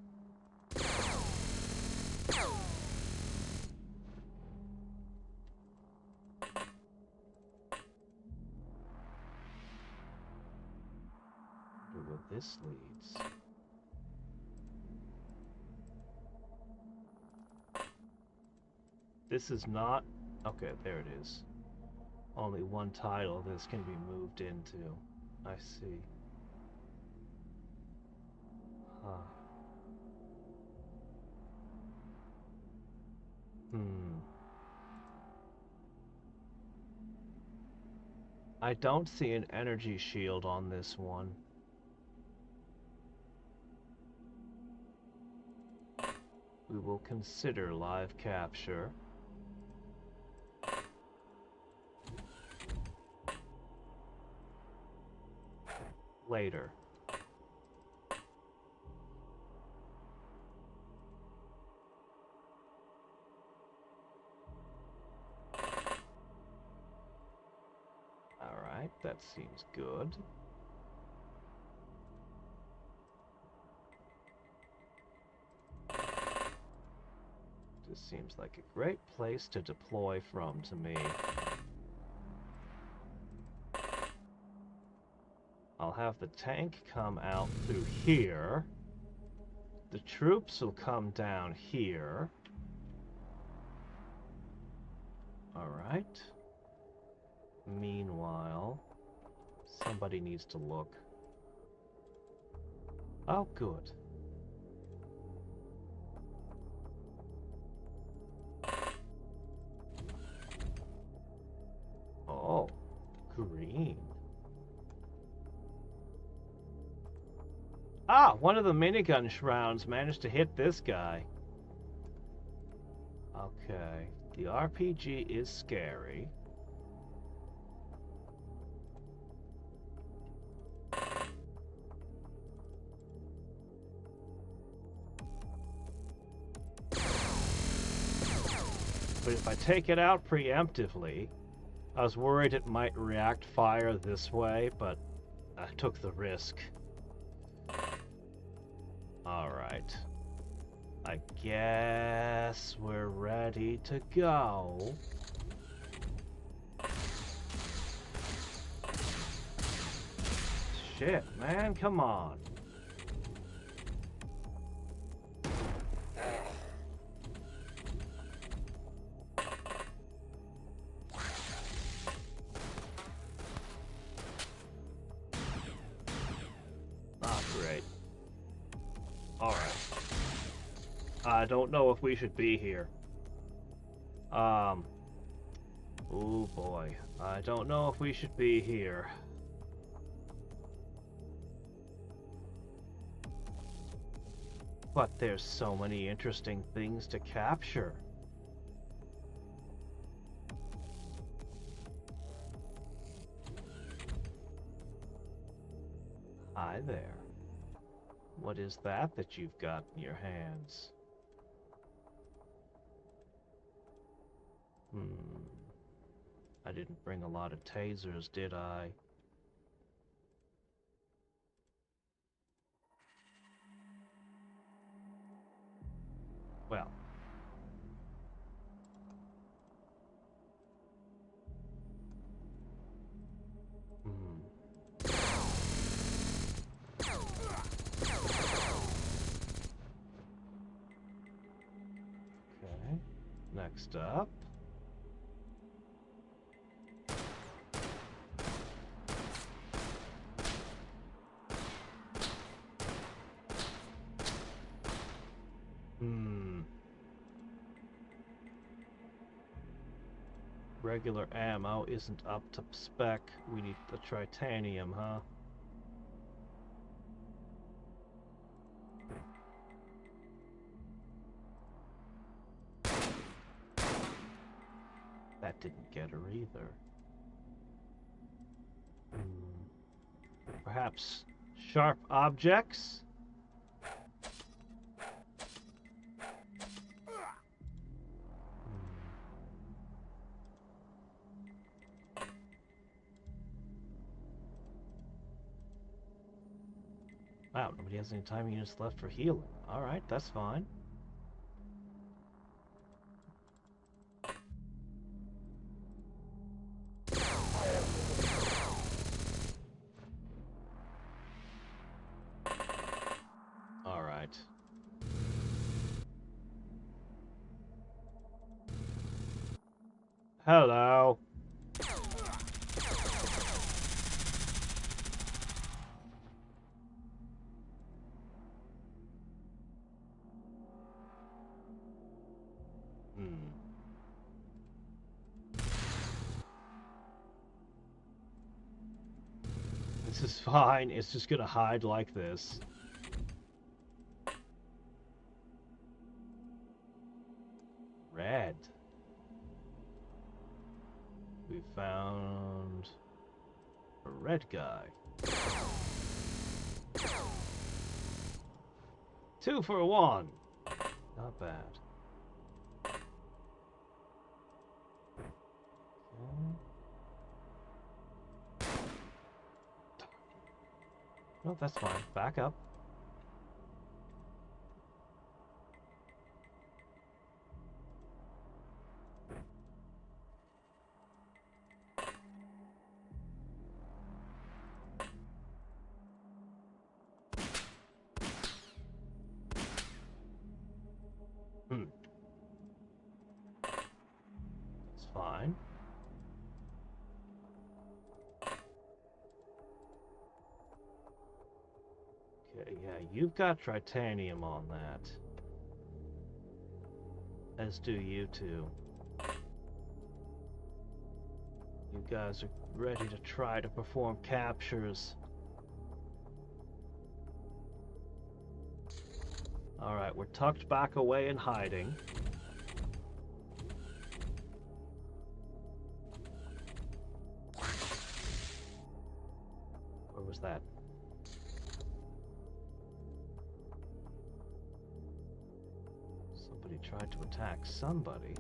Wonder where this leads. This is not... Okay, there it is. Only one title this can be moved into. I see. Huh. I don't see an energy shield on this one. We will consider live capture. later. Alright, that seems good. This seems like a great place to deploy from to me. I'll have the tank come out through here. The troops will come down here. Alright. Meanwhile, somebody needs to look. Oh, good. Oh, green. Ah, one of the minigun rounds managed to hit this guy. Okay, the RPG is scary. But if I take it out preemptively, I was worried it might react fire this way, but I took the risk. Alright. I guess we're ready to go. Shit, man, come on. Not great. Alright. I don't know if we should be here. Oh boy. I don't know if we should be here. But there's so many interesting things to capture. Hi there. What is that you've got in your hands? I didn't bring a lot of tasers, did I? Well. Okay. Next up. Regular ammo isn't up to spec. We need the titanium, huh? That didn't get her either. Perhaps sharp objects? Wow, nobody has any time units left for healing. Alright, that's fine. Alright. Hello. This is fine. It's just gonna hide like this. Red. We found a red guy. 2 for 1. Not bad. Okay. No, that's fine. Back up. That's fine. Okay, yeah, you've got titanium on that. As do you two. You guys are ready to try to perform captures. Alright, we're tucked back away and hiding. Where was that? Somebody tried to attack somebody.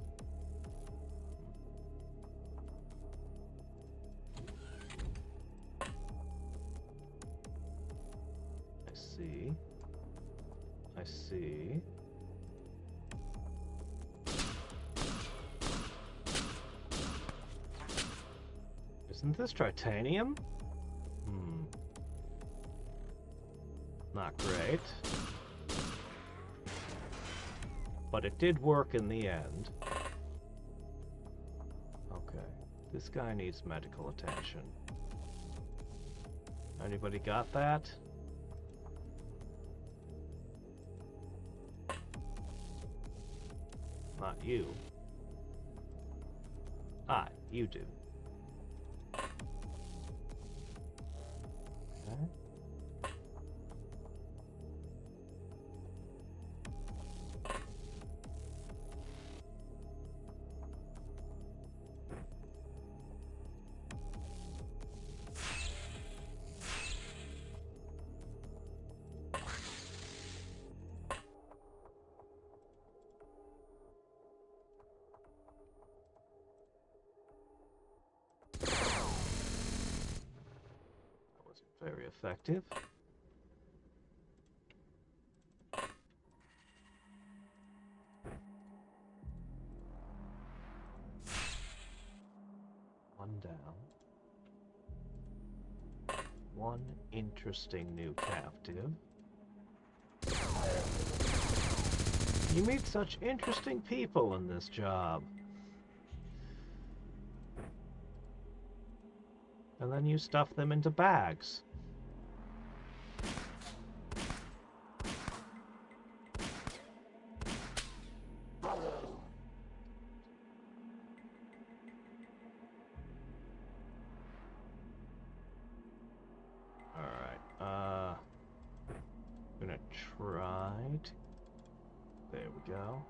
I see. I see. Isn't this titanium? Not great. But it did work in the end. Okay. This guy needs medical attention. Anybody got that? Not you. Ah, you do. Okay. Very effective. One down. One interesting new captive. You meet such interesting people in this job. And then you stuff them into bags. Gonna try to... There we go.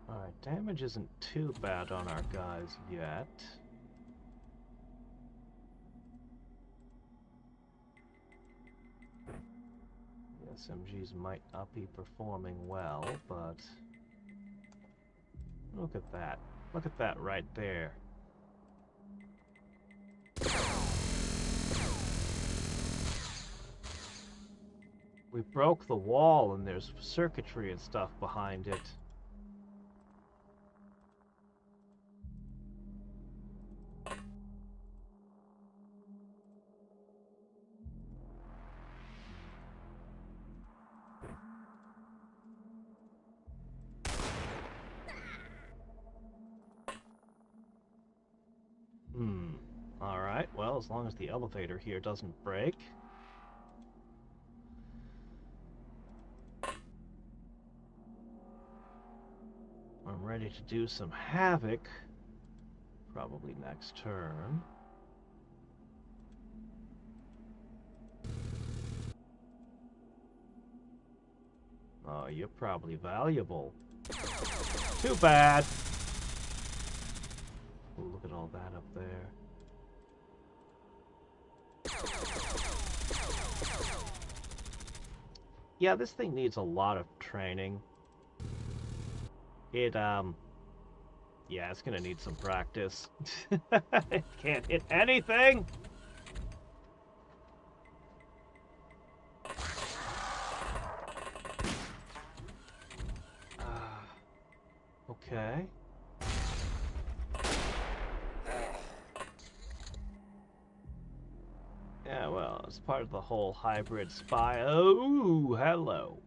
Alright, damage isn't too bad on our guys yet. The SMGs might not be performing well, but... Look at that. Look at that right there. We broke the wall and there's circuitry and stuff behind it. Alright, well, as long as the elevator here doesn't break. I'm ready to do some havoc. Probably next turn. Oh, you're probably valuable. Too bad. Ooh, look at all that up there. Yeah, this thing needs a lot of training. It, yeah, it's gonna need some practice. It can't hit anything! Okay. Yeah, well, it's part of the whole hybrid spy. Oh, hello.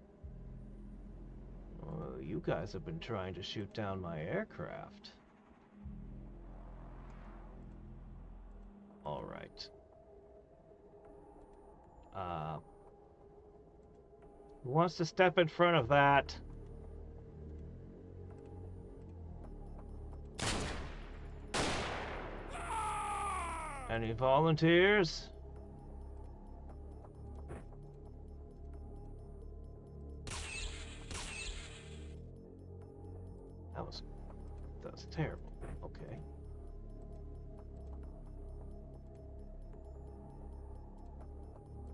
Oh, you guys have been trying to shoot down my aircraft. All right. Who wants to step in front of that? Any volunteers? That was terrible. Okay.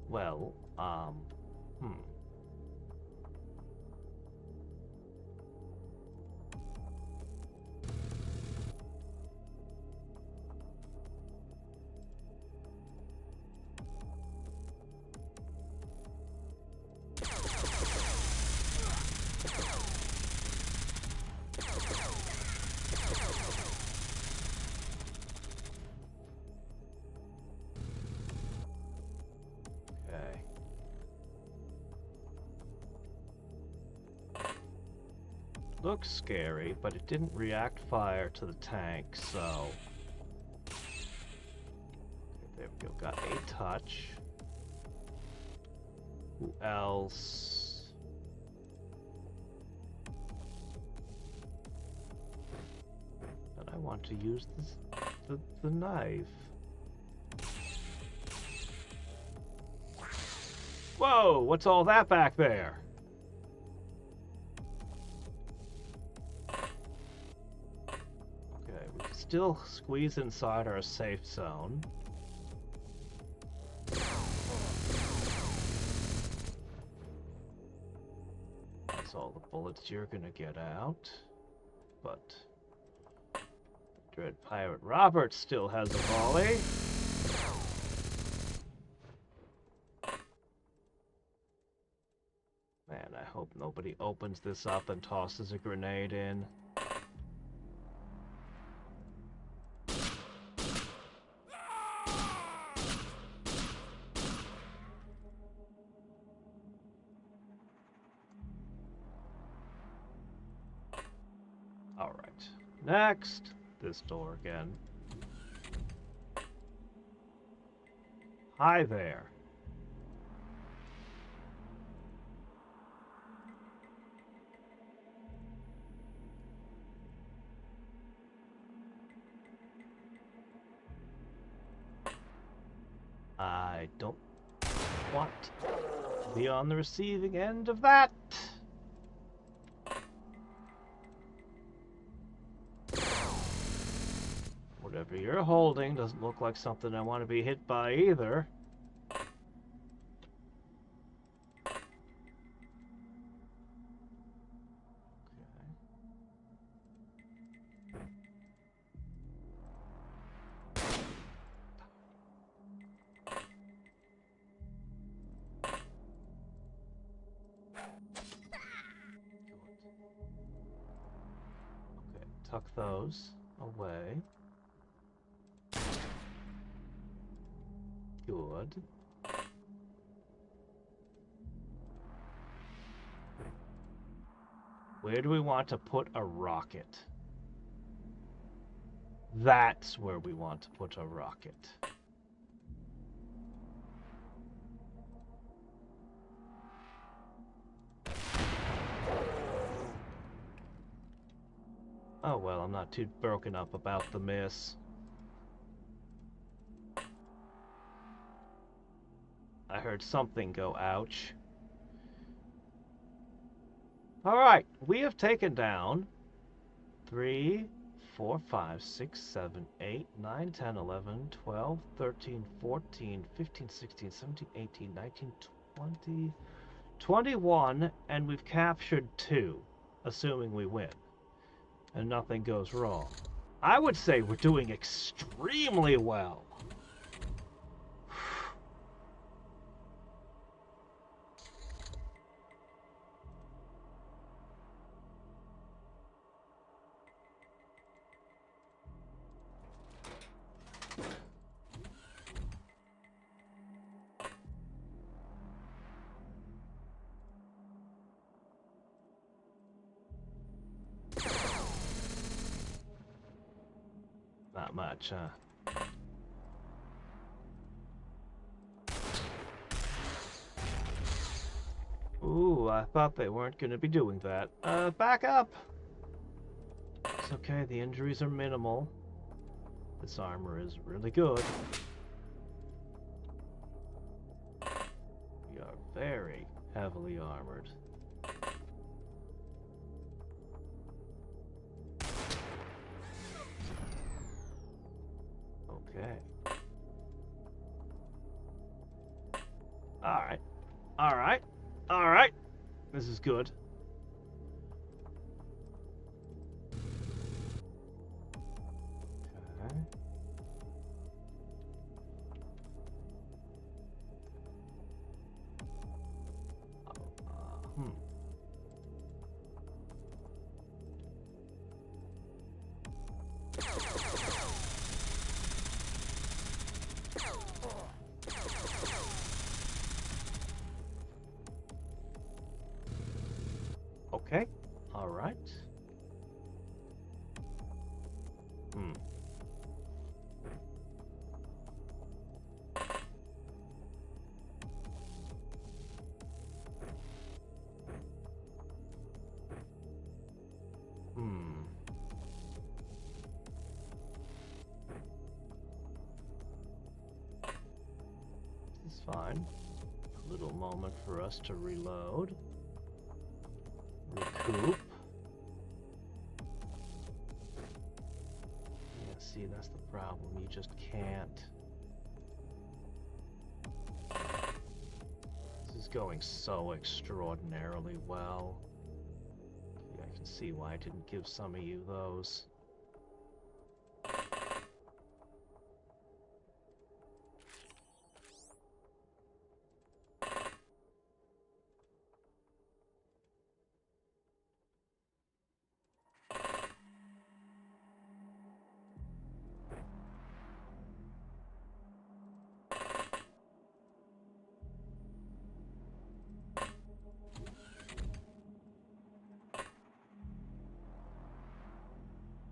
Well, okay. Looks scary, but it didn't react fire to the tank, so... Okay, there we go. Got a touch. Who else? But I want to use the knife. Whoa! What's all that back there? Okay, we can still squeeze inside our safe zone. That's all the bullets you're gonna get out. But Dread Pirate Robert still has a volley. Man, I hope nobody opens this up and tosses a grenade in. Alright. Next, this door again. Hi there. I don't want to be on the receiving end of that. Whatever you're holding doesn't look like something I want to be hit by either. Okay, tuck those away. Good. Where do we want to put a rocket? That's where we want to put a rocket. Oh well, I'm not too broken up about the miss. I heard something go ouch. Alright, we have taken down 3, 4, 5, 6, 7, 8, 9, 10, 11, 12, 13, 14, 15, 16, 17, 18, 19, 20, 21, and we've captured 2, assuming we win, and nothing goes wrong. I would say we're doing extremely well. Not much, huh? Ooh, I thought they weren't going to be doing that. Back up! It's okay, the injuries are minimal. This armor is really good. We are very heavily armored. Okay. Alright. Alright. Alright. This is good. Okay. Okay. All right. This is fine. A little moment for us to reload. Recoup. Yeah, see, that's the problem. You just can't. This is going so extraordinarily well. Yeah, I can see why I didn't give some of you those.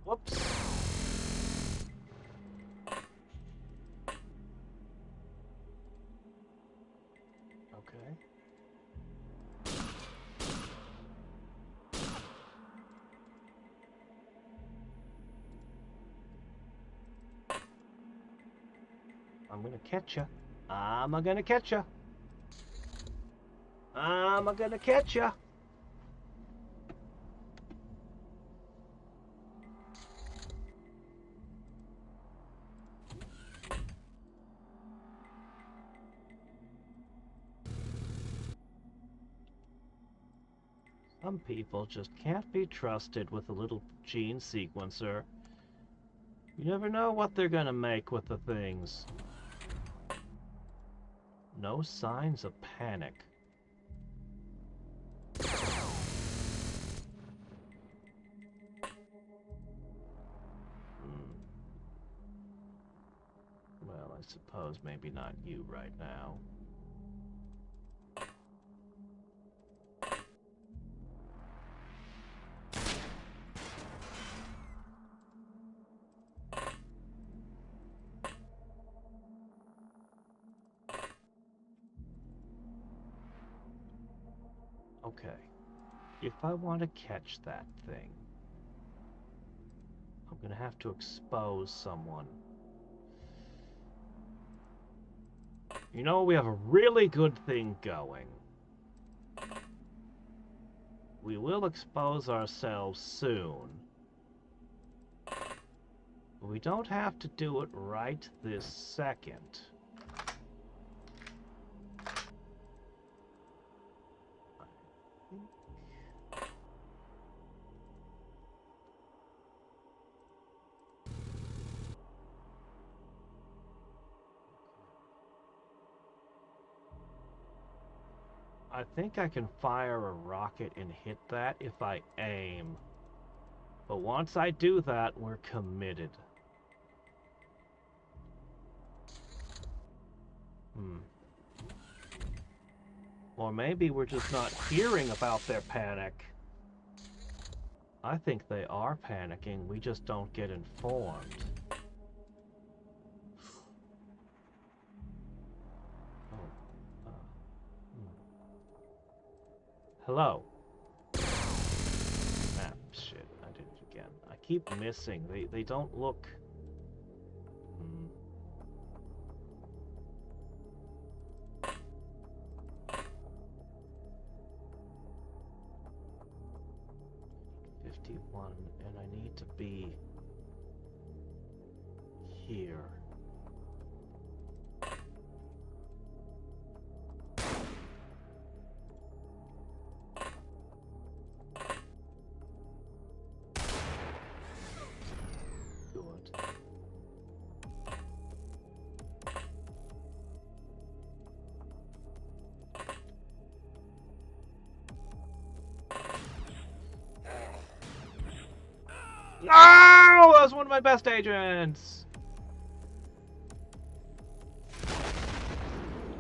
Whoops. Okay. I'm gonna catch ya. I'm gonna catch ya. I'm gonna catch ya. Some people just can't be trusted with a little gene sequencer. You never know what they're gonna make with the things. No signs of panic. Well, I suppose maybe not you right now. Okay, if I want to catch that thing, I'm gonna have to expose someone. You know, we have a really good thing going. We will expose ourselves soon. But we don't have to do it right this second. I think I can fire a rocket and hit that if I aim. But once I do that, we're committed. Or maybe we're just not hearing about their panic. I think they are panicking, we just don't get informed. Hello. Ah, shit, I did it again. I keep missing. They don't look... 51, and I need to be here. Good. No! That was one of my best agents!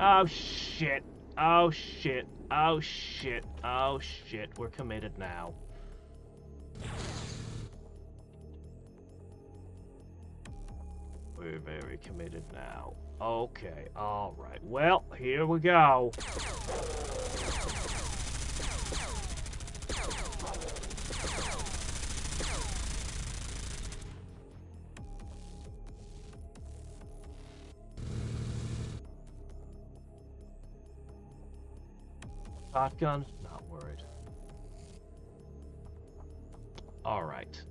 Oh shit. Oh shit. Oh shit. Oh shit. We're committed now. We're very committed now. Okay, alright. Well, here we go. Shotgun? Not worried. Alright.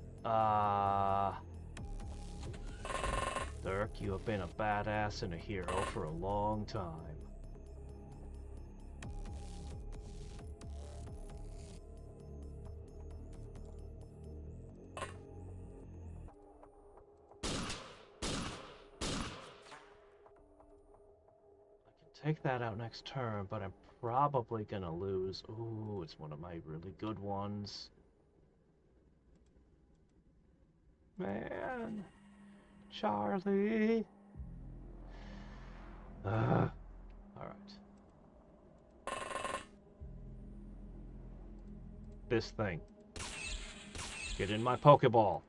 Dirk, you have been a badass and a hero for a long time. I can take that out next turn, but I'm probably gonna lose. Ooh, it's one of my really good ones. Man. Charlie. Alright. This thing. Get in my Pokeball.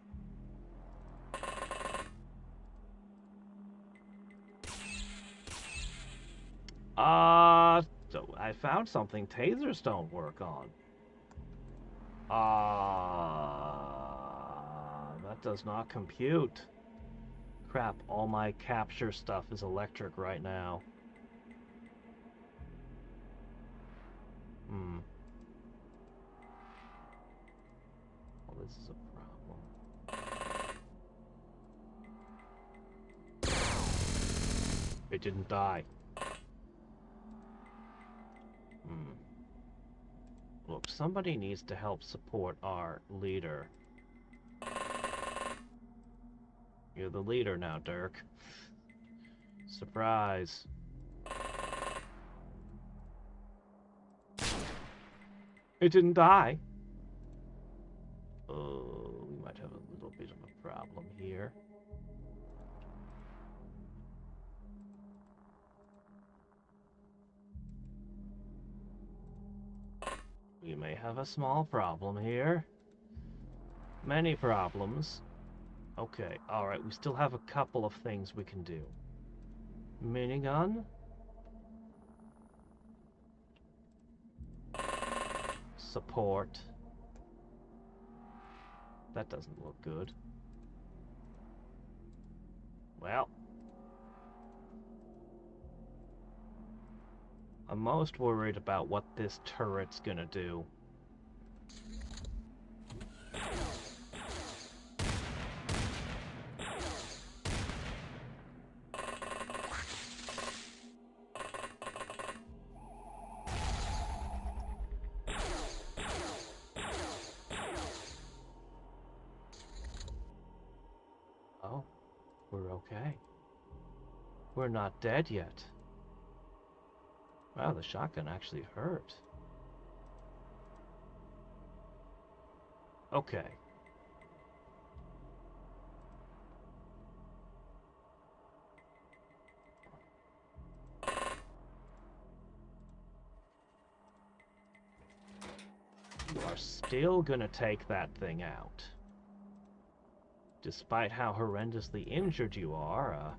So I found something tasers don't work on. That does not compute. Crap, all my capture stuff is electric right now. Well, this is a problem. It didn't die. Look, somebody needs to help support our leader. You're the leader now, Dirk. Surprise. It didn't die. Oh, we might have a little bit of a problem here. We may have a small problem here. Many problems. Okay, alright, we still have a couple of things we can do. Minigun? Support. That doesn't look good. Well. I'm most worried about what this turret's gonna do. Oh, we're okay. We're not dead yet. Wow, the shotgun actually hurt. Okay. You are still gonna take that thing out. Despite how horrendously injured you are,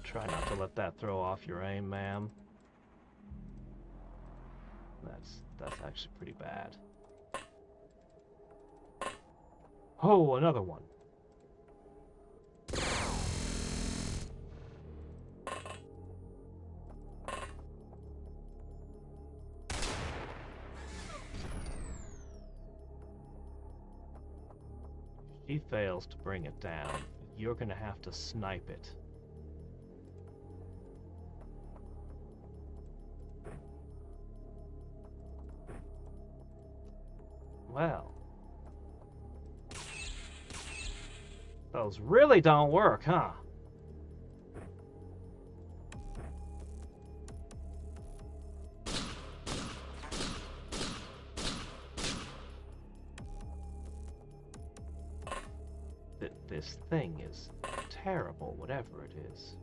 try not to let that throw off your aim, ma'am. That's actually pretty bad. Oh, another one. If she fails to bring it down, you're gonna have to snipe it. Well, those really don't work, huh? This thing is terrible, whatever it is.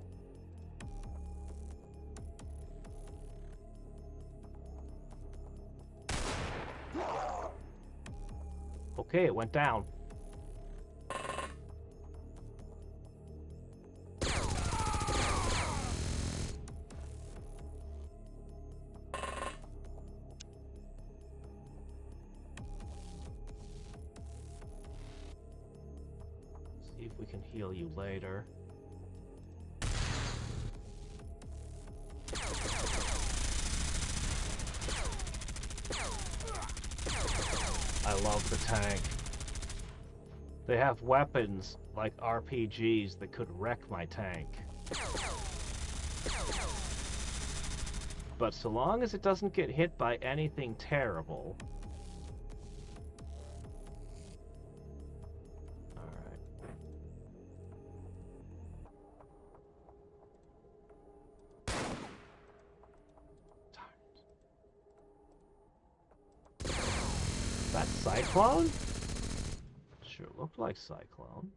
Okay, it went down. See if we can heal you later. I love the tank. They have weapons like RPGs that could wreck my tank. But so long as it doesn't get hit by anything terrible. Alright. That Cyclone? Sure looked like Cyclone.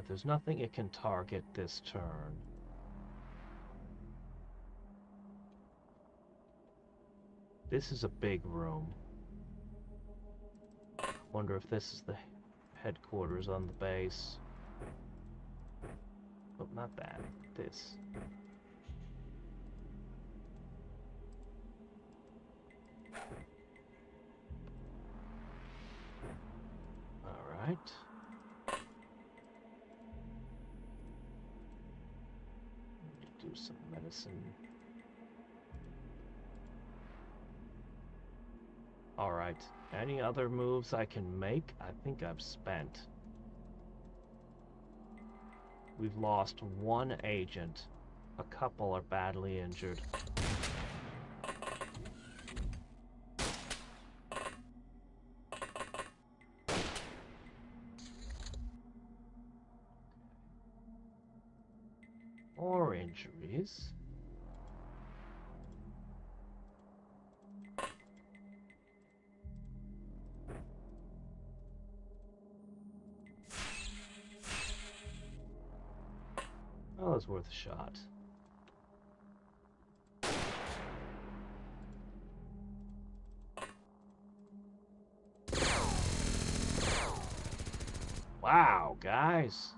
There's nothing it can target this turn. This is a big room. Wonder if this is the headquarters on the base. Oh, not that. This. Alright. Do some medicine. Alright. Any other moves I can make? I think I've spent. We've lost one agent. A couple are badly injured. More injuries. Oh, it's worth a shot. Wow, guys.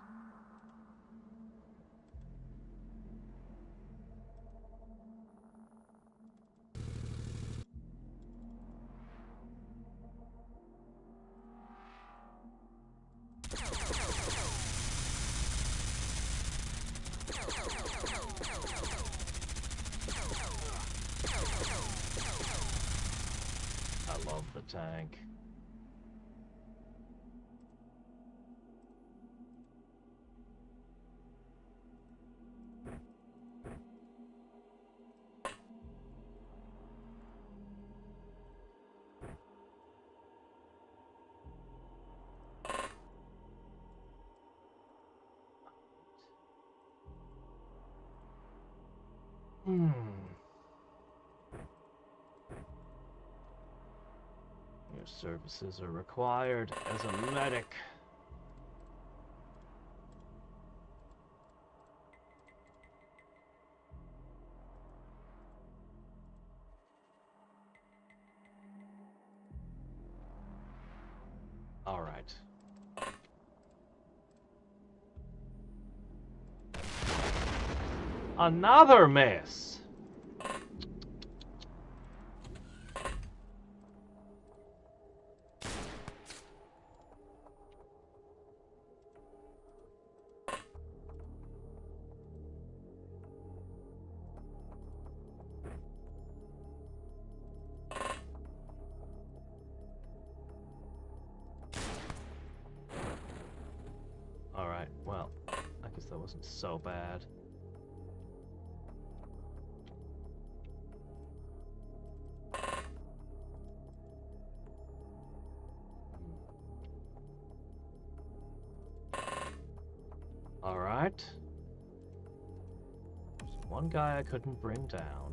I love the tank. services are required as a medic. All right. Another miss. All right. Well, I guess that wasn't so bad. All right. There's one guy I couldn't bring down.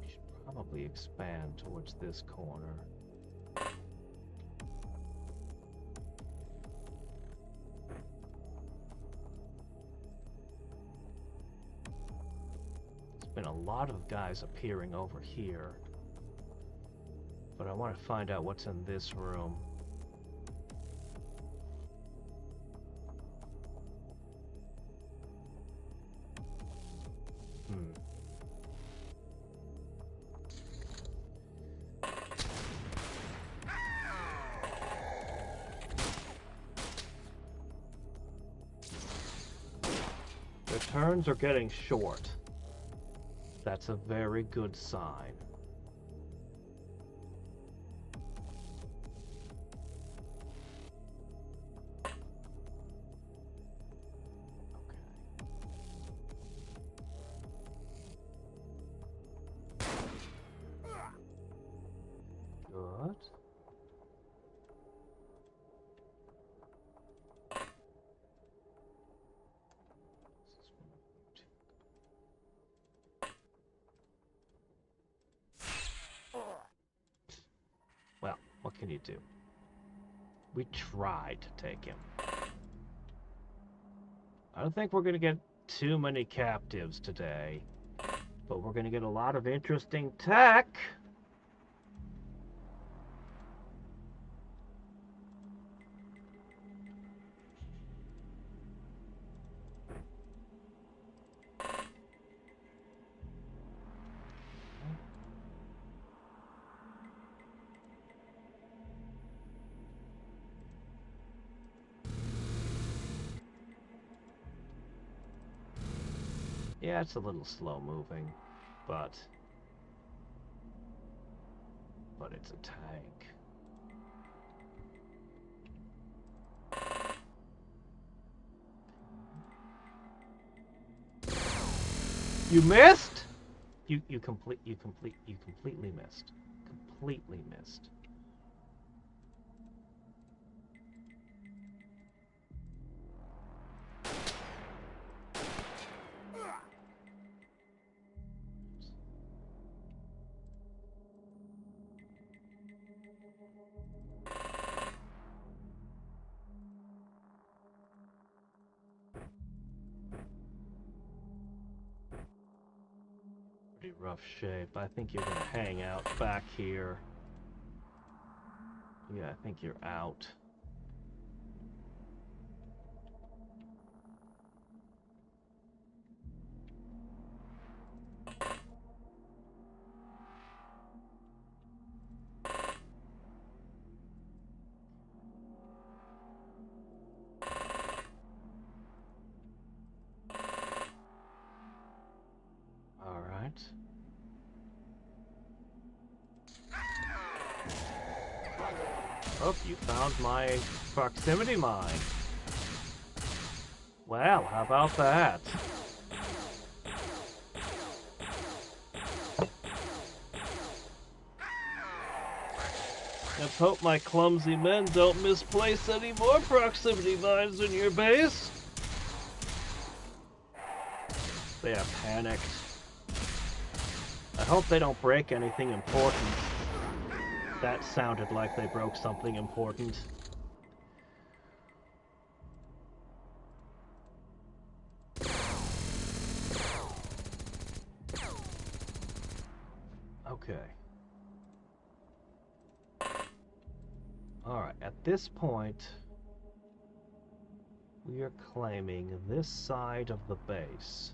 We should probably expand towards this corner. There's been a lot of guys appearing over here. But I want to find out what's in this room. Their turns are getting short. That's a very good sign. Well, what can you do? We tried to take him. I don't think we're going to get too many captives today, but we're going to get a lot of interesting tech. Yeah, it's a little slow moving, but it's a tank. You missed? You completely missed. Completely missed. Pretty rough shape. I think you're gonna hang out back here. Yeah, I think you're out. Oh, you found my proximity mine. Well, how about that? Let's hope my clumsy men don't misplace any more proximity mines in your base. They are panicked. I hope they don't break anything important. That sounded like they broke something important. Okay. Alright, at this point, we are claiming this side of the base.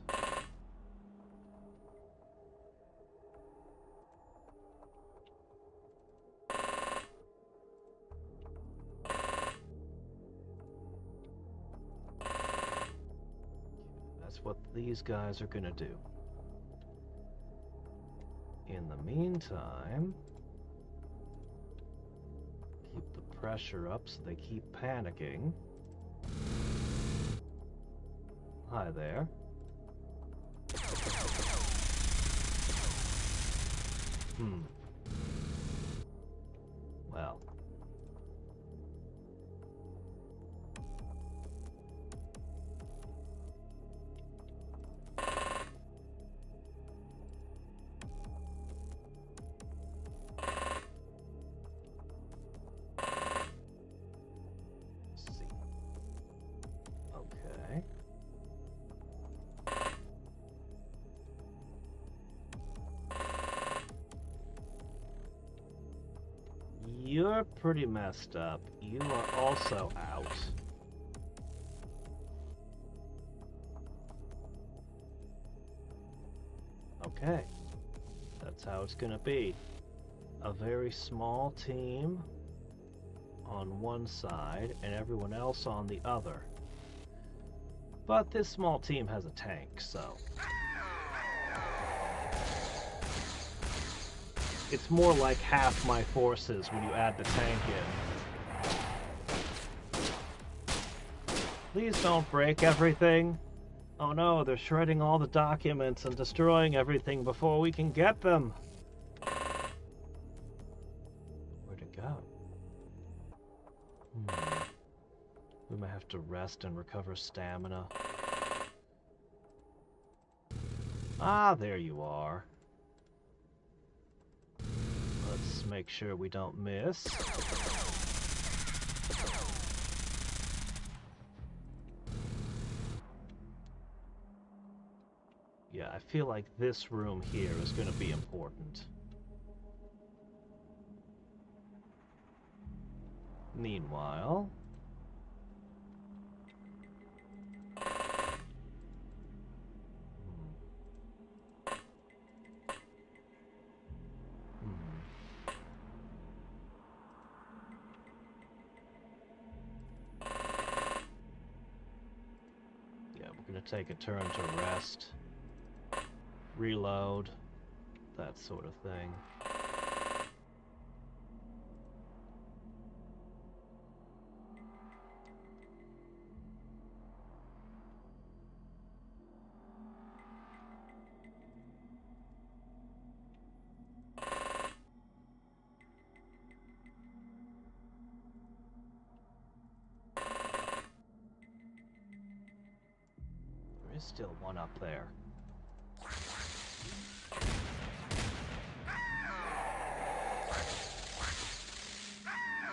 That's what these guys are gonna do. In the meantime, keep the pressure up so they keep panicking. Hi there. Well. Let's see. Okay. You're pretty messed up. You are also out. Okay. That's how it's gonna be. A very small team on one side and everyone else on the other. But this small team has a tank, so... It's more like half my forces when you add the tank in. Please don't break everything. Oh no, they're shredding all the documents and destroying everything before we can get them. Where'd it go? We might have to rest and recover stamina. Ah, there you are. Let's make sure we don't miss. Yeah, I feel like this room here is going to be important. Meanwhile... Yeah, we're going to take a turn to rest. Reload, that sort of thing. There is still one up there.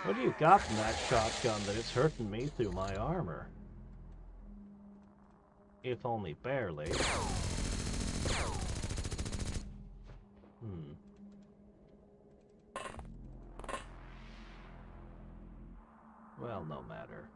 What do you got from that shotgun that it's hurting me through my armor? If only barely. Well, no matter.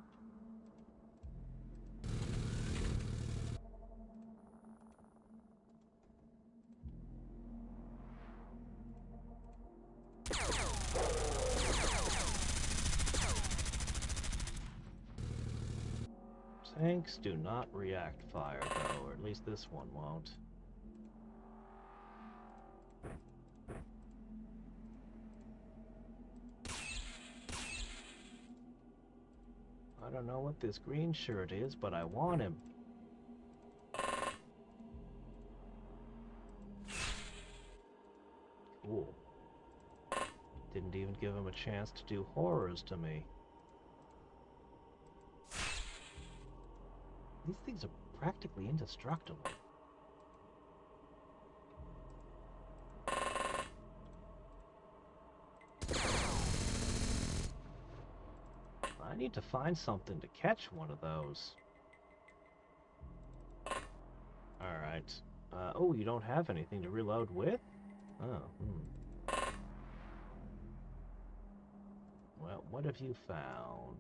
Tanks do not react fire, though, or at least this one won't. I don't know what this green shirt is, but I want him. Cool. Didn't even give him a chance to do horrors to me. These things are practically indestructible. need to find something to catch one of those. Alright. Oh, you don't have anything to reload with? Oh, Well, what have you found?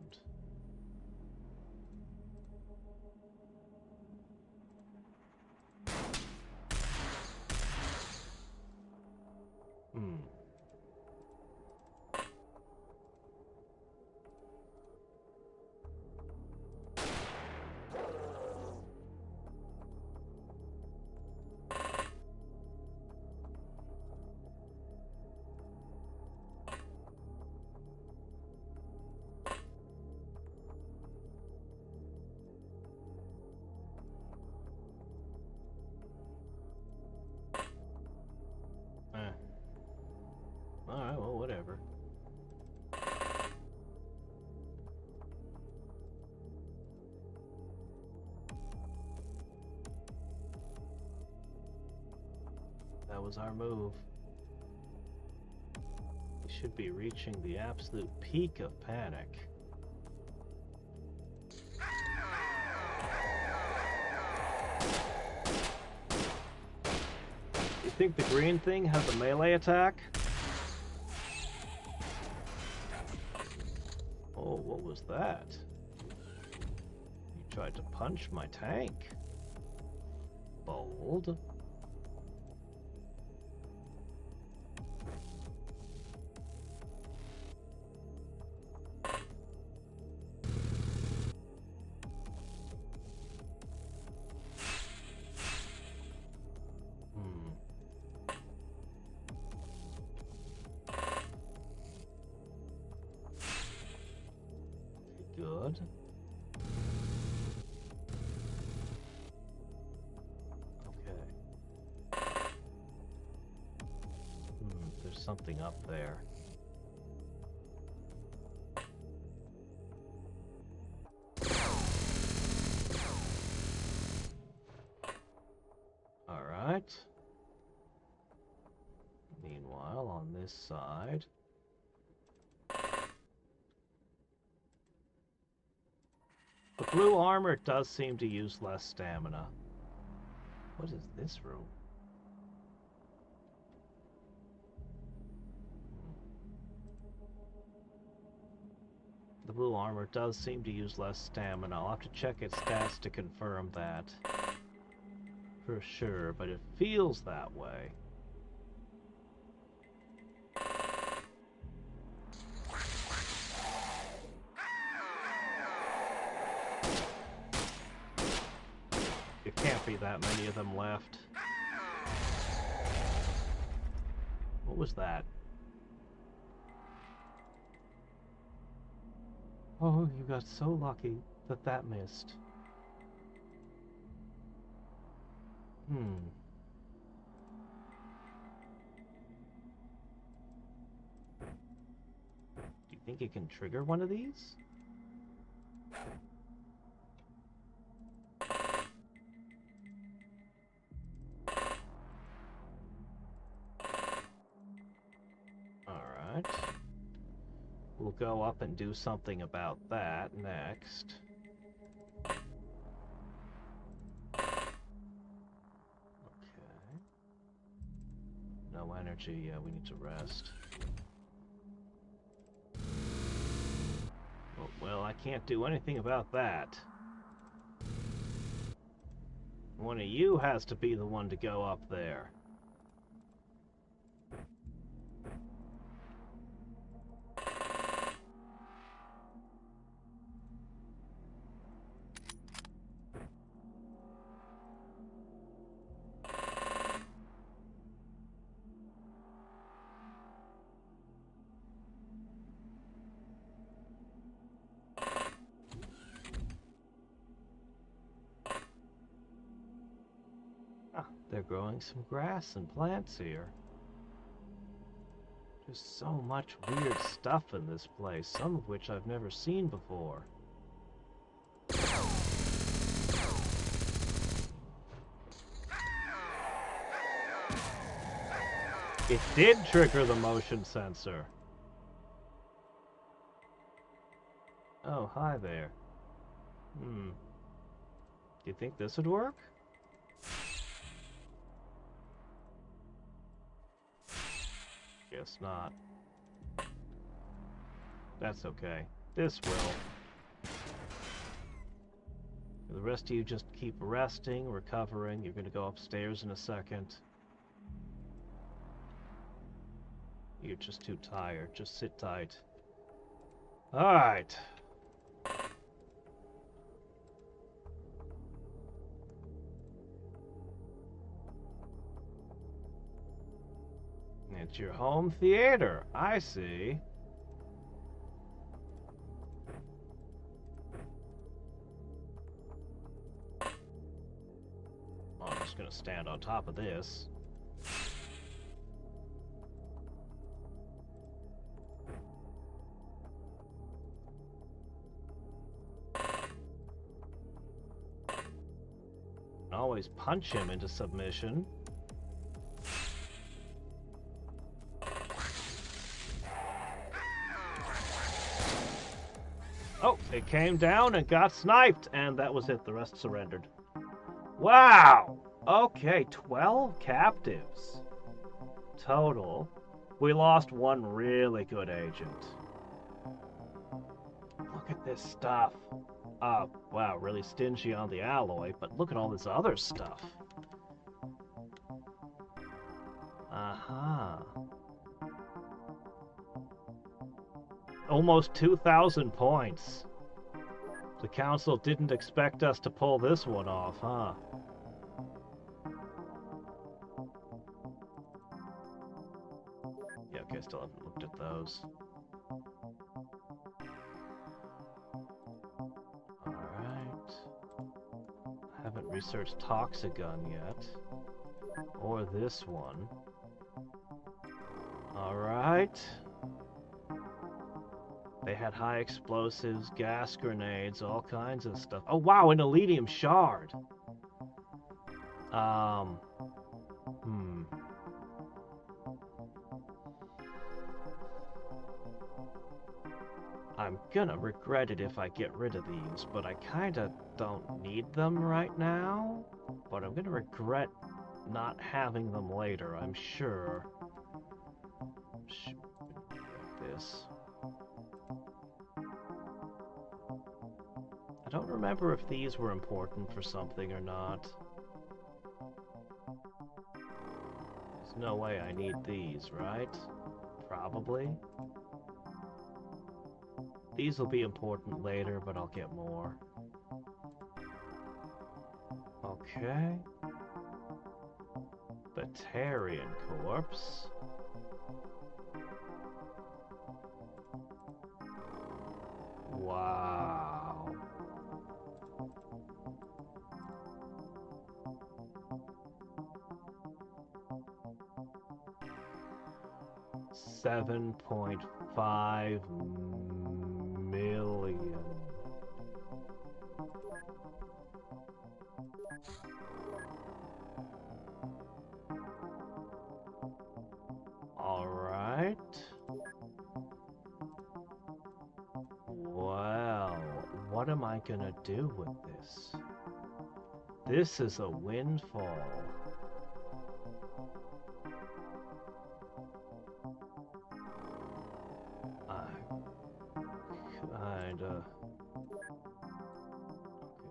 Alright, well, whatever. That was our move. We should be reaching the absolute peak of panic. You think the green thing has a melee attack? Oh, what was that? You tried to punch my tank. Bold. Good. Okay. There's something up there. All right. Meanwhile, on this side... The blue armor does seem to use less stamina. What is this room? The blue armor does seem to use less stamina. I'll have to check its stats to confirm that. For sure, but it feels that way. Can't be that many of them left. What was that? Oh, you got so lucky that that missed. Do you think it can trigger one of these? We'll go up and do something about that next. Okay. No energy, yeah, we need to rest. Well, I can't do anything about that. One of you has to be the one to go up there. They're growing some grass and plants here. There's so much weird stuff in this place, some of which I've never seen before. It did trigger the motion sensor. Oh, hi there. Do you think this would work? Guess not. That's okay. This will. The rest of you just keep resting, recovering. You're gonna go upstairs in a second. You're just too tired. Just sit tight. Alright. It's your home theater. I see. I'm just gonna stand on top of this. Always punch him into submission. Oh, it came down and got sniped, and that was it. The rest surrendered. Wow! Okay, 12 captives. Total. We lost one really good agent. Look at this stuff. Wow, really stingy on the alloy, but look at all this other stuff. Aha. Almost 2,000 points. The council didn't expect us to pull this one off, huh? Yeah, okay, still haven't looked at those. Alright. Haven't researched Toxigun yet. Or this one. Alright. They had high explosives, gas grenades, all kinds of stuff. Oh wow, an Elitium shard! I'm gonna regret it if I get rid of these, but I kinda don't need them right now. But I'm gonna regret not having them later, I'm sure. This. I don't remember if these were important for something or not. There's no way I need these, right? Probably. These will be important later, but I'll get more. Okay. Batarian corpse. Wow. $7.5 million. All right. Well, what am I gonna do with this? This is a windfall.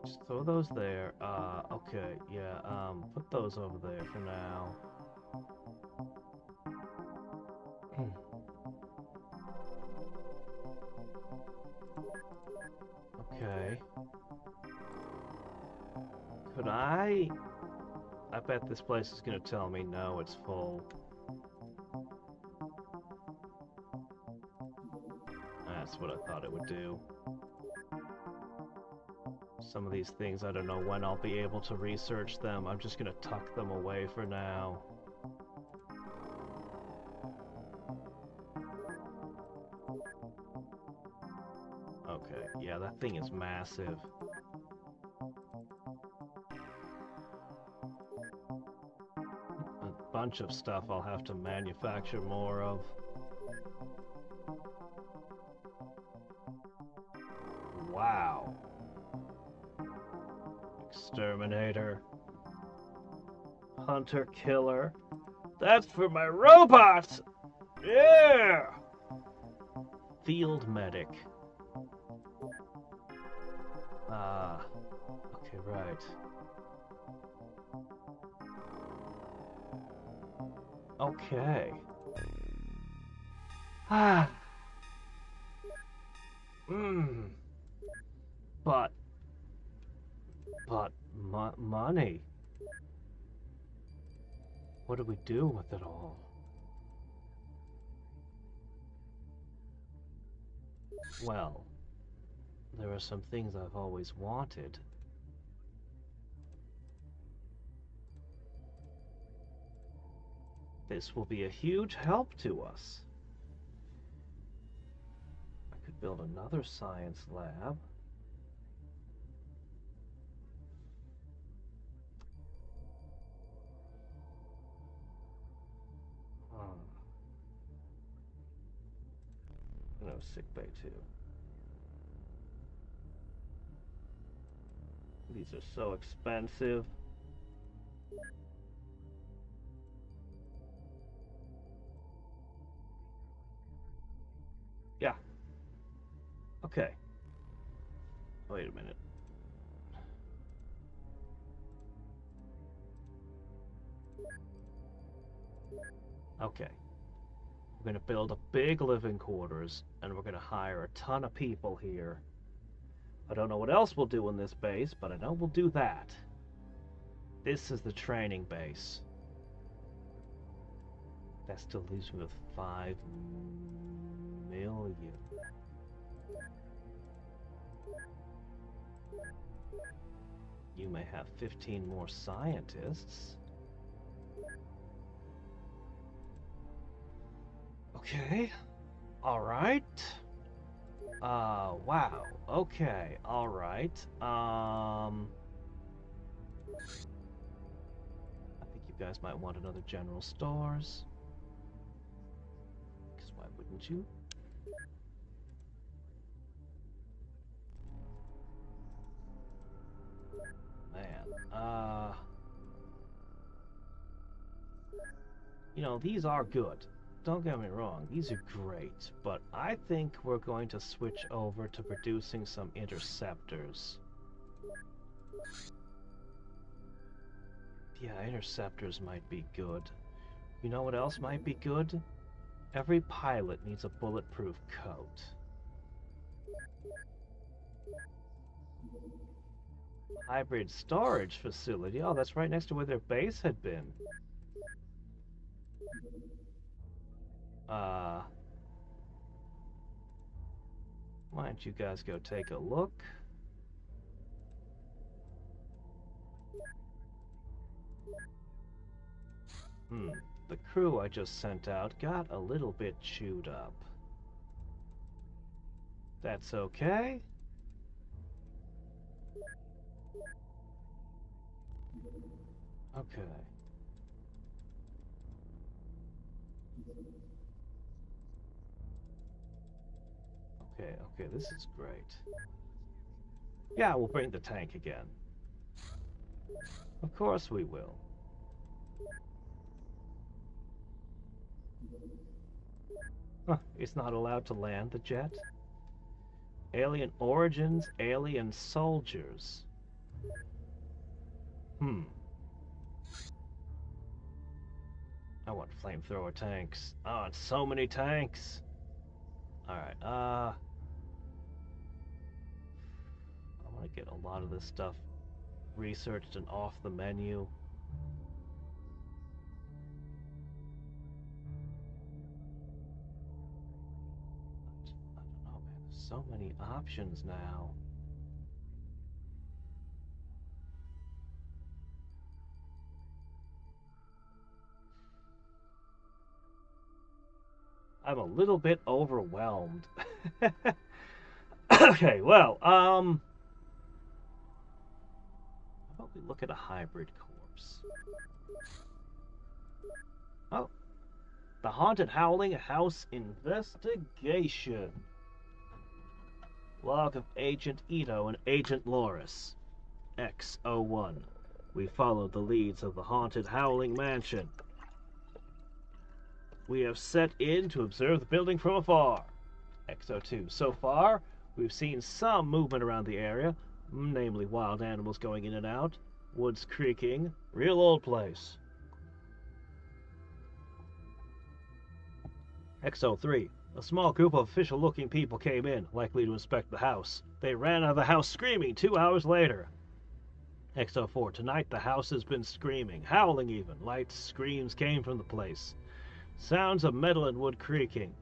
Just throw those there. Okay, yeah, put those over there for now. Okay. Could I bet this place is gonna tell me no, it's full. That's what I thought it would do. Some of these things, I don't know when I'll be able to research them. I'm just gonna tuck them away for now. Okay, yeah, that thing is massive. A bunch of stuff I'll have to manufacture more of. wow. Exterminator. Hunter killer. That's for my robot! Yeah! Field medic. Ah. Okay, right. Okay. Ah. Mmm. But money. What do we do with it all? Well, there are some things I've always wanted. This will be a huge help to us. I could build another science lab. No, sick bay too. These are so expensive. Yeah. Okay. Wait a minute. Okay. We're going to build a big living quarters, and we're going to hire a ton of people here. I don't know what else we'll do in this base, but I know we'll do that. This is the training base. That still leaves me with 5 million. You may have 15 more scientists. Okay. Alright. Wow. Okay. Alright. I think you guys might want another general stores. Because why wouldn't you? Man. You know, these are good. Don't get me wrong, these are great, but I think we're going to switch over to producing some interceptors. Yeah, interceptors might be good. You know what else might be good? Every pilot needs a bulletproof coat. Hybrid storage facility? Oh, that's right next to where their base had been. Why don't you guys go take a look? The crew I just sent out got a little bit chewed up. That's okay. Okay. Okay, this is great. Yeah, we'll bring the tank again. Of course we will. Huh, it's not allowed to land the jet? Alien origins, alien soldiers. I want flamethrower tanks. Oh, it's so many tanks. Alright, I want to get a lot of this stuff researched and off the menu. I don't know, man. There's so many options now. I'm a little bit overwhelmed. Okay, well, how about we look at a hybrid corpse? Oh, the Haunted Howling House Investigation. Log of Agent Ito and Agent Loris. X-01. We followed the leads of the haunted Howling Mansion. We have set in to observe the building from afar. X-02. So far, we've seen some movement around the area, namely wild animals going in and out, woods creaking, real old place. X-03. A small group of official-looking people came in, likely to inspect the house. They ran out of the house screaming 2 hours later. X-04. Tonight the house has been screaming, howling even. Light screams came from the place. Sounds of metal and wood creaking.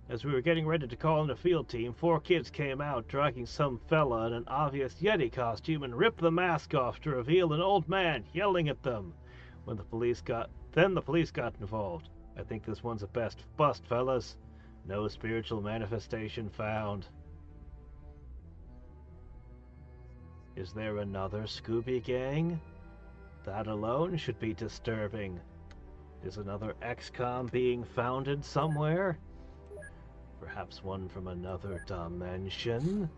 As we were getting ready to call in a field team, 4 kids came out dragging some fella in an obvious Yeti costume and ripped the mask off to reveal an old man yelling at them. Then the police got involved. I think this one's a bust, fellas. No spiritual manifestation found. Is there another Scooby Gang? That alone should be disturbing. Is another XCOM being founded somewhere? Perhaps one from another dimension?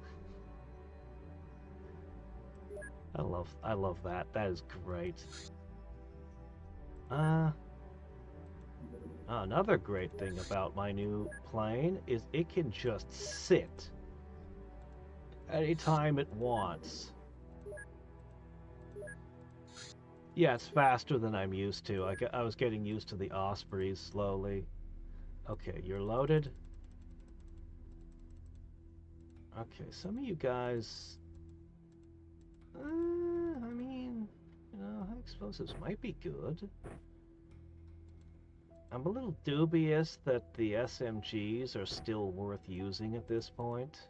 I love that. That is great. Another great thing about my new plane is it can just sit anytime it wants. Yeah, it's faster than I'm used to. I was getting used to the Ospreys slowly. Okay, you're loaded. Okay, some of you guys... I mean, you know, high explosives might be good. I'm a little dubious that the SMGs are still worth using at this point.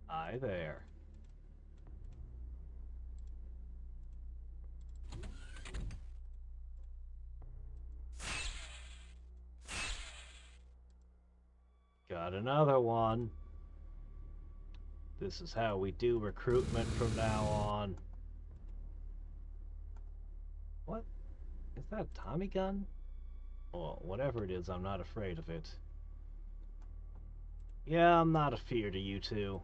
Hi there. Got another one. This is how we do recruitment from now on. What? Is that a Tommy gun? Well, whatever it is, I'm not afraid of it. Yeah, I'm not a fear to you two.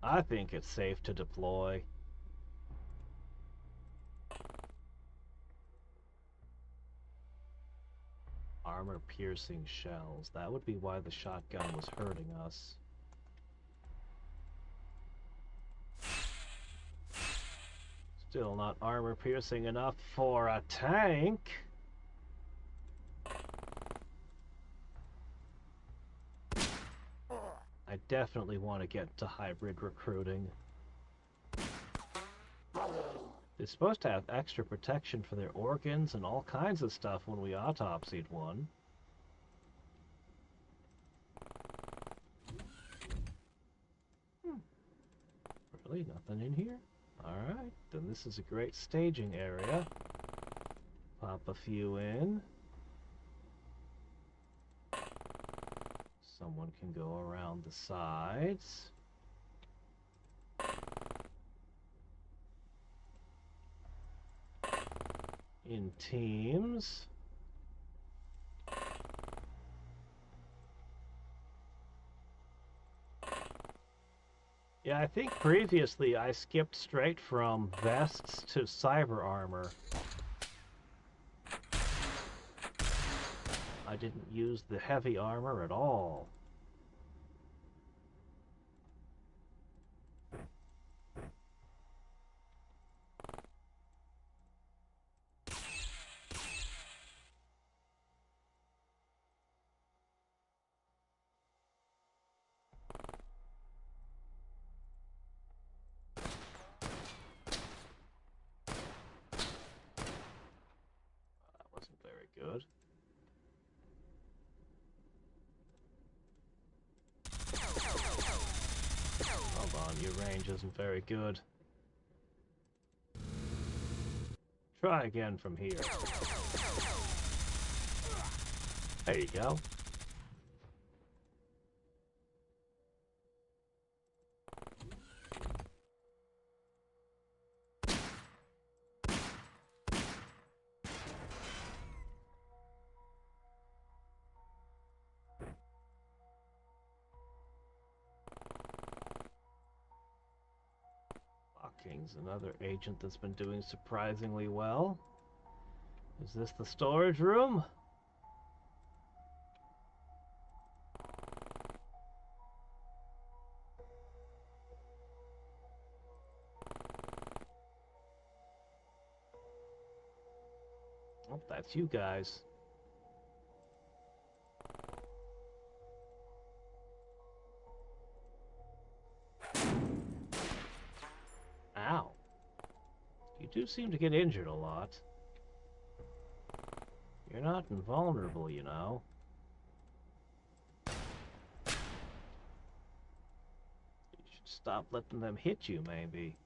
I think it's safe to deploy. Armor-piercing shells. That would be why the shotgun was hurting us. Still not armor-piercing enough for a tank. I definitely want to get to hybrid recruiting. They're supposed to have extra protection for their organs and all kinds of stuff when we autopsied one. Really? Nothing in here? Alright, then this is a great staging area. Pop a few in. Someone can go around the sides. In teams. Yeah, I think previously I skipped straight from vests to cyber armor. I didn't use the heavy armor at all. That wasn't very good. range isn't very good. Try again from here. There you go. King's another agent that's been doing surprisingly well. Is this the storage room? Oh, that's you guys. Ow. You do seem to get injured a lot. You're not invulnerable, you know. You should stop letting them hit you, maybe.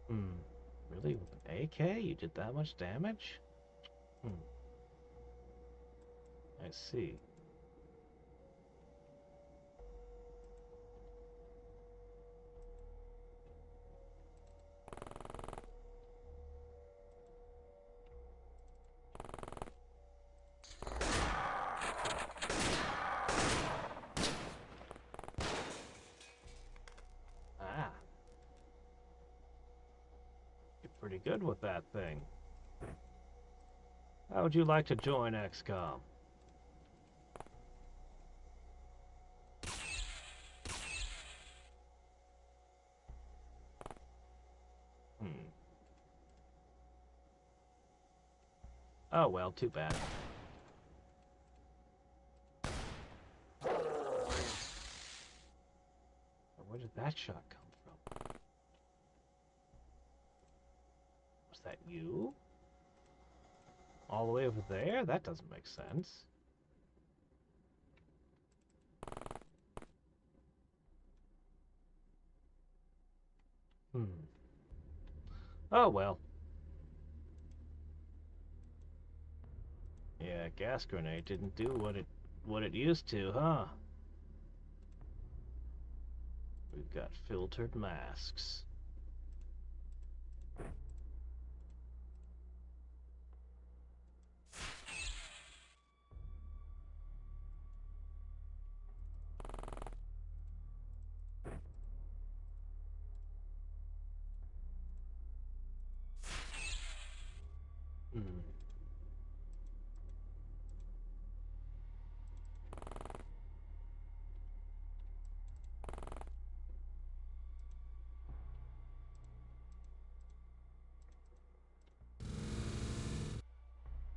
Really? With an AK? You did that much damage? I see. Ah. You're pretty good with that thing. How would you like to join XCOM? Oh well, too bad. Where did that shot come from? Was that you? All the way over there? That doesn't make sense. Oh well. Yeah, gas grenade didn't do what it used to, huh? We've got filtered masks.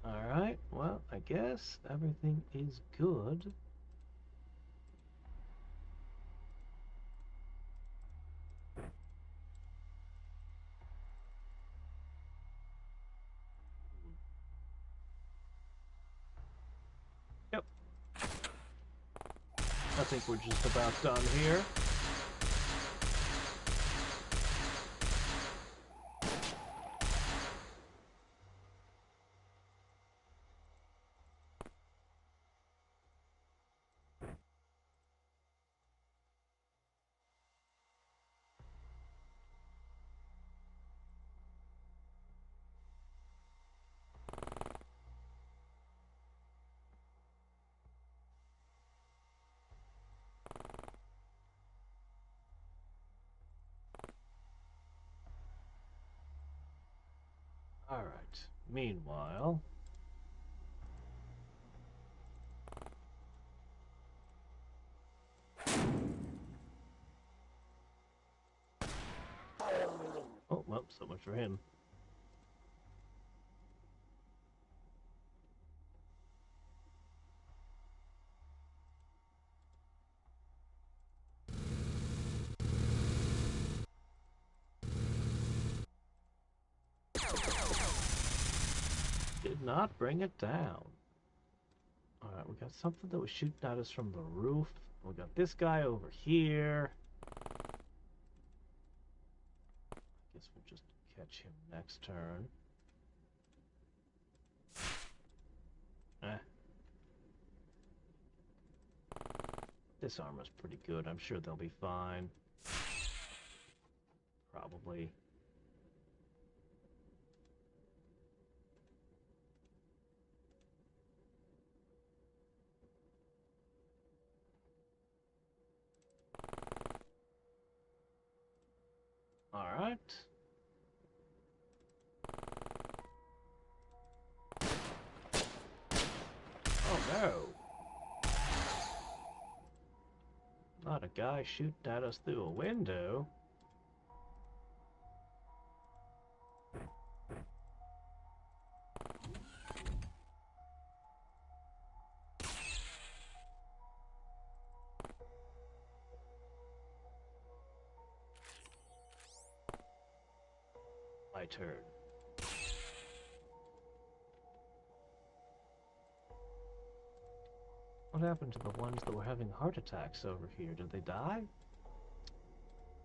Alright, well, I guess everything is good. Yep. I think we're just about done here. Alright, meanwhile... Oh, well, so much for him. not bring it down. Alright, we got something that was shooting at us from the roof. We got this guy over here. I guess we'll just catch him next turn. This armor's pretty good. I'm sure they'll be fine. Probably. All right. Oh no. Not a guy shooting at us through a window. My turn. What happened to the ones that were having heart attacks over here? Did they die?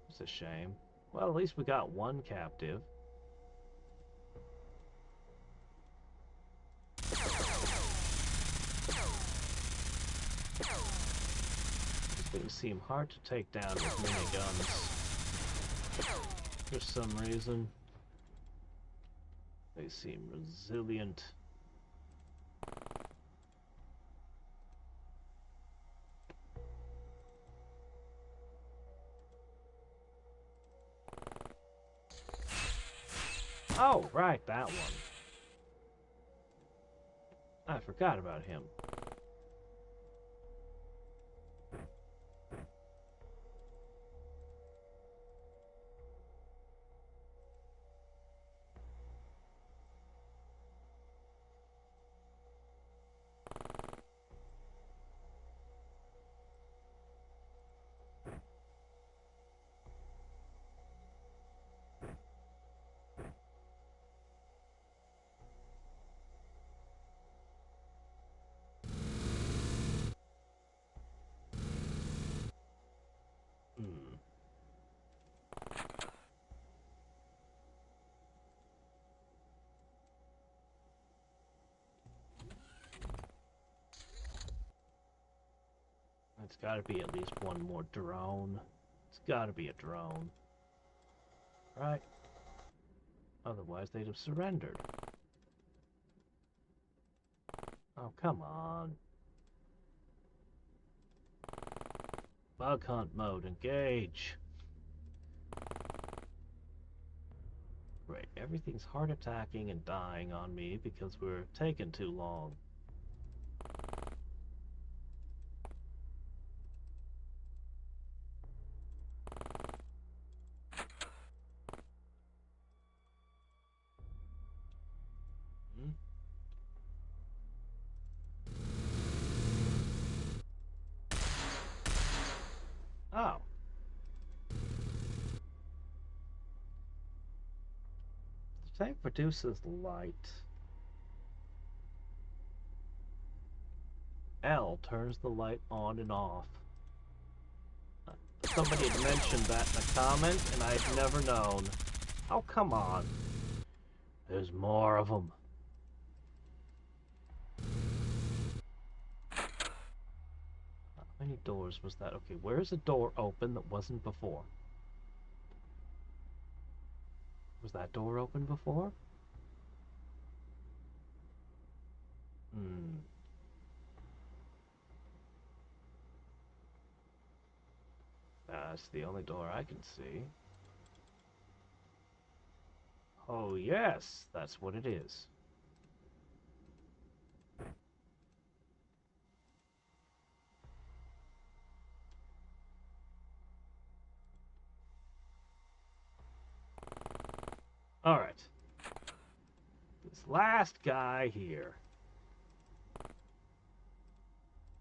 It's a shame. Well, at least we got one captive. These things seem hard to take down with miniguns. For some reason. They seem resilient. Oh, right, that one. I forgot about him. It's gotta be at least one more drone. It's gotta be a drone. Right? Otherwise they'd have surrendered. Oh, come on. Bug hunt mode, engage. Great, everything's heart attacking and dying on me because we're taking too long. Oh. The tank produces light. L turns the light on and off. Somebody had mentioned that in a comment, and I had never known. Oh, come on. There's more of them. How many doors was that? Okay, where's a door open that wasn't before? Was that door open before? That's the only door I can see. Oh, yes, that's what it is. Alright. This last guy here.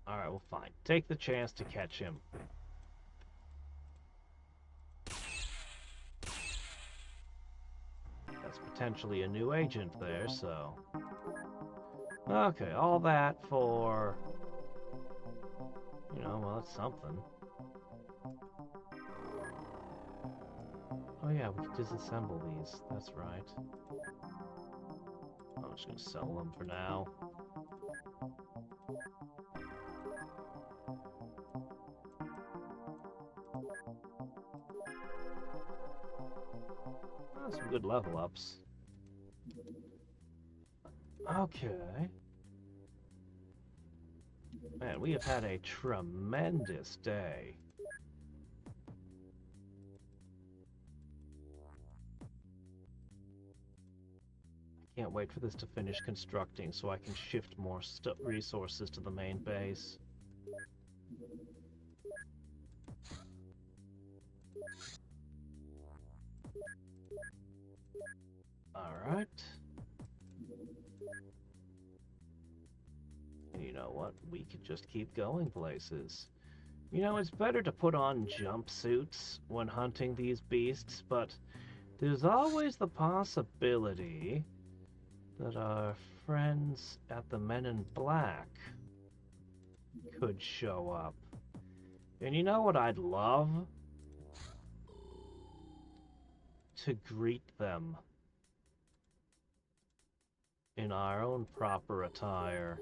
Alright, well, fine. Take the chance to catch him. That's potentially a new agent there, so... Okay, all that for... You know, well, that's something. Oh yeah, we can disassemble these. That's right. I'm just gonna sell them for now. Oh, some good level ups. Okay. Man, we have had a tremendous day. I can't wait for this to finish constructing so I can shift more resources to the main base. Alright. And you know what? We could just keep going places. You know, it's better to put on jumpsuits when hunting these beasts, but there's always the possibility that our friends at the Men in Black could show up. And you know what I'd love? To greet them in our own proper attire.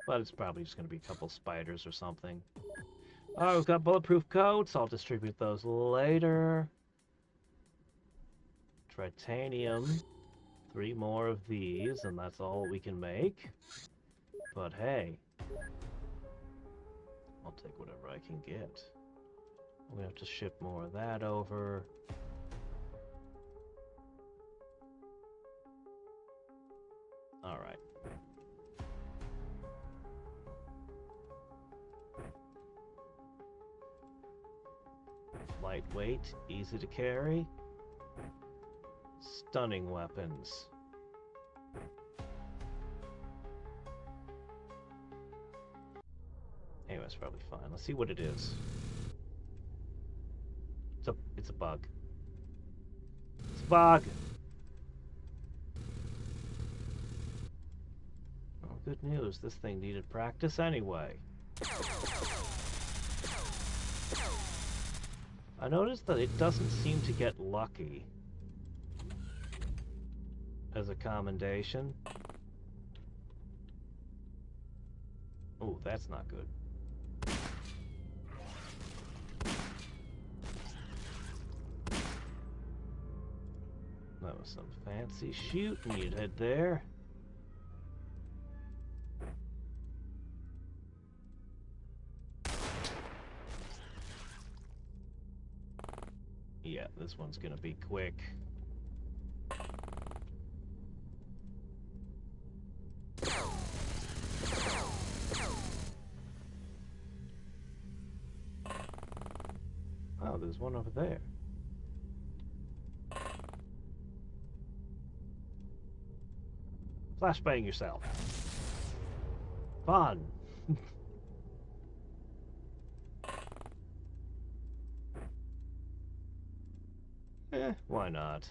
But it's probably just going to be a couple spiders or something. Oh, we've got bulletproof coats. I'll distribute those later. Tritanium. 3 more of these, and that's all we can make. But hey, I'll take whatever I can get. We have to ship more of that over. Alright. Lightweight, easy to carry. Stunning weapons. Anyway, it's probably fine. Let's see what it is. It's a bug. It's a bug! Well, good news. This thing needed practice anyway. I noticed that it doesn't seem to get lucky as a commendation. Oh, that's not good. That was some fancy shooting you did there. Yeah, this one's gonna be quick. Oh, there's one over there. Flashbang yourself. Fun. Why not?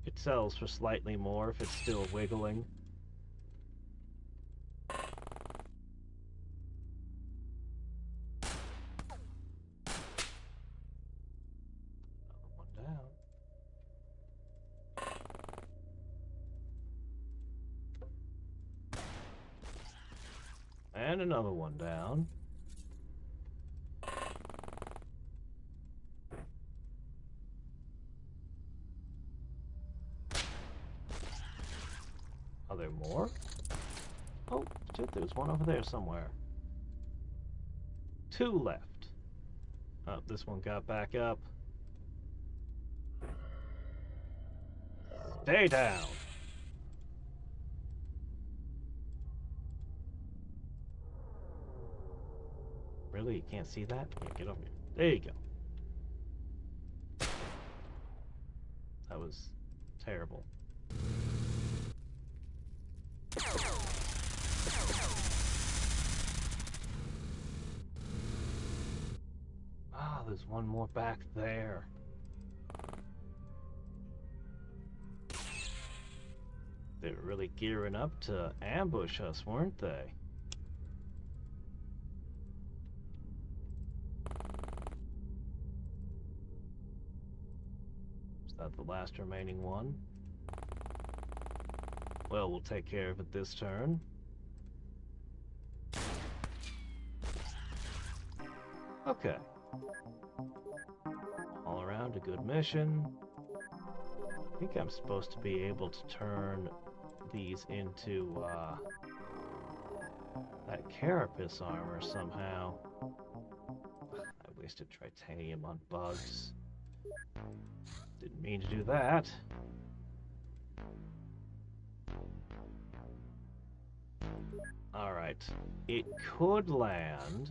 It sells for slightly more if it's still wiggling. Another one down. And another one down. Are there more? Oh, shit, there's one over there somewhere. 2 left. Oh, this one got back up. Stay down! Really? You can't see that? Yeah, get over here. There you go. That was terrible. Ah, there's one more back there. They were really gearing up to ambush us, weren't they? Is that the last remaining one? Well, we'll take care of it this turn. Okay. All around a good mission. I think I'm supposed to be able to turn these into that carapace armor somehow. I wasted titanium on bugs. Didn't mean to do that. Alright. It could land.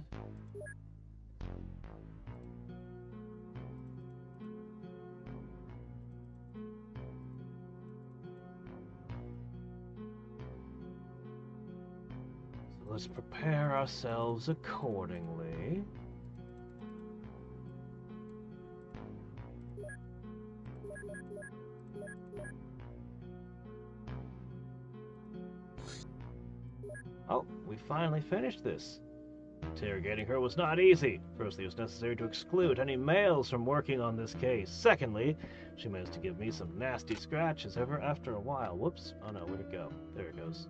So let's prepare ourselves accordingly. Oh, we finally finished this. Interrogating her was not easy. Firstly, it was necessary to exclude any males from working on this case. Secondly, she managed to give me some nasty scratches after a while. Whoops. Oh no, where'd it go? There it goes.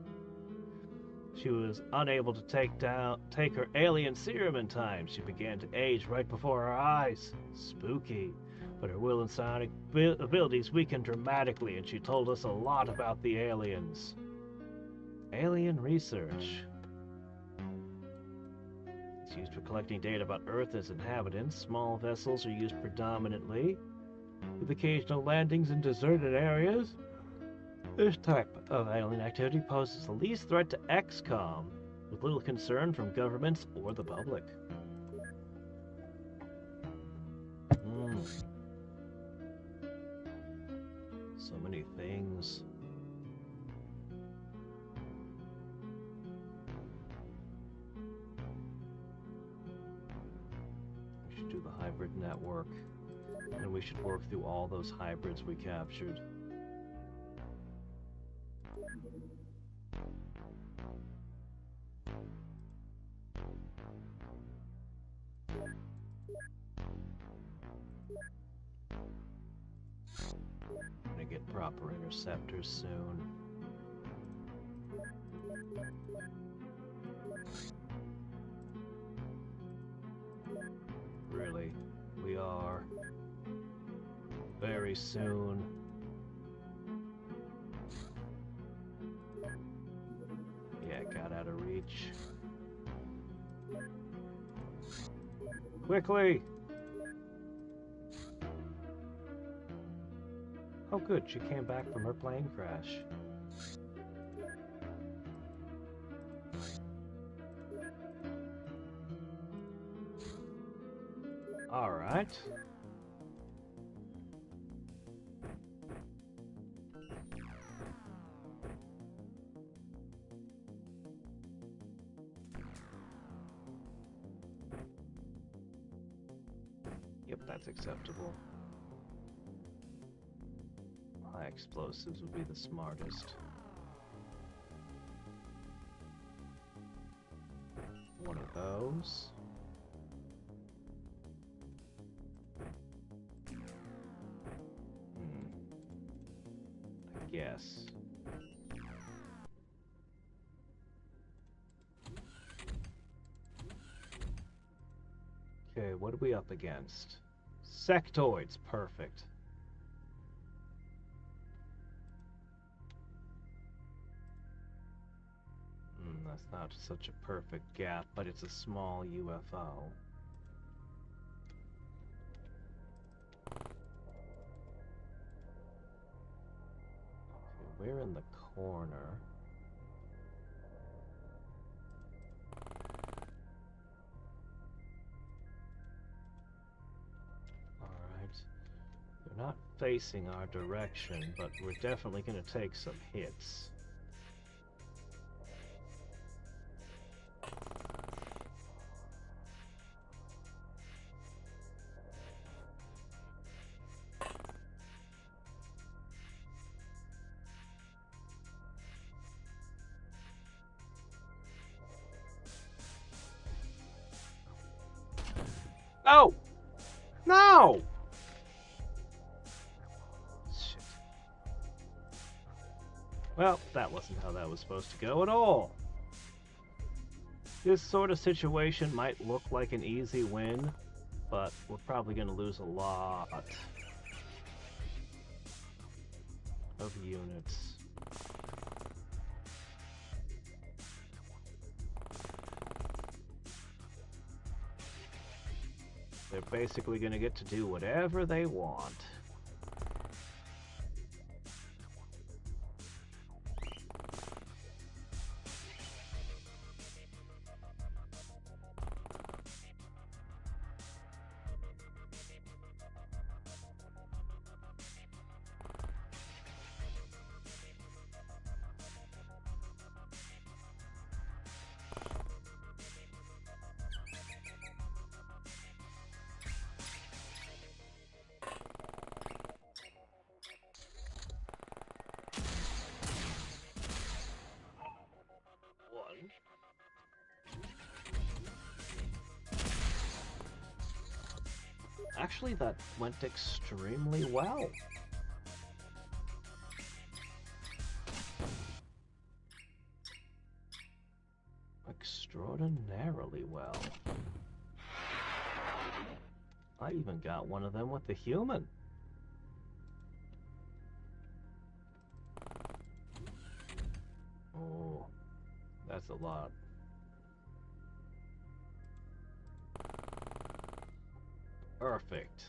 She was unable to take her alien serum in time. She began to age right before our eyes. Spooky. But her will and psionic abilities weakened dramatically, and she told us a lot about the aliens. Alien research. It's used for collecting data about Earth and its inhabitants. Small vessels are used predominantly, with occasional landings in deserted areas. This type of alien activity poses the least threat to Xcom, with little concern from governments or the public. So many things. We should do the hybrid network, and we should work through all those hybrids we captured. I'm gonna get proper interceptors soon. Really, we are. Very soon. Yeah, got out of reach. Quickly! Oh good, she came back from her plane crash. Alright. Yep, that's acceptable. High explosives would be the smartest. One of those. I guess. Okay, what are we up against? Sectoids, perfect. That's not such a perfect gap, but it's a small UFO. Okay, we're in the corner. Alright. They're not facing our direction, but we're definitely going to take some hits. Oh! No! Shit. Well, that wasn't how that was supposed to go at all. This sort of situation might look like an easy win, but we're probably going to lose a lot of units. They're basically going to get to do whatever they want. Actually, that went extremely well. Extraordinarily well. I even got one of them with the human. Oh, that's a lot. Perfect.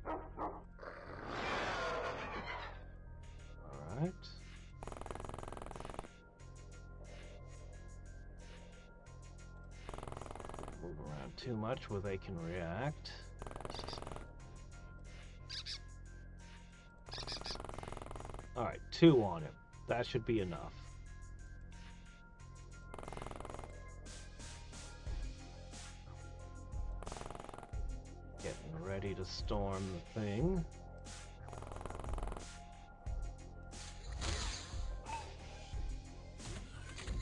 All right. Move around too much where they can react. Alright, 2 on him. That should be enough. Getting ready to storm the thing.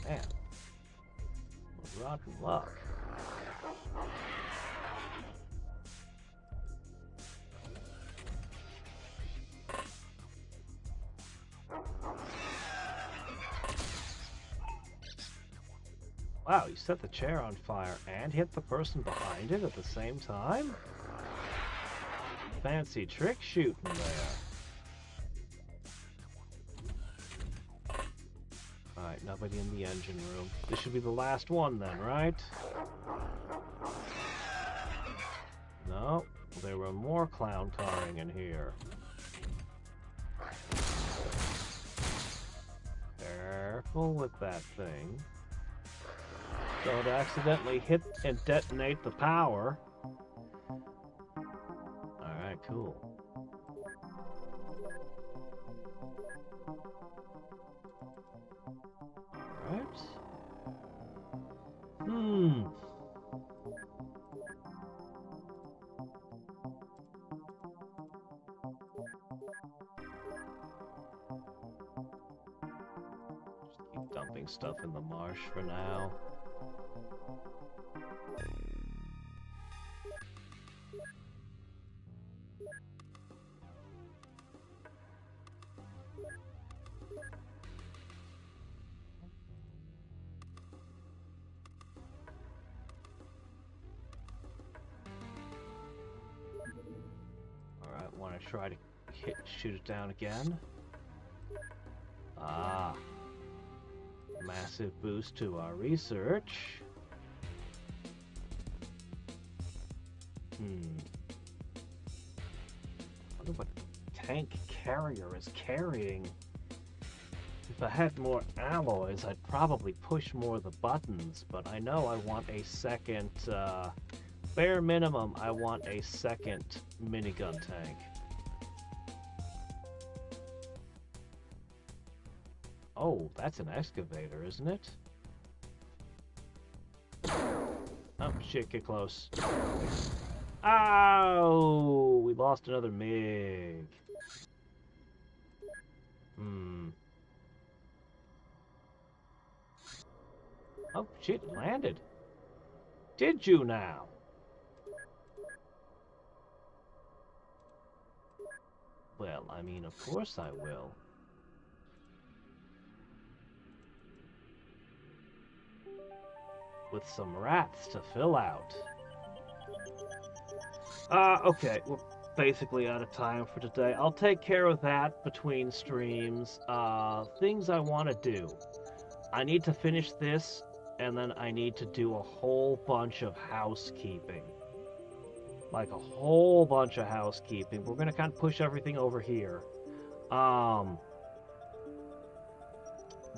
Man. Rotten luck. Wow, you set the chair on fire and hit the person behind it at the same time? Fancy trick shooting there. Alright, nobody in the engine room. This should be the last one then, right? No, there were more clown carring in here. Careful with that thing. Don't accidentally hit and detonate the power. Alright, cool. Alright. Just keep dumping stuff in the marsh for now. Alright, want to try to shoot it down again? Ah. Massive boost to our research. I wonder what tank carrier is carrying. If I had more alloys, I'd probably push more of the buttons, but I know I want a second, bare minimum, I want a second minigun tank. Oh, that's an excavator, isn't it? Oh, shit, get close. Oh, we lost another MiG. Oh, shit, it landed. Did you now? Well, I mean, of course I will. With some rats to fill out. Okay, we're basically out of time for today. I'll take care of that between streams. Things I want to do. I need to finish this, and then I need to do a whole bunch of housekeeping. Like a whole bunch of housekeeping. We're gonna kind of push everything over here.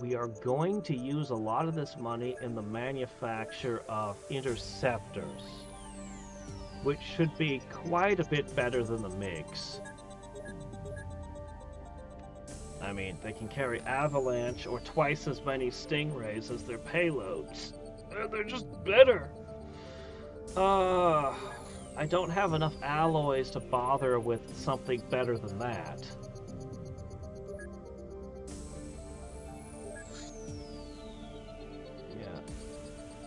We are going to use a lot of this money in the manufacture of interceptors, which should be quite a bit better than the MiGs. I mean, they can carry Avalanche or twice as many Stingrays as their payloads. They're just better. I don't have enough alloys to bother with something better than that.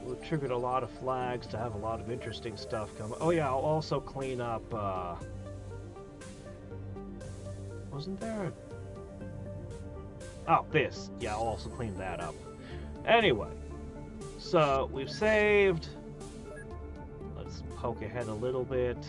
We've triggered a lot of flags to have a lot of interesting stuff come. Oh yeah, I'll also clean up, wasn't there? Oh, this. Yeah, I'll also clean that up. Anyway, so we've saved. Let's poke ahead a little bit.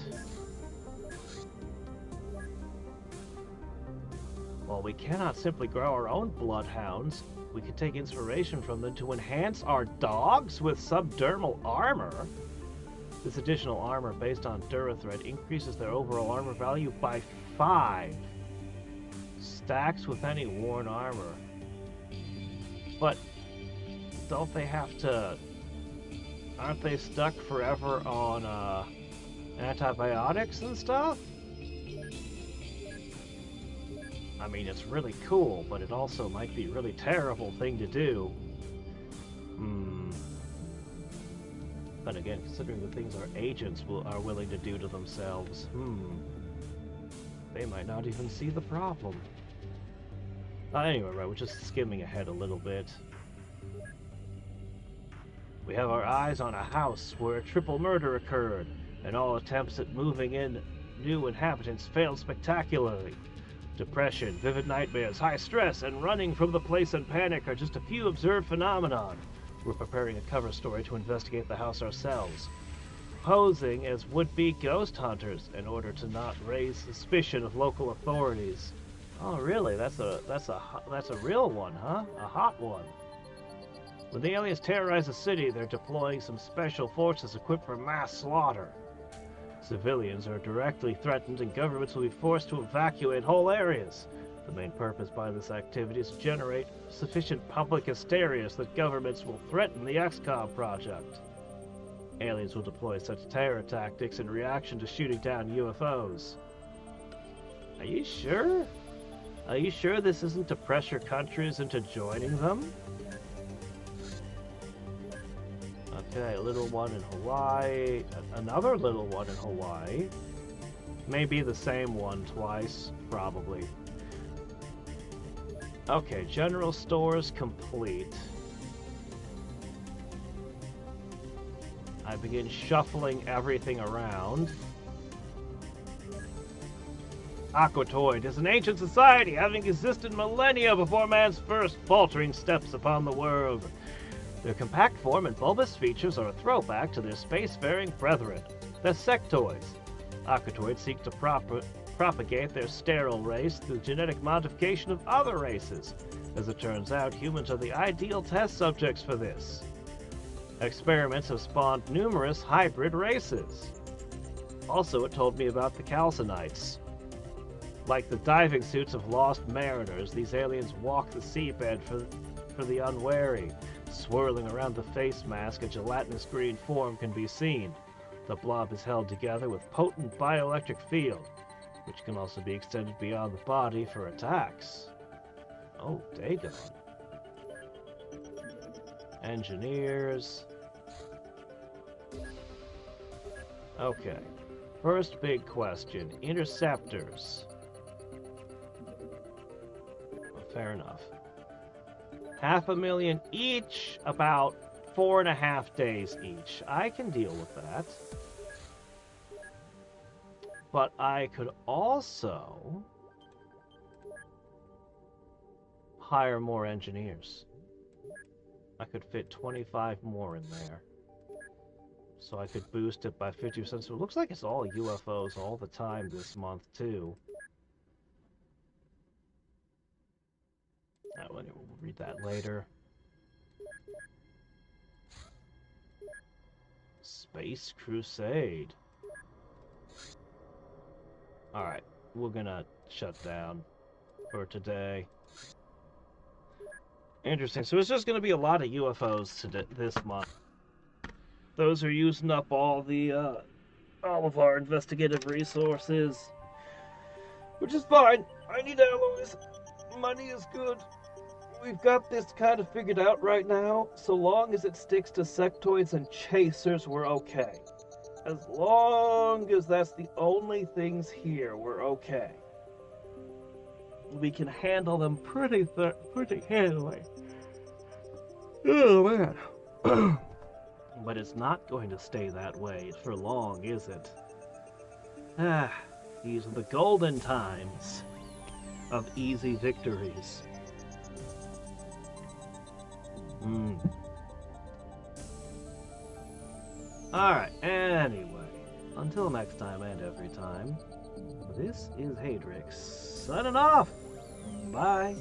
While we cannot simply grow our own bloodhounds, we can take inspiration from them to enhance our dogs with subdermal armor. This additional armor based on Durithread increases their overall armor value by 5. Stacks with any worn armor. But don't they have to... Aren't they stuck forever on antibiotics and stuff? I mean, it's really cool, but it also might be a really terrible thing to do. But again, considering the things our agents are willing to do to themselves, they might not even see the problem. Anyway, right, we're just skimming ahead a little bit. We have our eyes on a house where a triple murder occurred, and all attempts at moving in new inhabitants failed spectacularly. Depression, vivid nightmares, high stress, and running from the place in panic are just a few observed phenomenon. We're preparing a cover story to investigate the house ourselves, posing as would-be ghost hunters in order to not raise suspicion of local authorities. Oh, really? That's a real one, huh? A hot one. When the aliens terrorize the city, they're deploying some special forces equipped for mass slaughter. Civilians are directly threatened and governments will be forced to evacuate whole areas. The main purpose by this activity is to generate sufficient public hysteria so that governments will threaten the Xcom project. Aliens will deploy such terror tactics in reaction to shooting down UFOs. Are you sure? Are you sure this isn't to pressure countries into joining them? Okay, a little one in Hawaii, another little one in Hawaii. Maybe the same one twice, probably. Okay, general stores complete. I begin shuffling everything around. Aquatoid is an ancient society having existed millennia before man's first faltering steps upon the world. Their compact form and bulbous features are a throwback to their spacefaring brethren, the sectoids. Aquatoids seek to propagate their sterile race through genetic modification of other races. As it turns out, humans are the ideal test subjects for this. Experiments have spawned numerous hybrid races. Also, it told me about the calcinites. Like the diving suits of lost mariners, these aliens walk the seabed for the unwary. Swirling around the face mask, a gelatinous green form can be seen. The blob is held together with potent bioelectric field, which can also be extended beyond the body for attacks. Oh, Dagon. Engineers. Okay. First big question. Interceptors. Well, fair enough. 500,000 each, about 4.5 days each. I can deal with that. But I could also hire more engineers. I could fit 25 more in there. So I could boost it by 50%. So it looks like it's all UFOs all the time this month, too. We'll read that later. Space Crusade. Alright, we're gonna shut down for today. Interesting. So it's just gonna be a lot of UFOs today, this month. Those are using up all of our investigative resources. Which is fine. I need alloys. Money is good. We've got this kind of figured out right now. So long as it sticks to sectoids and chasers, we're okay. As long as that's the only things here, we're okay. We can handle them pretty handily. Oh, man. But it's not going to stay that way for long, is it? These are the golden times of easy victories. Alright, anyway, until next time and every time, this is Hadriex, signing off. Bye.